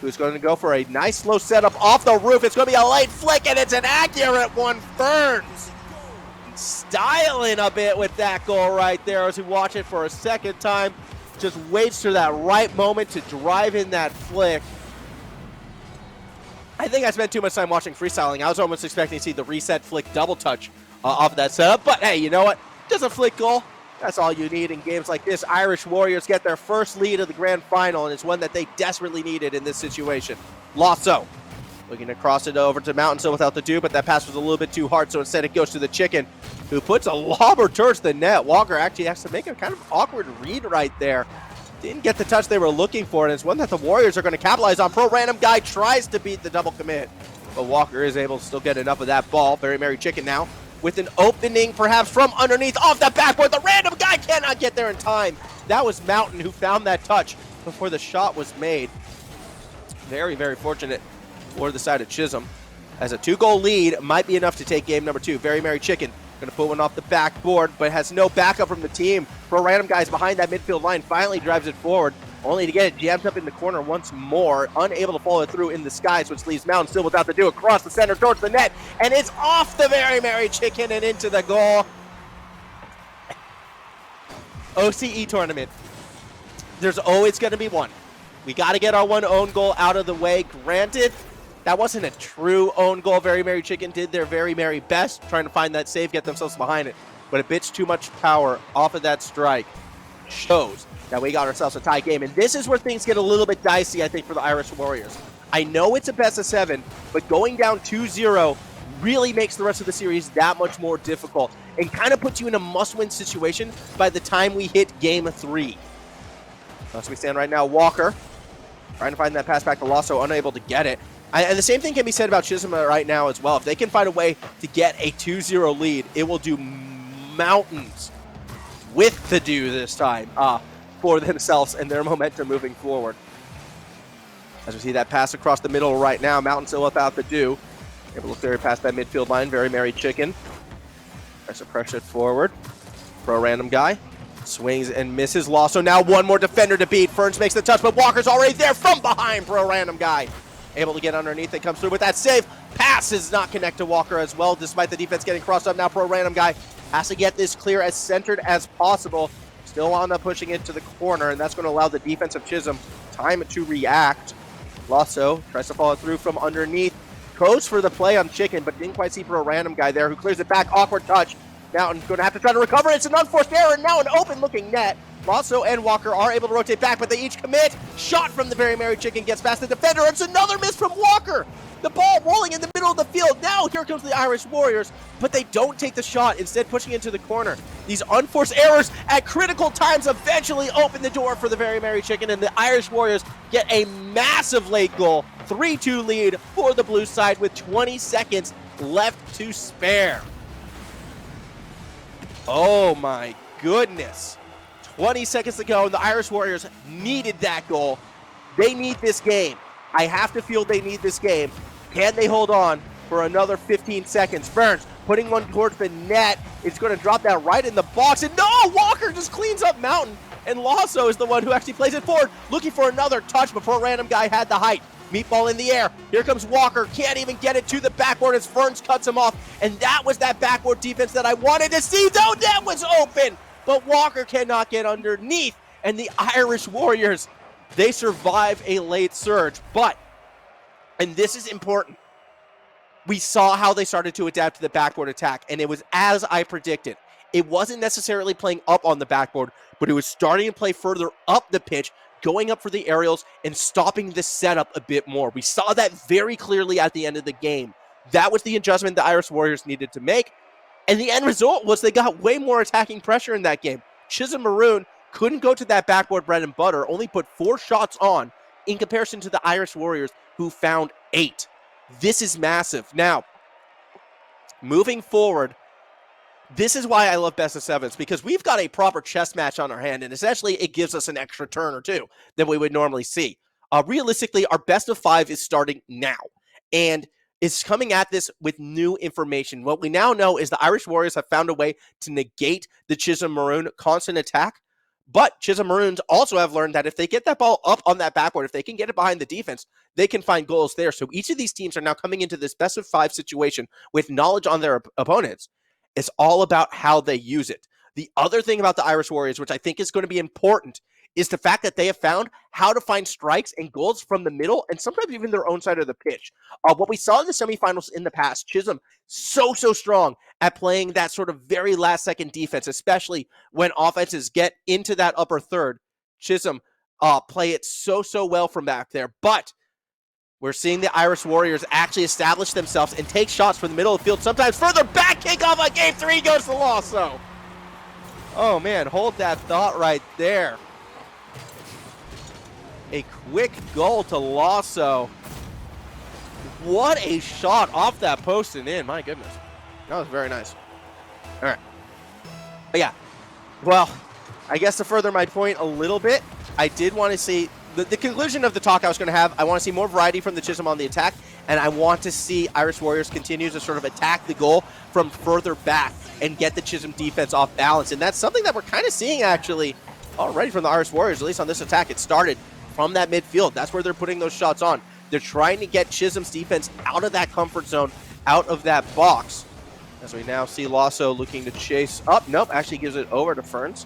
who's going to go for a nice slow setup off the roof. It's going to be a light flick, and it's an accurate one. Ferns styling a bit with that goal right there as we watch it for a second time. Just waits for that right moment to drive in that flick. I think I spent too much time watching freestyling. I was almost expecting to see the reset flick double touch off of that setup. But hey, you know what? Just a flick goal. That's all you need in games like this. Irish Warriors get their first lead of the grand final, and it's one that they desperately needed in this situation. Lasso looking to cross it over to Mountain still without the do, but that pass was a little bit too hard, so instead it goes to the Chicken, who puts a lobber towards the net. Walker actually has to make a kind of awkward read right there. Didn't get the touch they were looking for, and it's one that the Warriors are going to capitalize on. Pro Random guy tries to beat the double commit, but Walker is able to still get enough of that ball. Very Merry Chicken now with an opening perhaps from underneath off the backboard. The random guy cannot get there in time. That was Mountain who found that touch before the shot was made. Very, very fortunate for the side of Chisholm, as a 2-goal lead might be enough to take game number 2. Very Merry Chicken going to put one off the backboard, but has no backup from the team. Pro Random guys behind that midfield line finally drives it forward, only to get it jammed up in the corner once more. Unable to follow it through in the skies, which leaves Mountain still without the do. Across the center towards the net, and it's off the Very Merry Chicken and into the goal. OCE tournament. There's always going to be one. We got to get our one own goal out of the way. Granted, that wasn't a true own goal. Very Merry Chicken did their very merry best trying to find that save, get themselves behind it. But a bit too much power off of that strike shows that we got ourselves a tie game. And this is where things get a little bit dicey, I think, for the Irish Warriors. I know it's a best of 7, but going down 2-0 really makes the rest of the series that much more difficult and kind of puts you in a must-win situation by the time we hit game 3. As we stand right now, Walker trying to find that pass back to Lasso, unable to get it. And the same thing can be said about Chisholm right now as well. If they can find a way to get a 2-0 lead, it will do mountains with the do this time for themselves and their momentum moving forward. As we see that pass across the middle right now, Mountain still without the do. Able to look there past that midfield line. Very Merry Chicken tries to press it forward. Pro Random guy swings and misses. Lasso now one more defender to beat. Ferns makes the touch, but Walker's already there from behind. Pro Random guy able to get underneath it, comes through with that save. Pass does not connect to Walker as well, despite the defense getting crossed up. Now Pro Random guy has to get this clear as centered as possible. Still on up pushing it to the corner, and that's going to allow the defense of Chisholm time to react. Lasso tries to follow through from underneath. Goes for the play on Chicken, but didn't quite see Pro Random guy there, who clears it back. Awkward touch. Mountain's going to have to try to recover. It's an unforced error, and now an open-looking net. Lasso and Walker are able to rotate back, but they each commit. Shot from the Very Merry Chicken gets past the defender. It's another miss from Walker. The ball rolling in the middle of the field. Now here comes the Irish Warriors, but they don't take the shot, instead pushing into the corner. These unforced errors at critical times eventually open the door for the Very Merry Chicken, and the Irish Warriors get a massive late goal. 3-2 lead for the blue side with 20 seconds left to spare. Oh my goodness. 20 seconds to go, and the Irish Warriors needed that goal. They need this game. I have to feel they need this game. Can they hold on for another 15 seconds? Burns putting one towards the net. It's going to drop that right in the box, and no! Walker just cleans up Mountain. and Lasso is the one who actually plays it forward, looking for another touch before Random Guy had the height. Meatball in the air. Here comes Walker. Can't even get it to the backboard as Ferns cuts him off. And that was that backboard defense that I wanted to see. Though that was open. But Walker cannot get underneath. And the Irish Warriors, they survive a late surge. But, and this is important, we saw how they started to adapt to the backboard attack. And it was as I predicted. It wasn't necessarily playing up on the backboard, but it was starting to play further up the pitch, going up for the aerials and stopping the setup a bit more. We saw that very clearly at the end of the game. That was the adjustment the Irish Warriors needed to make. And the end result was they got way more attacking pressure in that game. Chisholm Maroon couldn't go to that backboard bread and butter, only put 4 shots on in comparison to the Irish Warriors who found 8. This is massive. Now, moving forward, this is why I love best of sevens, because we've got a proper chess match on our hand, and essentially it gives us an extra turn or two than we would normally see. Realistically, our best of 5 is starting now, and it's coming at this with new information. What we now know is the Irish Warriors have found a way to negate the Chisholm Maroon constant attack, but Chisholm Maroons also have learned that if they get that ball up on that backboard, if they can get it behind the defense, they can find goals there. So each of these teams are now coming into this best of 5 situation with knowledge on their opponents. It's all about how they use it. The other thing about the Irish Warriors, which I think is going to be important, is the fact that they have found how to find strikes and goals from the middle and sometimes even their own side of the pitch. What we saw in the semifinals in the past, Chisholm so strong at playing that sort of very last-second defense, especially when offenses get into that upper third. Chisholm play it so well from back there, but we're seeing the Irish Warriors actually establish themselves and take shots from the middle of the field, sometimes further back. Kickoff on game 3 goes to Lasso. Oh, man, hold that thought right there. A quick goal to Lasso. What a shot off that post and in. My goodness. That was very nice. All right. But yeah. Well, I guess to further my point a little bit, I did want to see the conclusion of the talk I was going to have. I want to see more variety from the Chisholm on the attack, and I want to see Irish Warriors continue to sort of attack the goal from further back and get the Chisholm defense off balance. And that's something that we're kind of seeing actually already from the Irish Warriors, at least on this attack. It started from that midfield. That's where they're putting those shots on. They're trying to get Chisholm's defense out of that comfort zone, out of that box. As we now see Lasso looking to chase up. Nope, actually gives it over to Ferns.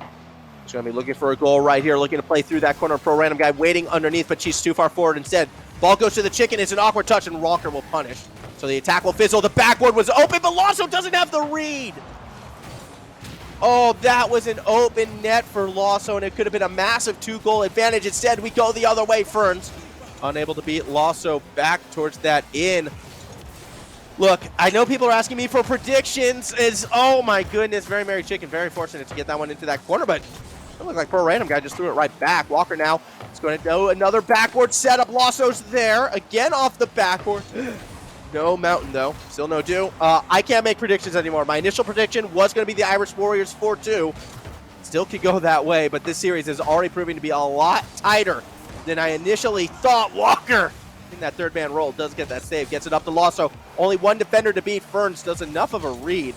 He's going to be looking for a goal right here, looking to play through that corner. Pro Random Guy waiting underneath, but she's too far forward instead. Ball goes to the chicken. It's an awkward touch, and Walker will punish. So the attack will fizzle. The backboard was open, but Lasso doesn't have the read. Oh, that was an open net for Lasso, and it could have been a massive 2-goal advantage. Instead, we go the other way. Ferns unable to beat Lasso back towards that in. Look, I know people are asking me for predictions. Oh my goodness, very Merry Chicken. Very fortunate to get that one into that corner, but it looked like Pro Random Guy just threw it right back. Walker now is going to do another backboard setup. Lasso's there, again off the backboard. No mountain, though. Still no do. I can't make predictions anymore. My initial prediction was going to be the Irish Warriors 4-2. Still could go that way, but this series is already proving to be a lot tighter than I initially thought. Walker, I think that third man roll does get that save. Gets it up to Lasso. Only one defender to beat. Ferns does enough of a read.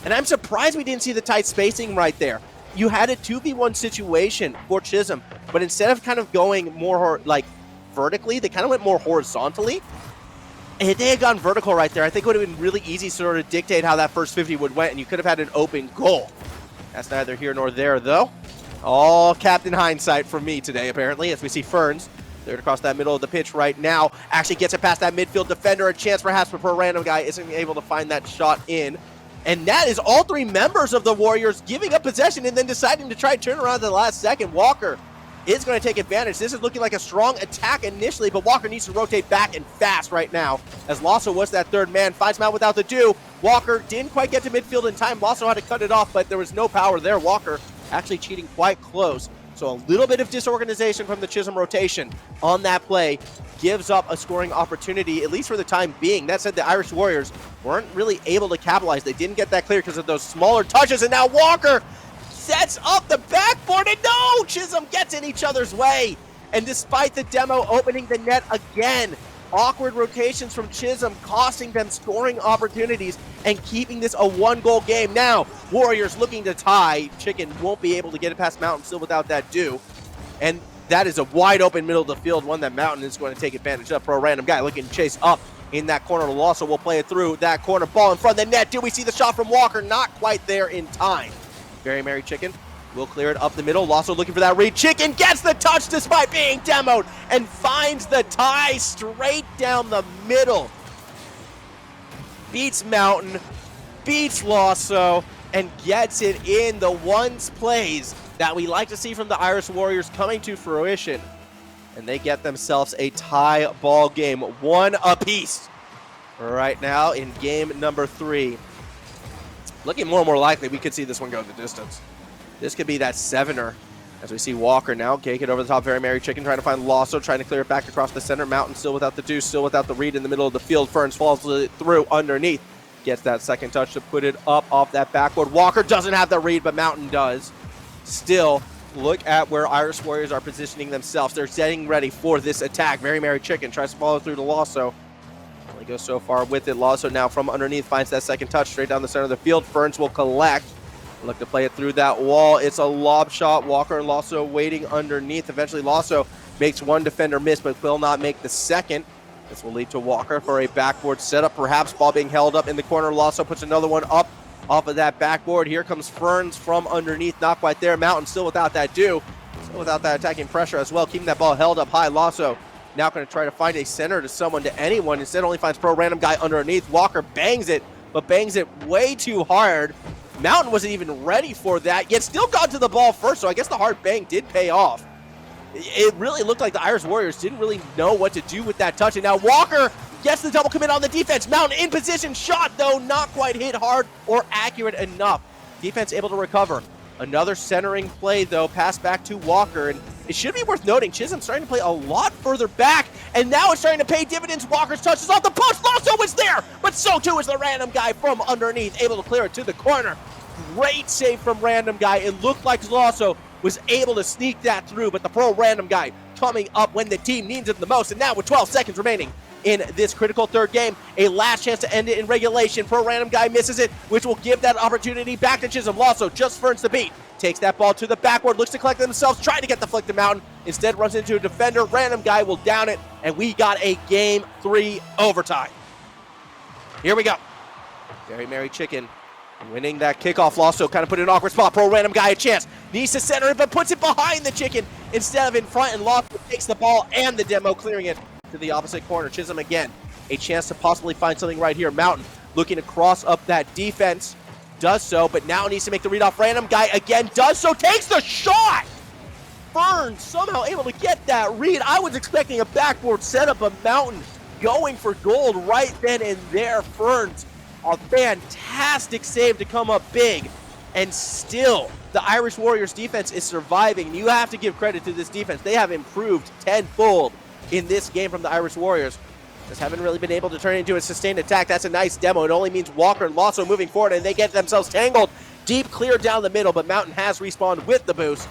And I'm surprised we didn't see the tight spacing right there. You had a 2v1 situation for Chisholm, but instead of kind of going more like vertically, they kind of went more horizontally. And if they had gone vertical right there, I think it would have been really easy to sort of dictate how that first 50 would went, and you could have had an open goal. That's neither here nor there, though. All Captain Hindsight from me today, apparently, as we see Ferns there across that middle of the pitch right now. Actually gets it past that midfield defender. A chance perhaps for a Random Guy isn't able to find that shot in. And that is all 3 members of the Warriors giving up possession and then deciding to try and turn around at the last second. Walker is going to take advantage. This is looking like a strong attack initially, but Walker needs to rotate back and fast right now, as Lasso was that third man. Finds him out without the do. Walker didn't quite get to midfield in time. Lasso had to cut it off, but there was no power there. Walker actually cheating quite close. So a little bit of disorganization from the Chisholm rotation on that play gives up a scoring opportunity, at least for the time being. That said, the Irish Warriors weren't really able to capitalize. They didn't get that clear because of those smaller touches, and now Walker sets up the backboard, and no! Chisholm gets in each other's way. And despite the demo opening the net again, awkward rotations from Chisholm costing them scoring opportunities, and keeping this a 1-goal game. Now, Warriors looking to tie. Chicken won't be able to get it past Mountain still without that do. And that is a wide open middle of the field, one that Mountain is going to take advantage of. Pro random guy looking to chase up in that corner. Lasso will play it through that corner. Ball in front of the net. Do we see the shot from Walker? Not quite there in time. Very Merry Chicken will clear it up the middle. Lasso looking for that read. Chicken gets the touch despite being demoed and finds the tie straight down the middle. Beats Mountain, beats Lasso, and gets it in. The ones plays that we like to see from the Irish Warriors coming to fruition. And they get themselves a tie ball game, 1 apiece right now in game number 3. Looking more and more likely we could see this one go the distance. This could be that 7er as we see Walker now take it over the top. Very Merry Chicken trying to find Lasso, trying to clear it back across the center. Mountain still without the deuce, still without the read in the middle of the field. Ferns falls it through underneath. Gets that second touch to put it up off that backboard. Walker doesn't have the read, but Mountain does. Still, look at where Irish Warriors are positioning themselves. They're getting ready for this attack. Very Merry Chicken tries to follow through to Lasso. Only goes so far with it. Lasso now from underneath finds that second touch straight down the center of the field. Ferns will collect. Look to play it through that wall. It's a lob shot. Walker and Lasso waiting underneath. Eventually, Lasso makes one defender miss, but will not make the second. This will lead to Walker for a backboard setup. Perhaps ball being held up in the corner. Lasso puts another one up off of that backboard. Here comes Ferns from underneath. Not quite there. Mountain still without that do. Still without that attacking pressure as well. Keeping that ball held up high. Lasso now going to try to find a center to someone, to anyone. Instead only finds pro random guy underneath. Walker bangs it, but bangs it way too hard. Mountain wasn't even ready for that, yet still got to the ball first, so I guess the hard bang did pay off. It really looked like the Irish Warriors didn't really know what to do with that touch, and now Walker gets the double commit on the defense. Mountain in position, shot though, not quite hit hard or accurate enough. Defense able to recover. Another centering play though, pass back to Walker, and it should be worth noting, Chisholm's starting to play a lot further back, and now it's starting to pay dividends. Walker's touch is off the post. Lasso was there, but so too is the random guy from underneath, able to clear it to the corner. Great save from random guy. It looked like Lasso was able to sneak that through, but the pro random guy coming up when the team needs him the most. And now with 12 seconds remaining in this critical third game, a last chance to end it in regulation. Pro random guy misses it, which will give that opportunity back to Chisholm. Lasso just ferns the beat. Takes that ball to the backward, looks to collect themselves, trying to get the flick to Mountain. Instead runs into a defender. Random guy will down it, and we got a game 3 overtime. Here we go. Very Merry Chicken winning that kickoff. Lasso kind of put in an awkward spot. Pro random guy a chance. Needs to center it, but puts it behind the Chicken instead of in front, and Lasso takes the ball and the demo, clearing it to the opposite corner. Chisholm again, a chance to possibly find something right here. Mountain looking to cross up that defense. Does so, but now needs to make the read off. Random guy again does so, takes the shot! Ferns somehow able to get that read. I was expecting a backboard setup, of Mountain going for gold right then and there. Ferns, a fantastic save to come up big, and still the Irish Warriors defense is surviving. You have to give credit to this defense. They have improved tenfold in this game from the Irish Warriors. Just haven't really been able to turn it into a sustained attack. That's a nice demo. It only means Walker and Lasso moving forward, and they get themselves tangled deep, clear down the middle, but Mountain has respawned with the boost.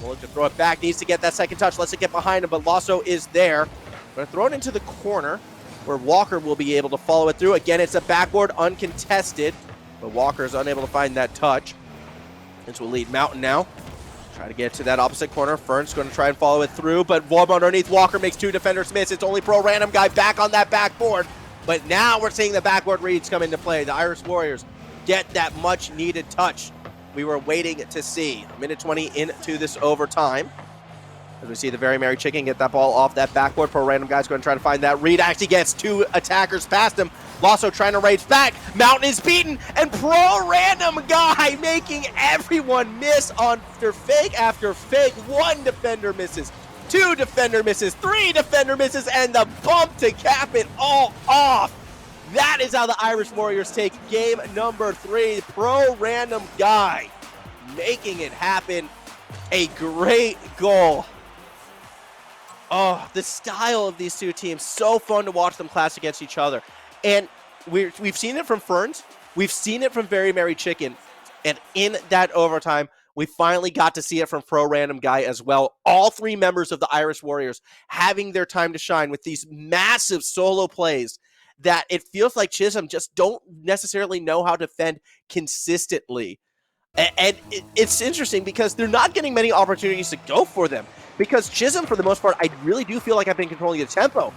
We'll look to throw it back. Needs to get that second touch. Lets it get behind him, but Lasso is there. Going to throw it into the corner where Walker will be able to follow it through. Again, it's a backboard uncontested, but Walker is unable to find that touch. This will lead Mountain now. Try to get to that opposite corner. Fern's going to try and follow it through, but Warm underneath. Walker makes 2 defenders miss. It's only pro random guy back on that backboard, but now we're seeing the backboard reads come into play. The Irish Warriors get that much needed touch we were waiting to see. A minute 20 into this overtime, as we see the Very Merry Chicken get that ball off that backboard. Pro random guy's going to try to find that read. Actually gets 2 attackers past him. Lasso trying to race back. Mountain is beaten, and pro random guy making everyone miss on fake after fake. 1 defender misses, 2 defender misses, 3 defender misses, and the bump to cap it all off. That is how the Irish Warriors take game number 3. Pro random guy making it happen. A great goal. Oh, the style of these two teams, so fun to watch them clash against each other. And we've seen it from Ferns, we've seen it from Very Merry Chicken, and in that overtime, we finally got to see it from Pro Random Guy as well. All 3 members of the Irish Warriors having their time to shine with these massive solo plays that it feels like Chisholm just don't necessarily know how to defend consistently. And it's interesting because they're not getting many opportunities to go for them. Because Chisholm, for the most part, I really do feel like I've been controlling the tempo.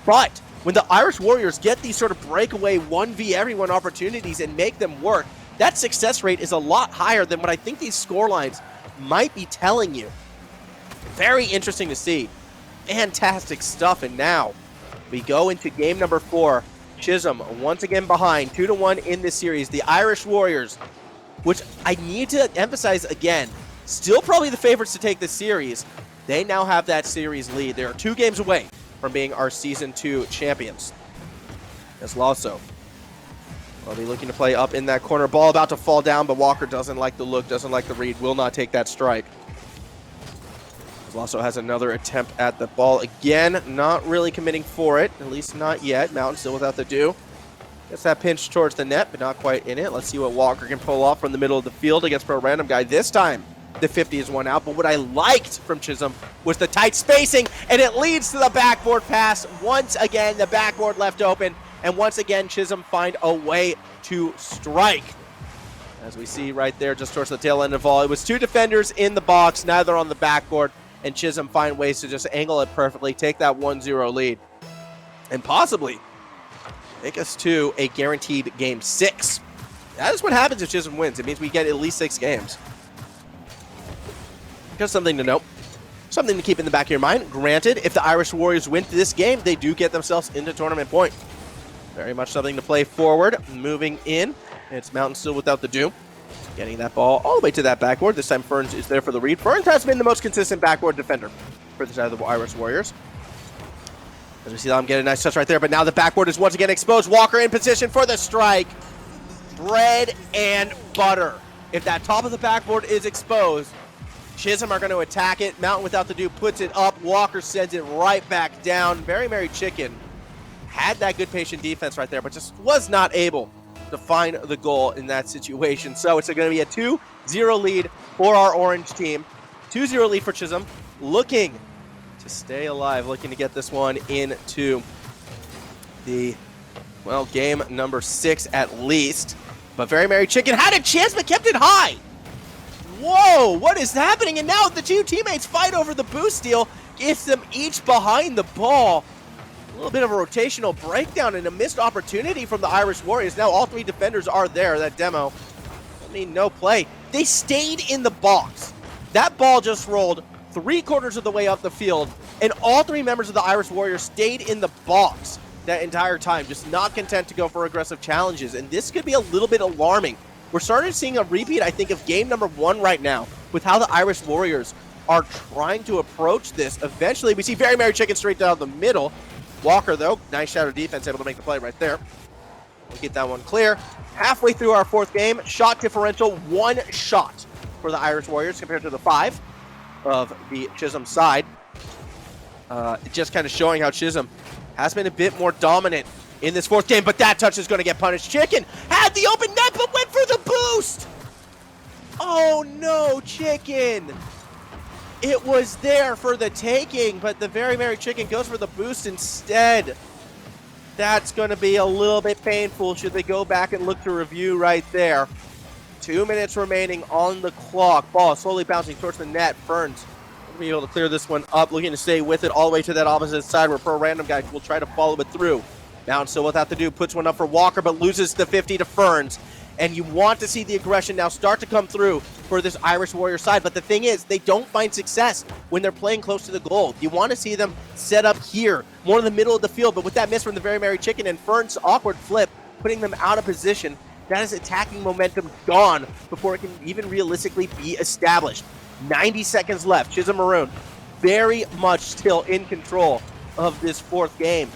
But when the Irish Warriors get these sort of breakaway 1v everyone opportunities and make them work, that success rate is a lot higher than what I think these score lines might be telling you. Very interesting to see. Fantastic stuff. And now we go into game number 4. Chisholm once again behind 2-1 in this series. The Irish Warriors, which I need to emphasize again, still probably the favorites to take this series. They now have that series lead. They are 2 games away from being our Season 2 champions. As Lasso will be looking to play up in that corner. Ball about to fall down, but Walker doesn't like the look, doesn't like the read, will not take that strike. Lasso has another attempt at the ball again. Not really committing for it, at least not yet. Mountain still without the do. Gets that pinch towards the net, but not quite in it. Let's see what Walker can pull off from the middle of the field against Pro Random Guy. This time, the 50 is one out, but what I liked from Chisholm was the tight spacing, and it leads to the backboard pass. Once again, the backboard left open, and once again, Chisholm find a way to strike. As we see right there, just towards the tail end of the ball, it was 2 defenders in the box, neither on the backboard, and Chisholm find ways to just angle it perfectly, take that 1-0 lead, and possibly take us to a guaranteed game 6. That is what happens if Chisholm wins. It means we get at least 6 games. Just something to note. Something to keep in the back of your mind. Granted, if the Irish Warriors win this game, they do get themselves into tournament point. Very much something to play forward. Moving in. It's Mountain still without the do. Getting that ball all the way to that backboard. This time Ferns is there for the read. Ferns has been the most consistent backboard defender for the side of the Irish Warriors. As we see them get a nice touch right there, but now the backboard is once again exposed. Walker in position for the strike. Bread and butter. If that top of the backboard is exposed, Chisholm are going to attack it. Mountain without the do puts it up. Walker sends it right back down. Very Merry Chicken had that good patient defense right there, but just was not able to find the goal in that situation. So it's going to be a 2-0 lead for our orange team. 2-0 lead for Chisholm. Looking to stay alive, looking to get this one into the, well, game number 6 at least. But Very Merry Chicken had a chance but kept it high. Whoa, what is happening? And now the 2 teammates fight over the boost steal. Gets them each behind the ball. A little bit of a rotational breakdown and a missed opportunity from the Irish Warriors. Now all 3 defenders are there. That demo, I mean, no play. They stayed in the box. That ball just rolled 3/4 of the way up the field, and all 3 members of the Irish Warriors stayed in the box that entire time, just not content to go for aggressive challenges. And this could be a little bit alarming. We're starting to seeing a repeat, I think, of game number 1 right now with how the Irish Warriors are trying to approach this. Eventually, we see Very Merry Chicken straight down the middle. Walker, though, nice shadow defense, able to make the play right there. We'll get that one clear. Halfway through our 4th game, shot differential, 1 shot for the Irish Warriors compared to the 5 of the Chisholm side. Just kind of showing how Chisholm has been a bit more dominant in this 4th game, but that touch is going to get punished. Chicken had the open net, but went for the boost. Oh no, Chicken. It was there for the taking, but the Very Merry Chicken goes for the boost instead. That's going to be a little bit painful should they go back and look to review right there. 2 minutes remaining on the clock. Ball slowly bouncing towards the net. Ferns will be able to clear this one up, looking to stay with it all the way to that opposite side where Pro Random Guy will try to follow it through. Mountain still without the do, puts one up for Walker, but loses the 50 to Ferns. And you want to see the aggression now start to come through for this Irish Warrior side. But the thing is, they don't find success when they're playing close to the goal. You want to see them set up here, more in the middle of the field. But with that miss from the Very Merry Chicken and Ferns' awkward flip, putting them out of position, that is attacking momentum gone before it can even realistically be established. 90 seconds left. Chisholm Maroon very much still in control of this 4th game.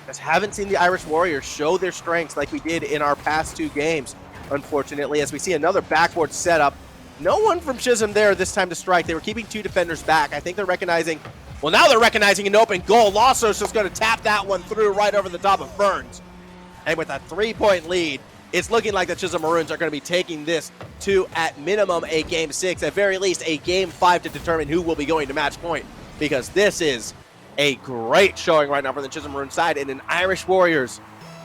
Just haven't seen the Irish Warriors show their strengths like we did in our past 2 games, unfortunately, as we see another backboard setup. No one from Chisholm there this time to strike. They were keeping 2 defenders back. I think they're recognizing, well, now they're recognizing an open goal. Lasso's just going to tap that one through right over the top of Ferns. And with a 3-point lead, it's looking like the Chisholm Maroons are going to be taking this to, at minimum, a game 6, at very least a game 5 to determine who will be going to match point, because this is A great showing right now from the Chisholm Maroon side, and an Irish Warriors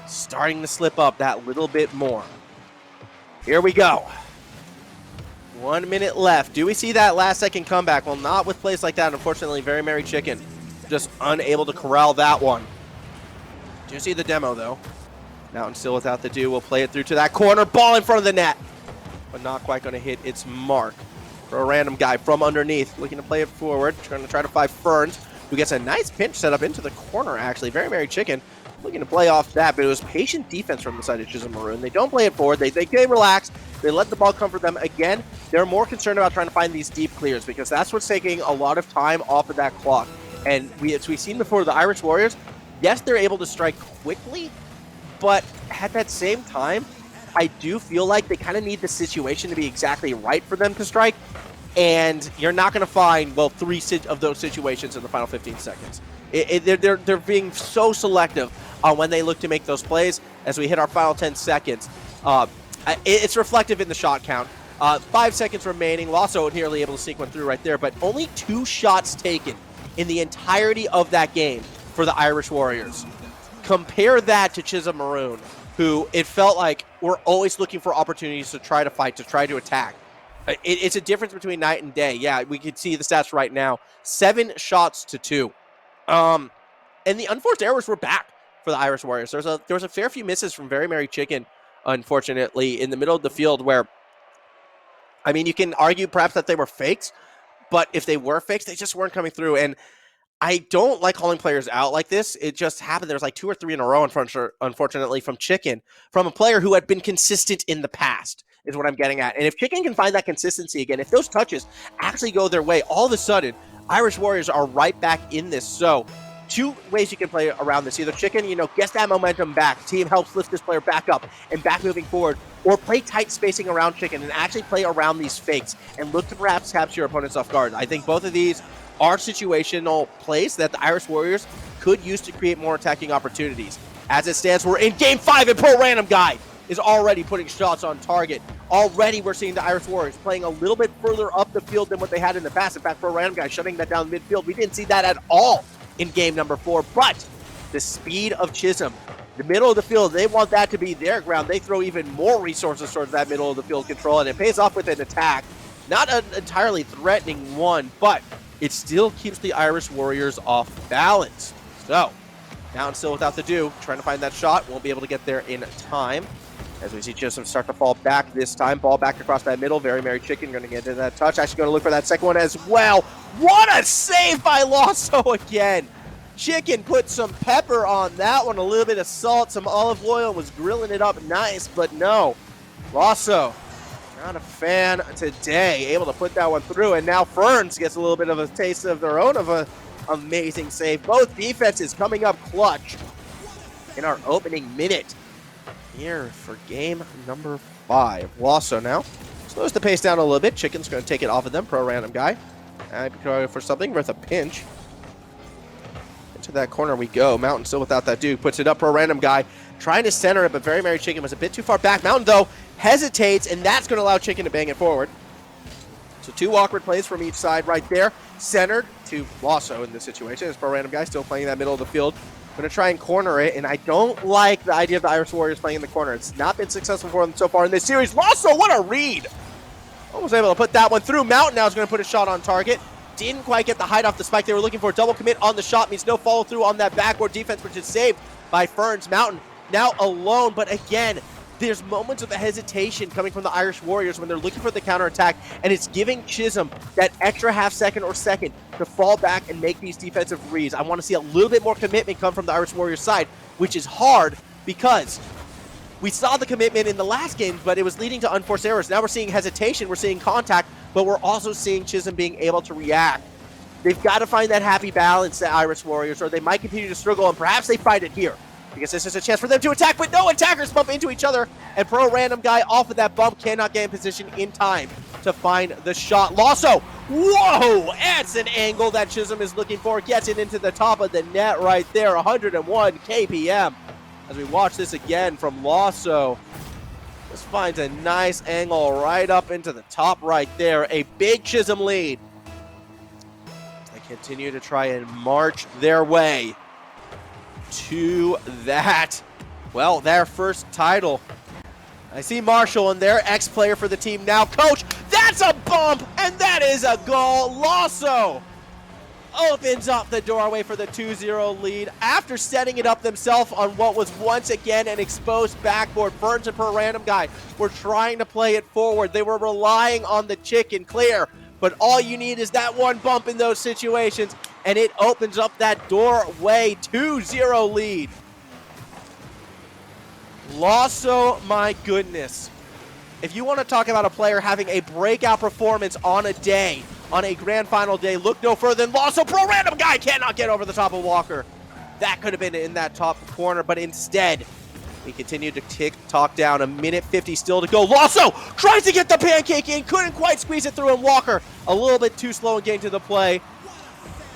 starting to slip up that little bit more. Here we go. 1 minute left. Do we see that last-second comeback? Well, not with plays like that. Unfortunately, Very Merry Chicken just unable to corral that one. Do you see the demo, though? Mountain still without the do. We'll play it through to that corner. Ball in front of the net, but not quite going to hit its mark. For a random guy from underneath, looking to play it forward. Trying to try to find Ferns, who gets a nice pinch set up into the corner, actually. Very Merry Chicken looking to play off that, but it was patient defense from the side of Chisholm Maroon. They don't play it forward. They relax. They let the ball come for them. Again, they're more concerned about trying to find these deep clears because that's what's taking a lot of time off of that clock. And as we've seen before, the Irish Warriors, yes, they're able to strike quickly, but at that same time, I do feel like they kind of need the situation to be exactly right for them to strike. And you're not going to find, well, 3 of those situations in the final 15 seconds. They're being so selective on when they look to make those plays. As we hit our final 10 seconds, it's reflective in the shot count. 5 seconds remaining. Lasso nearly able to sneak one through right there, but only 2 shots taken in the entirety of that game for the Irish Warriors. Compare that to Chisholm Maroon, who it felt like we're always looking for opportunities to try to fight, to try to attack. It's a difference between night and day. Yeah, we can see the stats right now. 7 shots to 2. And the unforced errors were back for the Irish Warriors. There was a fair few misses from Very Merry Chicken, unfortunately, in the middle of the field where, I mean, you can argue perhaps that they were fakes, but if they were fakes, they just weren't coming through. And I don't like calling players out like this. It just happened. There was like 2 or 3 in a row, unfortunately, from Chicken, from a player who had been consistent in the past, is what I'm getting at. And if Chicken can find that consistency again, if those touches actually go their way, all of a sudden, Irish Warriors are right back in this. So 2 ways you can play around this. Either Chicken, gets that momentum back. Team helps lift this player back up and back moving forward. Or play tight spacing around Chicken and actually play around these fakes and look to perhaps capture your opponents off guard. I think both of these are situational plays that the Irish Warriors could use to create more attacking opportunities. As it stands, we're in Game 5 and Pro Random Guy is already putting shots on target. Already we're seeing the Irish Warriors playing a little bit further up the field than what they had in the past. In fact, Pro Random Guy shutting that down midfield. We didn't see that at all in game number 4, but the speed of Chisholm, the middle of the field, they want that to be their ground. They throw even more resources towards that middle of the field control, and it pays off with an attack. Not an entirely threatening one, but it still keeps the Irish Warriors off balance. So, Mountain still without the do, trying to find that shot. Won't be able to get there in time. As we see Chisholm start to fall back this time. Ball back across that middle. Very Merry Chicken going to get into that touch. Actually going to look for that second one as well. What a save by Lasso again. Chicken put some pepper on that one. A little bit of salt, some olive oil. Was grilling it up nice, but no. Lasso, not a fan today. Able to put that one through. And now Ferns gets a little bit of a taste of their own of a amazing save. Both defenses coming up clutch in our opening minute here for game number 5. Lasso now slows the pace down a little bit. Chicken's going to take it off of them. Pro Random Guy. Going for something with a pinch. Into that corner we go. Mountain still without that dude. Puts it up. Pro Random Guy trying to center it, but Very Merry Chicken was a bit too far back. Mountain, though, hesitates, and that's going to allow Chicken to bang it forward. So 2 awkward plays from each side right there. Centered to Lasso in this situation. As Pro Random Guy still playing that middle of the field. Going to try and corner it, and I don't like the idea of the Irish Warriors playing in the corner. It's not been successful for them so far in this series. Lasso, what a read! Almost able to put that one through. Mountain now is going to put a shot on target. Didn't quite get the height off the spike they were looking for. Double commit on the shot means no follow through on that backboard defense, which is saved by Ferns. Mountain now alone, but again, there's moments of the hesitation coming from the Irish Warriors when they're looking for the counterattack, and it's giving Chisholm that extra half second or second to fall back and make these defensive reads. I want to see a little bit more commitment come from the Irish Warriors side, which is hard because we saw the commitment in the last game, but it was leading to unforced errors. Now we're seeing hesitation, we're seeing contact, but we're also seeing Chisholm being able to react. They've got to find that happy balance, the Irish Warriors, or they might continue to struggle, and perhaps they find it here, because this is a chance for them to attack, but no, attackers bump into each other, and Pro Random Guy off of that bump cannot get in position in time to find the shot. Lasso, whoa, that's an angle that Chisholm is looking for, gets it into the top of the net right there, 101 kpm. As we watch this again from Lasso, this finds a nice angle right up into the top right there, a big Chisholm lead. continue to try and march their way to that, well, their first title. I see Marshall and their ex-player for the team now. Coach, that's a bump, and that is a goal. Lasso opens up the doorway for the 2-0 lead after setting it up themselves on what was once again an exposed backboard. Burns and Per Random Guy were trying to play it forward. They were relying on the chicken clear, but all you need is that one bump in those situations, and it opens up that doorway. 2-0 lead. Lasso, my goodness. If you want to talk about a player having a breakout performance on a day, on a grand final day, look no further than Lasso. Pro Random Guy cannot get over the top of Walker. That could have been in that top corner, but instead, we continue to tick-tock down. A minute 50 still to go. Lasso tries to get the pancake in, couldn't quite squeeze it through, and Walker a little bit too slow in getting to the play.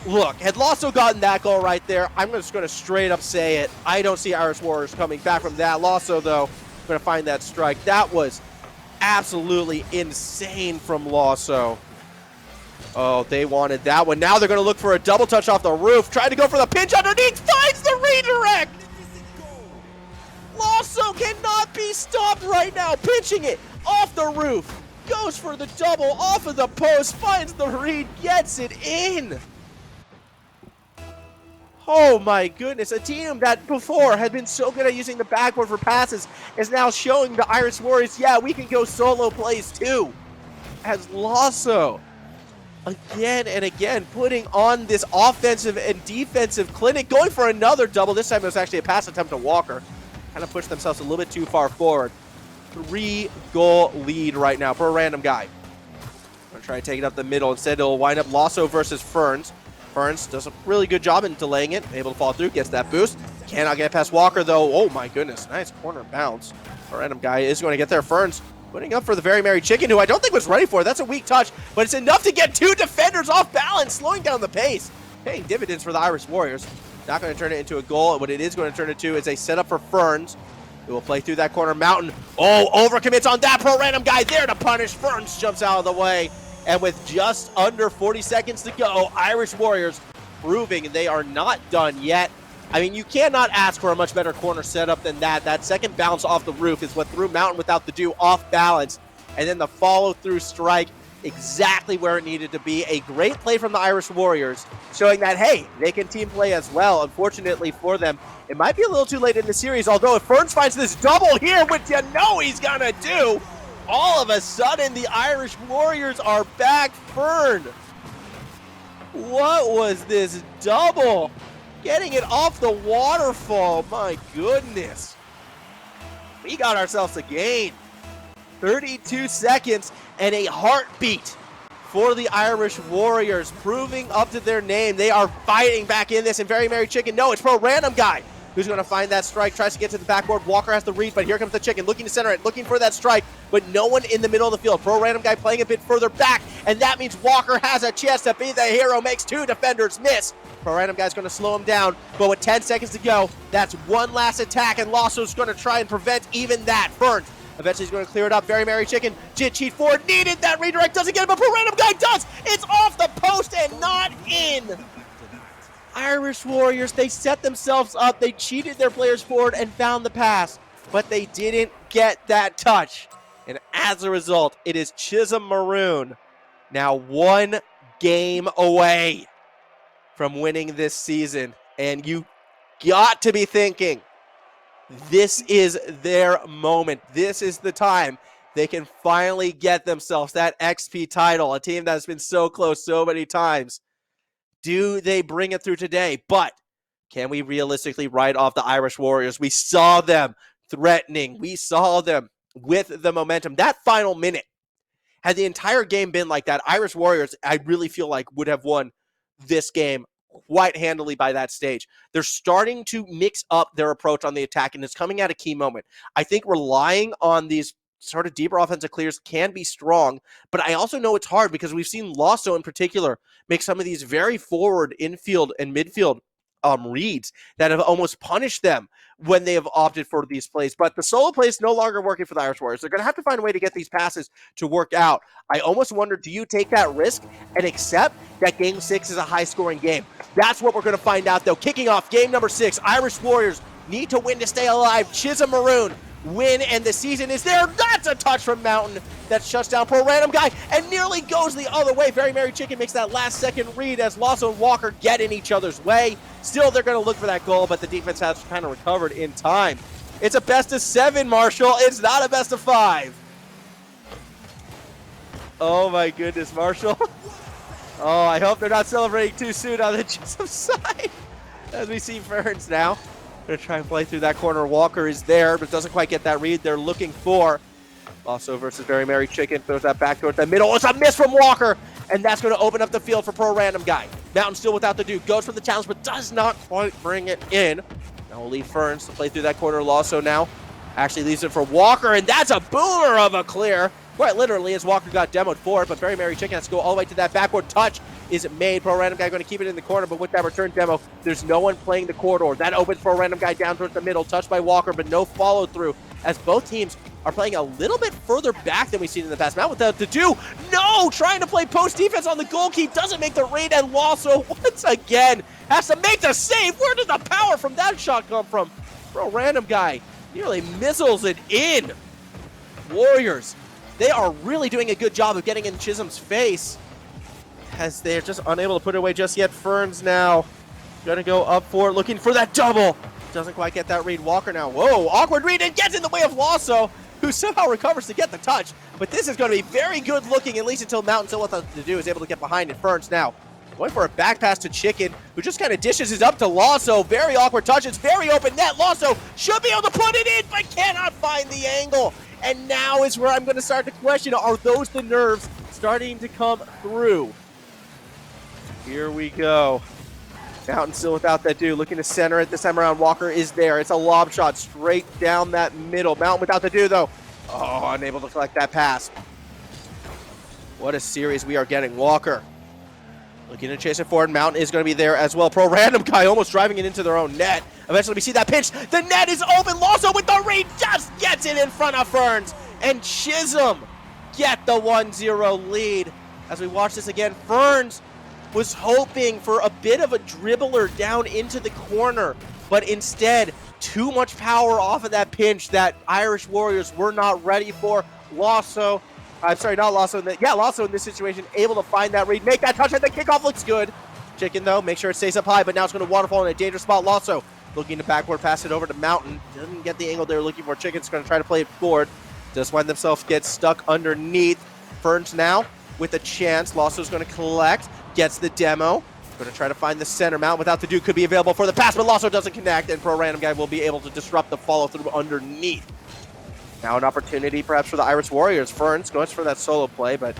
Look, had Lasso gotten that goal right there, I'm just going to straight up say it. I don't see Irish Warriors coming back from that. Lasso, though, going to find that strike. That was absolutely insane from Lasso. Oh, they wanted that one. Now they're going to look for a double touch off the roof. Trying to go for the pinch underneath. Finds the redirect. Lasso cannot be stopped right now. Pinching it off the roof. Goes for the double off of the post. Finds the read. Gets it in. Oh my goodness, a team that before had been so good at using the backboard for passes is now showing the Irish Warriors, yeah, we can go solo plays too. As Lasso, again and again, putting on this offensive and defensive clinic, going for another double. This time it was actually a pass attempt to Walker. Kind of pushed themselves a little bit too far forward. 3-goal lead right now for a random guy. Gonna try to take it up the middle. Instead, it'll wind up Lasso versus Ferns. Ferns does a really good job in delaying it, able to fall through, gets that boost. Cannot get past Walker, though. Oh, my goodness. Nice corner bounce. A random guy is going to get there. Ferns putting up for the Very Merry Chicken, who I don't think was ready for it. That's a weak touch, but it's enough to get two defenders off balance, slowing down the pace. Paying dividends for the Irish Warriors. Not going to turn it into a goal. What it is going to turn it to is a setup for Ferns. Who will play through that corner. Mountain, oh, overcommits on that. Pro Random Guy there to punish. Ferns jumps out of the way. And with just under 40 seconds to go, Irish Warriors proving they are not done yet. I mean, you cannot ask for a much better corner setup than that. That second bounce off the roof is what threw Mountain without the do off balance. And then the follow-through strike exactly where it needed to be. A great play from the Irish Warriors, showing that, hey, they can team play as well. Unfortunately for them, it might be a little too late in the series, although if Ferns finds this double here, which you know he's going to do, all of a sudden, the Irish Warriors are back. Fern, what was this double? Getting it off the waterfall. My goodness. We got ourselves a game. 32 seconds and a heartbeat for the Irish Warriors, proving up to their name. They are fighting back in this, and Very Merry Chicken, no, it's Pro Random Guy who's going to find that strike, tries to get to the backboard. Walker has the read, but here comes the Chicken, looking to center it, looking for that strike, but no one in the middle of the field. Pro Random Guy playing a bit further back, and that means Walker has a chance to be the hero, makes two defenders miss. Pro Random Guy's going to slow him down, but with 10 seconds to go, that's one last attack, and Lasso's going to try and prevent even that. Ferns eventually he's going to clear it up. Very Merry Chicken, cheat forward, needed that redirect, doesn't get it, but Pro Random Guy does. It's off the post and not in. Irish Warriors, they set themselves up, they cheated their players forward and found the pass, but they didn't get that touch. And as a result, it is Chisholm Maroon now one game away from winning this season. And you got to be thinking, this is their moment. This is the time they can finally get themselves that XP title, a team that has been so close so many times. Do they bring it through today? But can we realistically write off the Irish Warriors? We saw them threatening. We saw them with the momentum. That final minute, had the entire game been like that, Irish Warriors, I really feel like, would have won this game quite handily by that stage. They're starting to mix up their approach on the attack, and it's coming at a key moment. I think relying on these sort of deeper offensive clears can be strong, but I also know it's hard because we've seen Lasso in particular make some of these very forward infield and midfield reads that have almost punished them when they have opted for these plays. But the solo play is no longer working for the Irish Warriors. They're going to have to find a way to get these passes to work out. I almost wonder, do you take that risk and accept that Game 6 is a high-scoring game. That's what we're going to find out, though. Kicking off game number 6, Irish Warriors need to win to stay alive. Chisholm Maroon win, and the season is there. That's a touch from Mountain that shuts down Pro Random Guy and nearly goes the other way. Very Merry Chicken makes that last-second read as Lasso and Walker get in each other's way. Still, they're going to look for that goal, but the defense has kind of recovered in time. It's a best-of-7, Marshall. It's not a best-of-5. Oh, my goodness, Marshall. Oh, I hope they're not celebrating too soon on the Chisholm side. As we see Ferns now. Going to try and play through that corner. Walker is there, but doesn't quite get that read they're looking for. Also versus Very Merry Chicken. Throws that back towards the middle. It's a miss from Walker, and that's going to open up the field for Pro Random Guy. Mountain still without the Duke. Goes for the challenge, but does not quite bring it in. Now we'll leave Ferns to play through that corner. Lasso now actually leaves it for Walker, and that's a boomer of a clear. Quite literally, as Walker got demoed for it, but Very Merry Chicken has to go all the way to that backward touch. Is made. Pro Random Guy going to keep it in the corner, but with that return demo, there's no one playing the corridor. That opens Pro Random Guy down towards the middle, touched by Walker, but no follow through, as both teams are playing a little bit further back than we've seen in the past. Mount without the do. No! Trying to play post defense on the goal keep, doesn't make the read, and Lasso once again has to make the save. Where did the power from that shot come from? Pro Random Guy nearly missiles it in. Warriors, they are really doing a good job of getting in Chisholm's face, as they're just unable to put it away just yet. Ferns now going to go up for it, looking for that double. Doesn't quite get that read. Walker now, whoa, awkward read, and gets in the way of Lasso, who somehow recovers to get the touch. But this is going to be very good looking, at least until Mountain still without to do is able to get behind it. Ferns now going for a back pass to Chicken, who just kind of dishes it up to Lasso. Very awkward touch. It's very open net. Lasso should be able to put it in, but cannot find the angle. And now is where I'm going to start to question, are those the nerves starting to come through? Here we go. Mountain still without that dude. Looking to center it this time around. Walker is there. It's a lob shot straight down that middle. Mountain without the dude, though. Oh, unable to collect that pass. What a series we are getting. Walker looking to chase it forward. Mountain is going to be there as well. Pro Random Guy almost driving it into their own net. Eventually, we see that pinch. The net is open. Lasso with the read just gets it in front of Ferns. And Chisholm get the 1-0 lead. As we watch this again, Ferns was hoping for a bit of a dribbler down into the corner, but instead, too much power off of that pinch that Irish Warriors were not ready for. Lasso, I'm sorry, not Lasso. Lasso in this situation, able to find that read, make that touch, and the kickoff looks good. Chicken, though, make sure it stays up high, but now it's going to waterfall in a dangerous spot. Lasso looking to backward pass it over to Mountain. Doesn't get the angle they were looking for. Chicken's going to try to play it forward. Just when themselves get stuck underneath. Ferns now with a chance. Lasso's going to collect. Gets the demo. Going to try to find the center. Mount without the Duke could be available for the pass, but Lasso doesn't connect, and Pro Random Guy will be able to disrupt the follow-through underneath. Now an opportunity perhaps for the Irish Warriors. Ferns goes for that solo play, but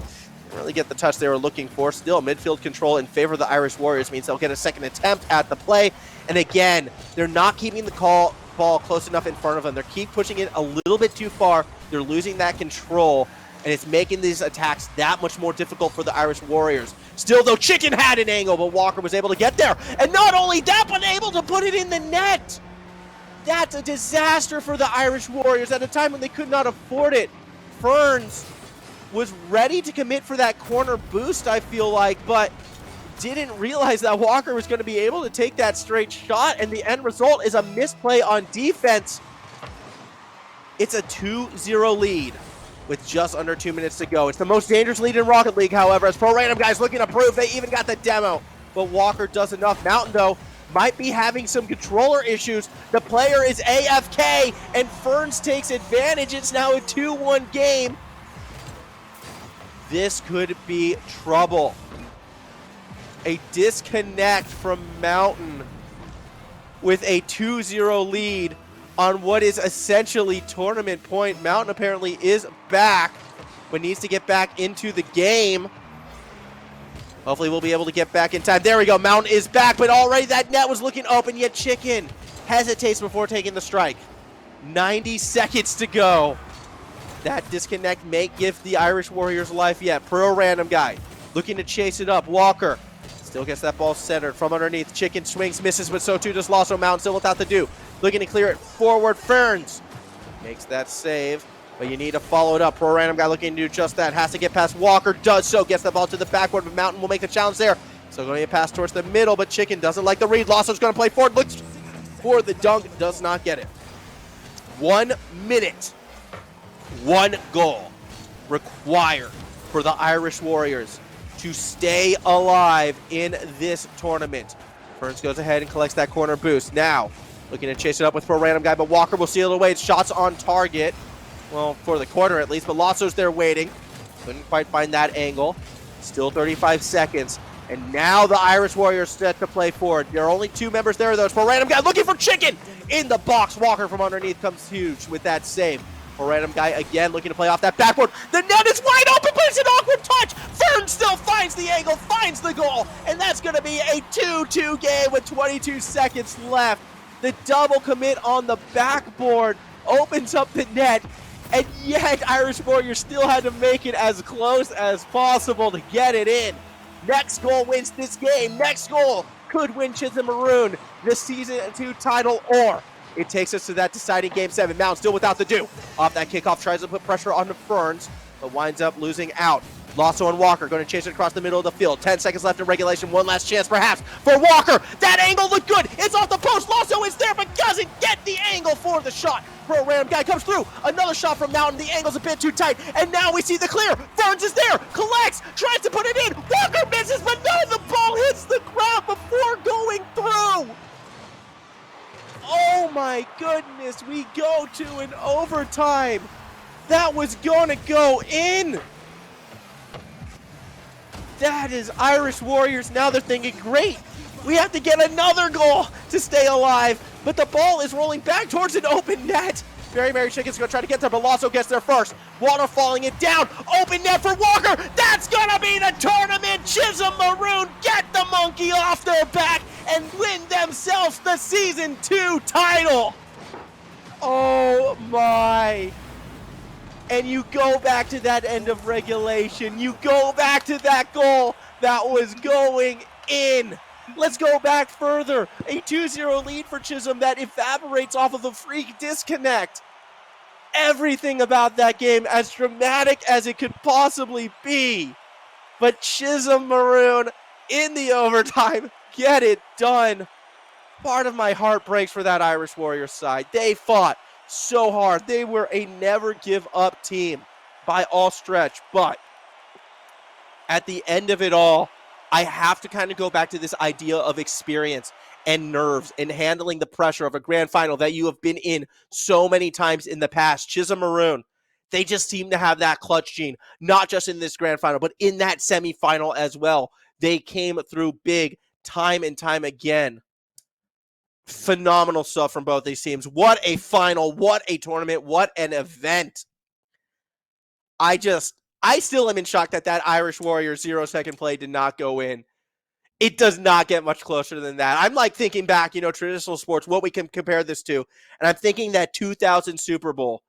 didn't really get the touch they were looking for. Still, midfield control in favor of the Irish Warriors means they'll get a second attempt at the play. And again, they're not keeping the ball close enough in front of them. They keep pushing it a little bit too far. They're losing that control, and it's making these attacks that much more difficult for the Irish Warriors. Still, though, Chicken had an angle, but Walker was able to get there. And not only that, but able to put it in the net. That's a disaster for the Irish Warriors at a time when they could not afford it. Ferns was ready to commit for that corner boost, I feel like, but didn't realize that Walker was going to be able to take that straight shot, and the end result is a misplay on defense. It's a 2-0 lead with just under 2 minutes to go. It's the most dangerous lead in Rocket League, however, as Pro Random Guys looking to prove they even got the demo. But Walker does enough. Mountain, though, might be having some controller issues. The player is AFK, and Ferns takes advantage. It's now a 2-1 game. This could be trouble. A disconnect from Mountain with a 2-0 lead on what is essentially tournament point. Mountain apparently is back, but needs to get back into the game. Hopefully we'll be able to get back in time. There we go. Mountain is back, but already that net was looking open, yet Chicken hesitates before taking the strike. 90 seconds to go. That disconnect may give the Irish Warriors life yet. Pro Random Guy looking to chase it up. Walker still gets that ball centered from underneath. Chicken swings, misses, but so too does Lasso. Mountain still without the do. Looking to clear it forward. Ferns makes that save. but you need to follow it up. Pro Random Guy looking to do just that. Has to get past Walker, does so, gets the ball to the backboard, but Mountain will make the challenge there. So going to get passed towards the middle, but Chicken doesn't like the read. Lasso's going to play forward, looks for the dunk, does not get it. 1 minute, 1 goal required for the Irish Warriors to stay alive in this tournament. Ferns goes ahead and collects that corner boost. Now, looking to chase it up with Pro Random Guy, but Walker will seal it away. It's shots on target. Well, for the corner at least, but Lasso's there waiting. Couldn't quite find that angle. Still 35 seconds. And now the Irish Warriors set to play forward. There are only 2 members there, though. It's Pro Random Guy looking for Chicken in the box. Walker from underneath comes huge with that save. Pro Random Guy again looking to play off that backboard. The net is wide open, but it's an awkward touch. Fern still finds the angle, finds the goal, and that's going to be a 2-2 game with 22 seconds left. The double commit on the backboard opens up the net, and yet Irish Warriors still had to make it as close as possible to get it in. Next goal wins this game. Next goal could win Chisholm Maroon the Season 2 title, or it takes us to that deciding Game 7. Mountain still without the do. Off that kickoff, tries to put pressure on the Ferns, but winds up losing out. Lasso and Walker going to chase it across the middle of the field. 10 seconds left in regulation. One last chance perhaps for Walker. That angle looked good. It's off the post. Lasso is there but doesn't get the angle for the shot. Pro Random Guy comes through. Another shot from Mountain. The angle's a bit too tight. And now we see the clear. Ferns is there. Collects. Tries to put it in. Walker misses, but no, the ball hits the ground before going through. Oh my goodness. We go to an overtime. That was going to go in. That is Irish Warriors. Now they're thinking, great, we have to get another goal to stay alive. But the ball is rolling back towards an open net. Very Mary Chicken's going to try to get there, but Lasso gets there first. Water falling it down. Open net for Walker. That's going to be the tournament. Chisholm Maroon get the monkey off their back and win themselves the Season 2 title. Oh my. And you go back to that end of regulation. You go back to that goal that was going in. Let's go back further. A 2-0 lead for Chisholm that evaporates off of a freak disconnect. Everything about that game as dramatic as it could possibly be. But Chisholm Maroon in the overtime get it done. Part of my heart breaks for that Irish Warriors side. They fought so hard. They were a never give up team by all stretch, but at the end of it all, I have to kind of go back to this idea of experience and nerves and handling the pressure of a grand final that you have been in so many times in the past. Chisholm Maroon, they just seem to have that clutch gene, not just in this grand final, but in that semifinal as well. They came through big time and time again. Phenomenal stuff from both these teams. What a final, what a tournament, what an event. I still am in shock that Irish Warriors 0-second play did not go in. It does not get much closer than that. I'm like thinking back, traditional sports, what we can compare this to. And I'm thinking that 2000 Super Bowl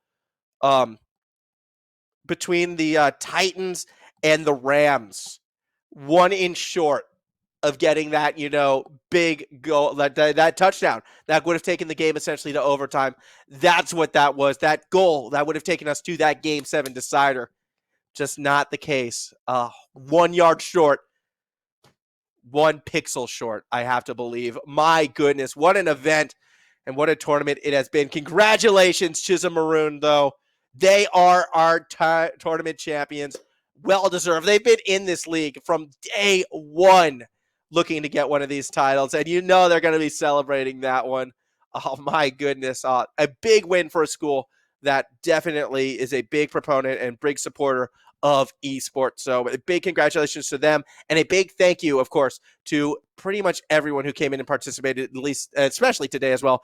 between the Titans and the Rams. 1 inch short of getting that, big goal, that touchdown that would have taken the game essentially to overtime. That's what that was. That goal that would have taken us to that Game 7 decider. Just not the case. 1 yard short. 1 pixel short, I have to believe. My goodness, what an event and what a tournament it has been. Congratulations, Chisholm Maroon, though. They are our tournament champions. Well-deserved. They've been in this league from day one looking to get one of these titles, and they're going to be celebrating that one. Oh, my goodness. A big win for a school that definitely is a big proponent and big supporter of esports. So a big congratulations to them, and a big thank you, of course, to pretty much everyone who came in and participated, at least, especially today as well,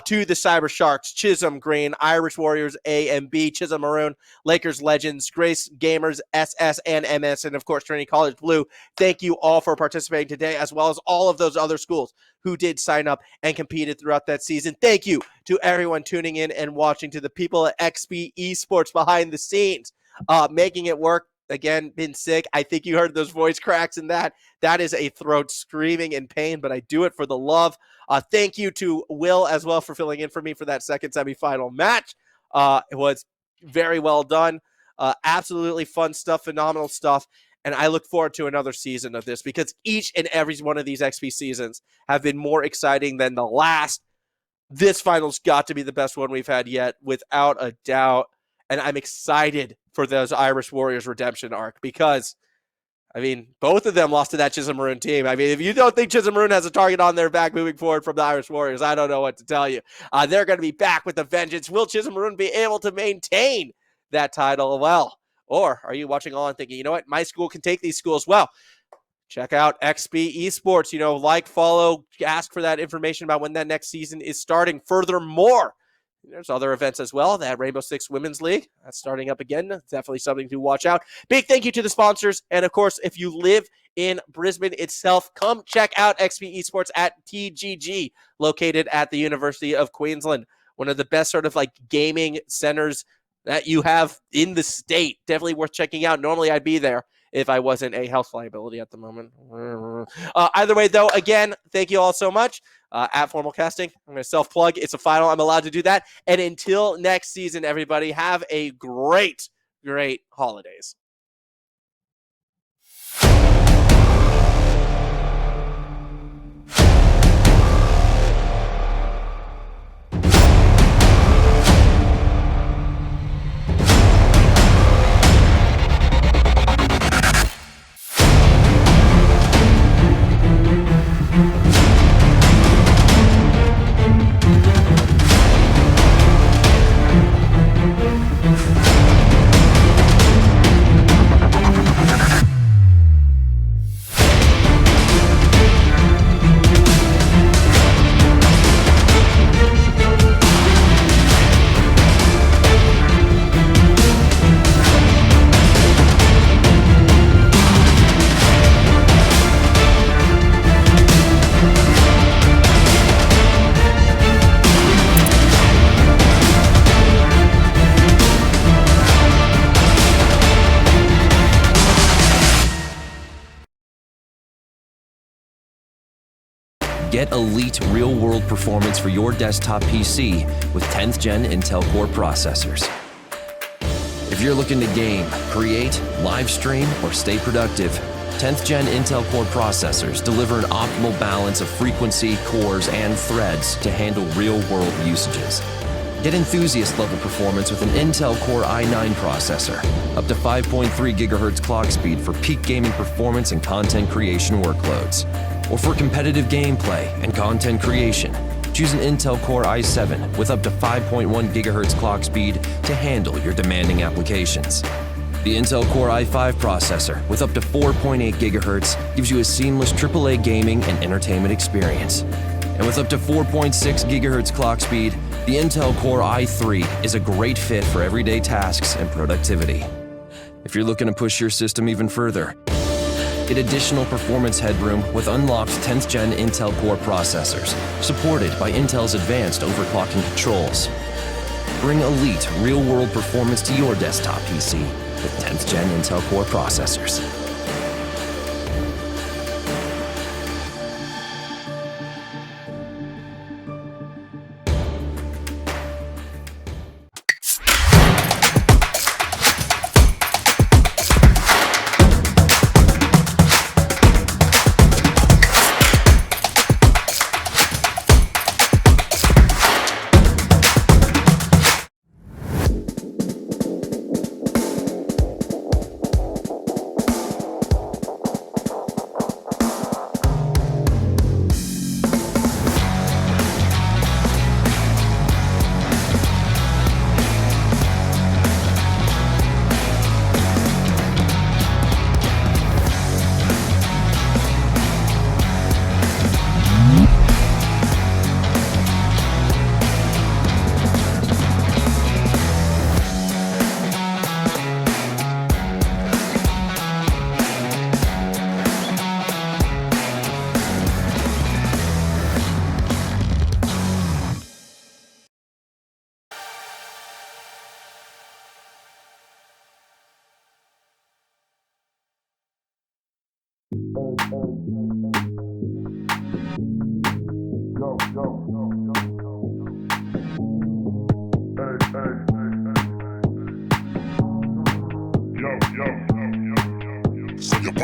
to the Cyber Sharks, Chisholm Green, Irish Warriors A and B, Chisholm Maroon, Lakers Legends, Grace Gamers, SS and MS, and of course, Trinity College Blue. Thank you all for participating today, as well as all of those other schools who did sign up and competed throughout that season. Thank you to everyone tuning in and watching, to the people at XP Esports behind the scenes, making it work. Again, been sick. I think you heard those voice cracks in that. That is a throat screaming in pain, but I do it for the love. Thank you to Will as well for filling in for me for that second semifinal match. It was very well done. Absolutely fun stuff, phenomenal stuff. And I look forward to another season of this because each and every one of these XP seasons have been more exciting than the last. This final's got to be the best one we've had yet, without a doubt. And I'm excited for those Irish Warriors redemption arc because, I mean, both of them lost to that Chisholm Maroon team. I mean, if you don't think Chisholm Maroon has a target on their back moving forward from the Irish Warriors, I don't know what to tell you. They're going to be back with a vengeance. Will Chisholm Maroon be able to maintain that title? Well, or are you watching all and thinking, you know what, my school can take these schools? Well, check out XP Esports. Like, follow, ask for that information about when that next season is starting. Furthermore, there's other events as well. That Rainbow Six Women's League, that's starting up again. Definitely something to watch out. Big thank you to the sponsors. And of course, if you live in Brisbane itself, come check out XP Esports at TGG, located at the University of Queensland. One of the best sort of like gaming centers that you have in the state. Definitely worth checking out. Normally I'd be there if I wasn't a health liability at the moment. Either way, though, again, thank you all so much. At Formal Casting, I'm going to self-plug. It's a final. I'm allowed to do that. And until next season, everybody, have a great, great holidays. Get elite real-world performance for your desktop PC with 10th Gen Intel Core processors. If you're looking to game, create, live stream, or stay productive, 10th Gen Intel Core processors deliver an optimal balance of frequency, cores, and threads to handle real-world usages. Get enthusiast-level performance with an Intel Core i9 processor, up to 5.3 GHz clock speed for peak gaming performance and content creation workloads. Or for competitive gameplay and content creation, choose an Intel Core i7 with up to 5.1 GHz clock speed to handle your demanding applications. The Intel Core i5 processor with up to 4.8 GHz gives you a seamless AAA gaming and entertainment experience. And with up to 4.6 GHz clock speed, the Intel Core i3 is a great fit for everyday tasks and productivity. If you're looking to push your system even further, get additional performance headroom with unlocked 10th Gen Intel Core processors, supported by Intel's advanced overclocking controls. Bring elite, real-world performance to your desktop PC with 10th Gen Intel Core processors.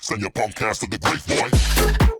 Send your punk ass to the grave, boy.